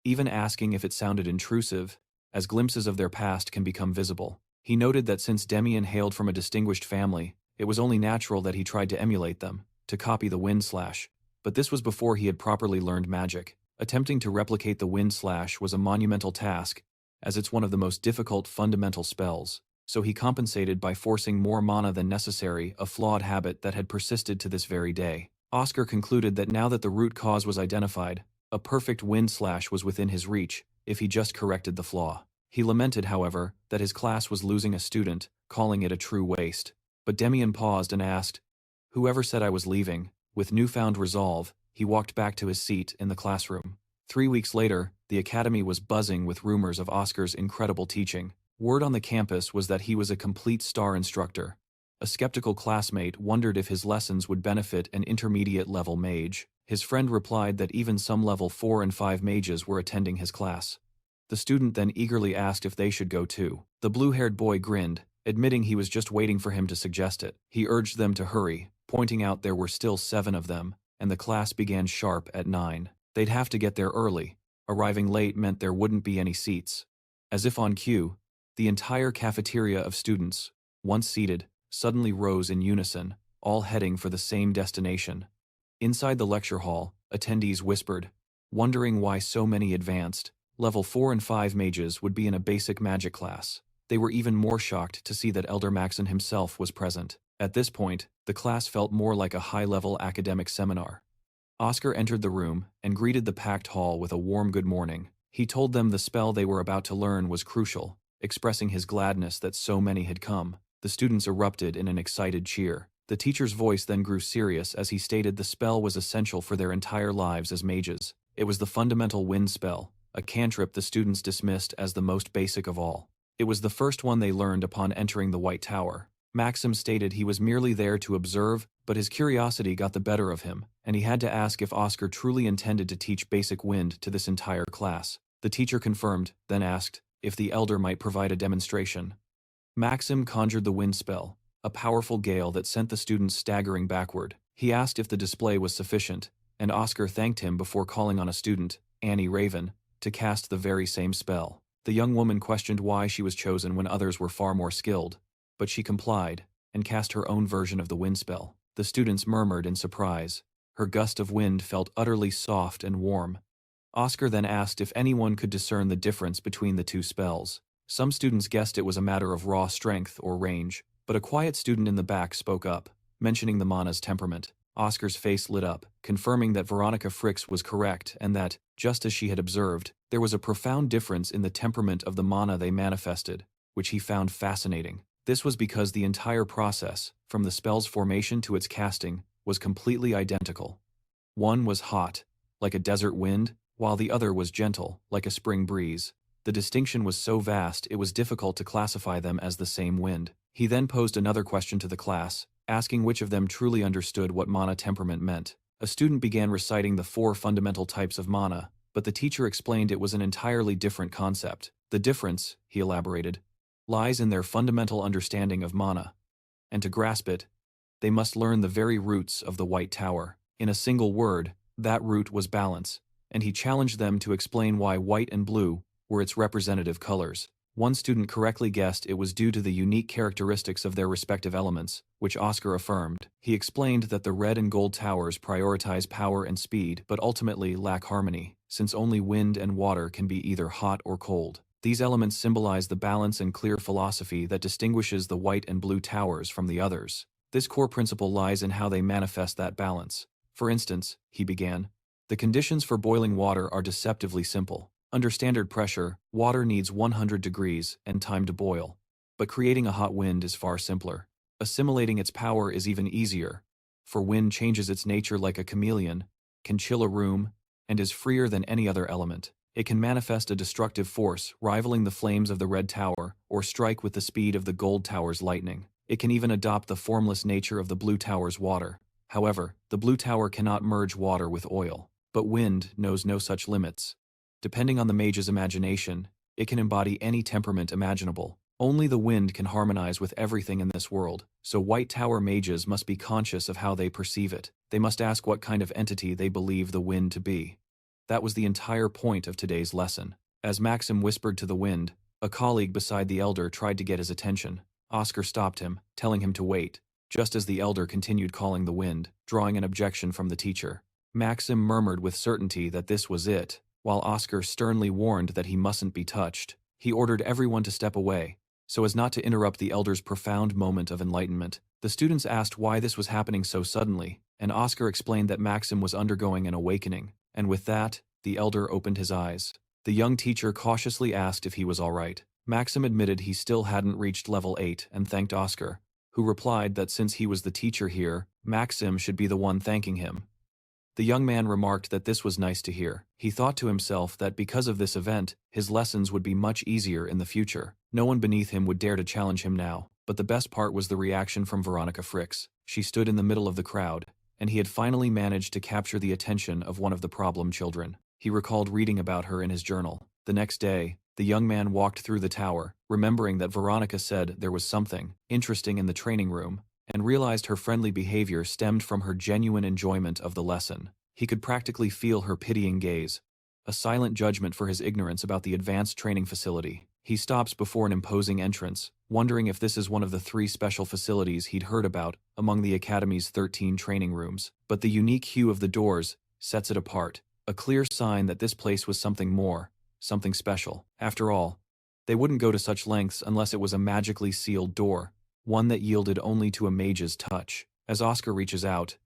Even asking if it sounded intrusive, as glimpses of their past can become visible. He noted that since Damien hailed from a distinguished family, it was only natural that he tried to emulate them, to copy the Wind Slash. But this was before he had properly learned magic. Attempting to replicate the Wind Slash was a monumental task, as it's one of the most difficult fundamental spells, so he compensated by forcing more mana than necessary, a flawed habit that had persisted to this very day. Oscar concluded that now that the root cause was identified, a perfect Wind Slash was within his reach, if he just corrected the flaw. He lamented, however, that his class was losing a student, calling it a true waste. But Damien paused and asked, "Whoever said I was leaving?" With newfound resolve, he walked back to his seat in the classroom. 3 weeks later, the academy was buzzing with rumors of Oscar's incredible teaching. Word on the campus was that he was a complete star instructor. A skeptical classmate wondered if his lessons would benefit an intermediate-level mage. His friend replied that even some level 4 and 5 mages were attending his class. The student then eagerly asked if they should go too. The blue-haired boy grinned, admitting he was just waiting for him to suggest it. He urged them to hurry, pointing out there were still 7 of them, and the class began sharp at 9. They'd have to get there early. Arriving late meant there wouldn't be any seats. As if on cue, the entire cafeteria of students, once seated, suddenly rose in unison, all heading for the same destination. Inside the lecture hall, attendees whispered, wondering why so many advanced, level 4 and 5 mages would be in a basic magic class. They were even more shocked to see that Elder Maxon himself was present. At this point, the class felt more like a high-level academic seminar. Oscar entered the room and greeted the packed hall with a warm good morning. He told them the spell they were about to learn was crucial, expressing his gladness that so many had come. The students erupted in an excited cheer. The teacher's voice then grew serious as he stated the spell was essential for their entire lives as mages. It was the fundamental wind spell, a cantrip the students dismissed as the most basic of all. It was the first one they learned upon entering the White Tower. Maxim stated he was merely there to observe, but his curiosity got the better of him, and he had to ask if Oscar truly intended to teach basic wind to this entire class. The teacher confirmed, then asked if the elder might provide a demonstration. Maxim conjured the wind spell, a powerful gale that sent the students staggering backward. He asked if the display was sufficient, and Oscar thanked him before calling on a student, Annie Raven, to cast the very same spell. The young woman questioned why she was chosen when others were far more skilled, but she complied and cast her own version of the wind spell. The students murmured in surprise. Her gust of wind felt utterly soft and warm. Oscar then asked if anyone could discern the difference between the two spells. Some students guessed it was a matter of raw strength or range, but a quiet student in the back spoke up, mentioning the mana's temperament. Oscar's face lit up, confirming that Veronica Fricks was correct and that, just as she had observed, there was a profound difference in the temperament of the mana they manifested, which he found fascinating. This was because the entire process, from the spell's formation to its casting, was completely identical. One was hot, like a desert wind, while the other was gentle, like a spring breeze. The distinction was so vast it was difficult to classify them as the same wind. He then posed another question to the class, asking which of them truly understood what mana temperament meant. A student began reciting the 4 fundamental types of mana, but the teacher explained it was an entirely different concept. The difference, he elaborated, lies in their fundamental understanding of mana. And to grasp it, they must learn the very roots of the White Tower. In a single word, that root was balance, and he challenged them to explain why white and blue were its representative colors. One student correctly guessed it was due to the unique characteristics of their respective elements, which Oscar affirmed. He explained that the red and gold towers prioritize power and speed but ultimately lack harmony, since only wind and water can be either hot or cold. These elements symbolize the balance and clear philosophy that distinguishes the white and blue towers from the others. This core principle lies in how they manifest that balance. For instance, he began, the conditions for boiling water are deceptively simple. Under standard pressure, water needs 100 degrees and time to boil. But creating a hot wind is far simpler. Assimilating its power is even easier, for wind changes its nature like a chameleon, can chill a room, and is freer than any other element. It can manifest a destructive force, rivaling the flames of the red tower, or strike with the speed of the gold tower's lightning. It can even adopt the formless nature of the blue tower's water. However, the blue tower cannot merge water with oil. But wind knows no such limits. Depending on the mage's imagination, it can embody any temperament imaginable. Only the wind can harmonize with everything in this world, so White Tower mages must be conscious of how they perceive it. They must ask what kind of entity they believe the wind to be. That was the entire point of today's lesson. As Maxim whispered to the wind, a colleague beside the elder tried to get his attention. Oscar stopped him, telling him to wait, just as the elder continued calling the wind, drawing an objection from the teacher. Maxim murmured with certainty that this was it, while Oscar sternly warned that he mustn't be touched. He ordered everyone to step away, so as not to interrupt the elder's profound moment of enlightenment. The students asked why this was happening so suddenly, and Oscar explained that Maxim was undergoing an awakening, and with that, the elder opened his eyes. The young teacher cautiously asked if he was all right. Maxim admitted he still hadn't reached level 8 and thanked Oscar, who replied that since he was the teacher here, Maxim should be the one thanking him. The young man remarked that this was nice to hear. He thought to himself that because of this event, his lessons would be much easier in the future. No one beneath him would dare to challenge him now, but the best part was the reaction from Veronica Fricks. She stood in the middle of the crowd, and he had finally managed to capture the attention of one of the problem children. He recalled reading about her in his journal. The next day, the young man walked through the tower, remembering that Veronica said there was something interesting in the training room, and realized her friendly behavior stemmed from her genuine enjoyment of the lesson. He could practically feel her pitying gaze, a silent judgment for his ignorance about the advanced training facility. He stops before an imposing entrance, wondering if this is one of the 3 special facilities he'd heard about among the Academy's 13 training rooms. But the unique hue of the doors sets it apart, a clear sign that this place was something more, something special. After all, they wouldn't go to such lengths unless it was a magically sealed door, one that yielded only to a mage's touch. As Oscar reaches out,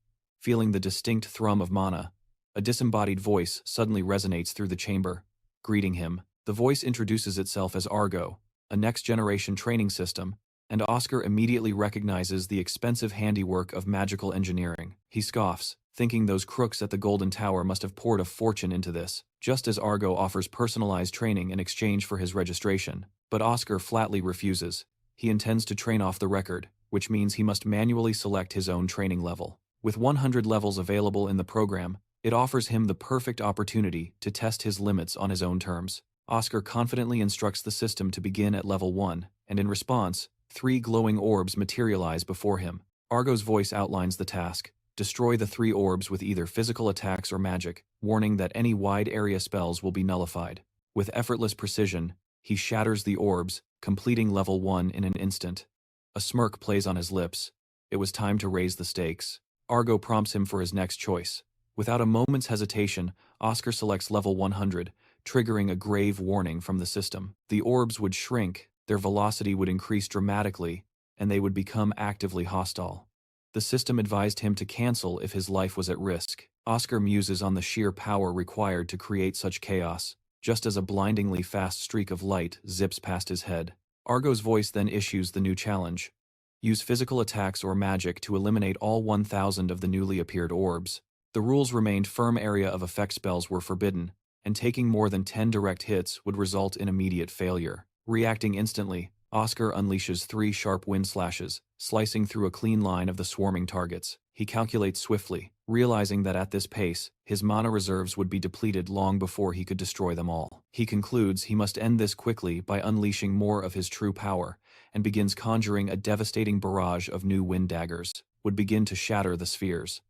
feeling the distinct thrum of mana, A disembodied voice suddenly resonates through the chamber, greeting him. The voice introduces itself as Argo, a next-generation training system, and Oscar immediately recognizes the expensive handiwork of magical engineering. He scoffs, thinking those crooks at the Golden Tower must have poured a fortune into this, just as Argo offers personalized training in exchange for his registration. But Oscar flatly refuses. He intends to train off the record, which means he must manually select his own training level. With 100 levels available in the program, it offers him the perfect opportunity to test his limits on his own terms. Oscar confidently instructs the system to begin at level 1, and in response, 3 glowing orbs materialize before him. Argo's voice outlines the task. Destroy the 3 orbs with either physical attacks or magic, warning that any wide-area spells will be nullified. With effortless precision, he shatters the orbs, completing level 1 in an instant. A smirk plays on his lips. It was time to raise the stakes. Argo prompts him for his next choice. Without a moment's hesitation, Oscar selects level 100, triggering a grave warning from the system. The orbs would shrink, their velocity would increase dramatically, and they would become actively hostile. The system advised him to cancel if his life was at risk. Oscar muses on the sheer power required to create such chaos, just as a blindingly fast streak of light zips past his head. Argo's voice then issues the new challenge. Use physical attacks or magic to eliminate all 1,000 of the newly appeared orbs. The rules remained firm. Area of effect spells were forbidden, and taking more than 10 direct hits would result in immediate failure. Reacting instantly, Oscar unleashes 3 sharp wind slashes, slicing through a clean line of the swarming targets. He calculates swiftly, realizing that at this pace, his mana reserves would be depleted long before he could destroy them all. He concludes he must end this quickly by unleashing more of his true power, and begins conjuring a devastating barrage of new wind daggers, would begin to shatter the spheres.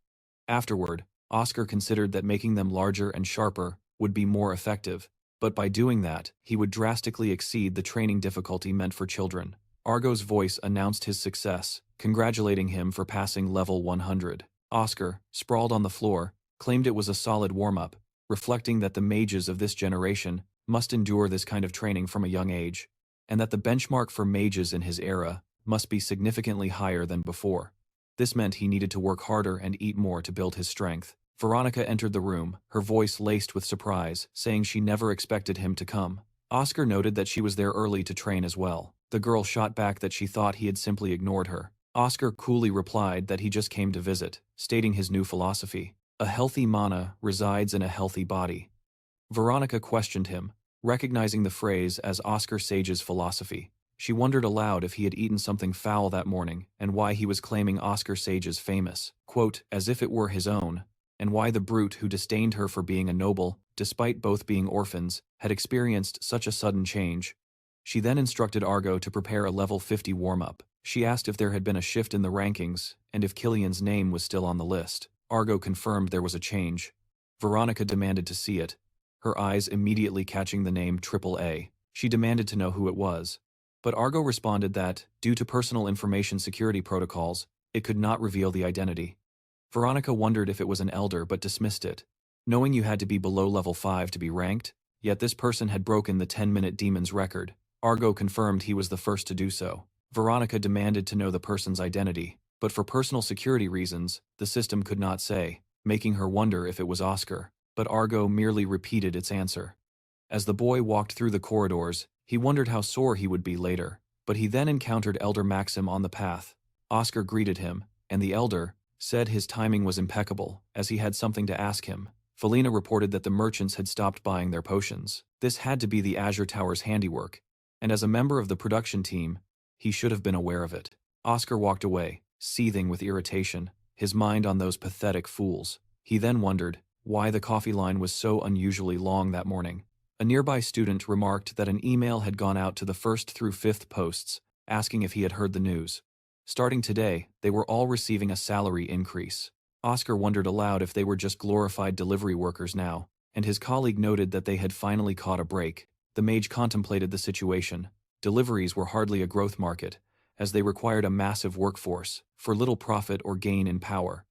Afterward, Oscar considered that making them larger and sharper would be more effective, but by doing that, he would drastically exceed the training difficulty meant for children. Argo's voice announced his success, congratulating him for passing level 100. Oscar, sprawled on the floor, claimed it was a solid warm-up, reflecting that the mages of this generation must endure this kind of training from a young age, and that the benchmark for mages in his era must be significantly higher than before. This meant he needed to work harder and eat more to build his strength. Veronica entered the room, her voice laced with surprise, saying she never expected him to come. Oscar noted that she was there early to train as well. The girl shot back that she thought he had simply ignored her. Oscar coolly replied that he just came to visit, stating his new philosophy. A healthy mana resides in a healthy body. Veronica questioned him, recognizing the phrase as Oscar Sage's philosophy. She wondered aloud if he had eaten something foul that morning, and why he was claiming Oscar Sage's famous, quote, as if it were his own, and why the brute who disdained her for being a noble, despite both being orphans, had experienced such a sudden change. She then instructed Argo to prepare a level 50 warm-up. She asked if there had been a shift in the rankings, and if Killian's name was still on the list. Argo confirmed there was a change. Veronica demanded to see it, her eyes immediately catching the name AAA. She demanded to know who it was. But Argo responded that, due to personal information security protocols, it could not reveal the identity. Veronica wondered if it was an elder but dismissed it. Knowing you had to be below level 5 to be ranked, yet this person had broken the 10-minute demon's record. Argo confirmed he was the first to do so. Veronica demanded to know the person's identity, but for personal security reasons, the system could not say, making her wonder if it was Oscar. But Argo merely repeated its answer. As the boy walked through the corridors, he wondered how sore he would be later, but he then encountered Elder Maxim on the path. Oscar greeted him, and the elder said his timing was impeccable, as he had something to ask him. Felina reported that the merchants had stopped buying their potions. This had to be the Azure Tower's handiwork, and as a member of the production team, he should have been aware of it. Oscar walked away, seething with irritation, his mind on those pathetic fools. He then wondered why the coffee line was so unusually long that morning. A nearby student remarked that an email had gone out to the 1st through 5th posts, asking if he had heard the news. Starting today, they were all receiving a salary increase. Oscar wondered aloud if they were just glorified delivery workers now, and his colleague noted that they had finally caught a break. The mage contemplated the situation. Deliveries were hardly a growth market, as they required a massive workforce, for little profit or gain in power.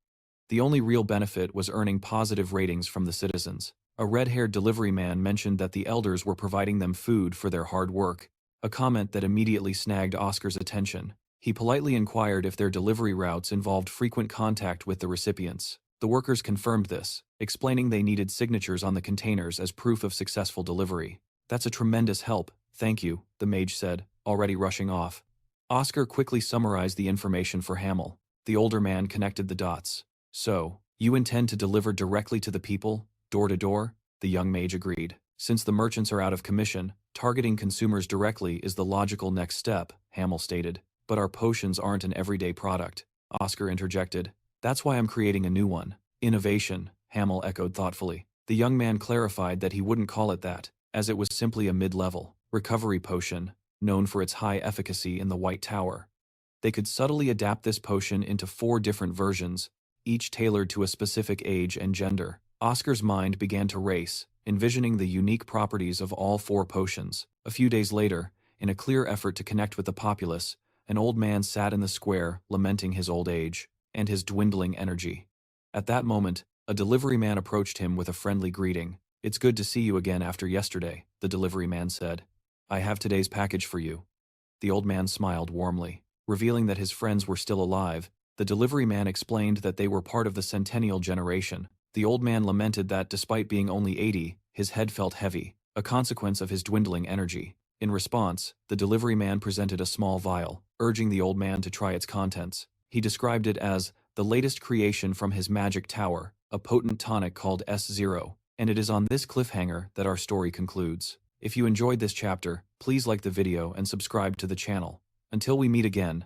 The only real benefit was earning positive ratings from the citizens. A red-haired delivery man mentioned that the elders were providing them food for their hard work, a comment that immediately snagged Oscar's attention. He politely inquired if their delivery routes involved frequent contact with the recipients. The workers confirmed this, explaining they needed signatures on the containers as proof of successful delivery. That's a tremendous help, thank you, the mage said, already rushing off. Oscar quickly summarized the information for Hamill. The older man connected the dots. So, you intend to deliver directly to the people, door to door? The young mage agreed. Since the merchants are out of commission, targeting consumers directly is the logical next step, Hamill stated. But our potions aren't an everyday product, Oscar interjected. That's why I'm creating a new one. Innovation, Hamill echoed thoughtfully. The young man clarified that he wouldn't call it that, as it was simply a mid-level recovery potion, known for its high efficacy in the White Tower. They could subtly adapt this potion into 4 different versions, each tailored to a specific age and gender. Oscar's mind began to race, envisioning the unique properties of all 4 potions. A few days later, in a clear effort to connect with the populace, an old man sat in the square, lamenting his old age and his dwindling energy. At that moment, a delivery man approached him with a friendly greeting. It's good to see you again after yesterday, the delivery man said. I have today's package for you. The old man smiled warmly. Revealing that his friends were still alive, the delivery man explained that they were part of the centennial generation. The old man lamented that, despite being only 80, his head felt heavy, a consequence of his dwindling energy. In response, the delivery man presented a small vial, urging the old man to try its contents. He described it as the latest creation from his magic tower, a potent tonic called S0, and it is on this cliffhanger that our story concludes. If you enjoyed this chapter, please like the video and subscribe to the channel. Until we meet again,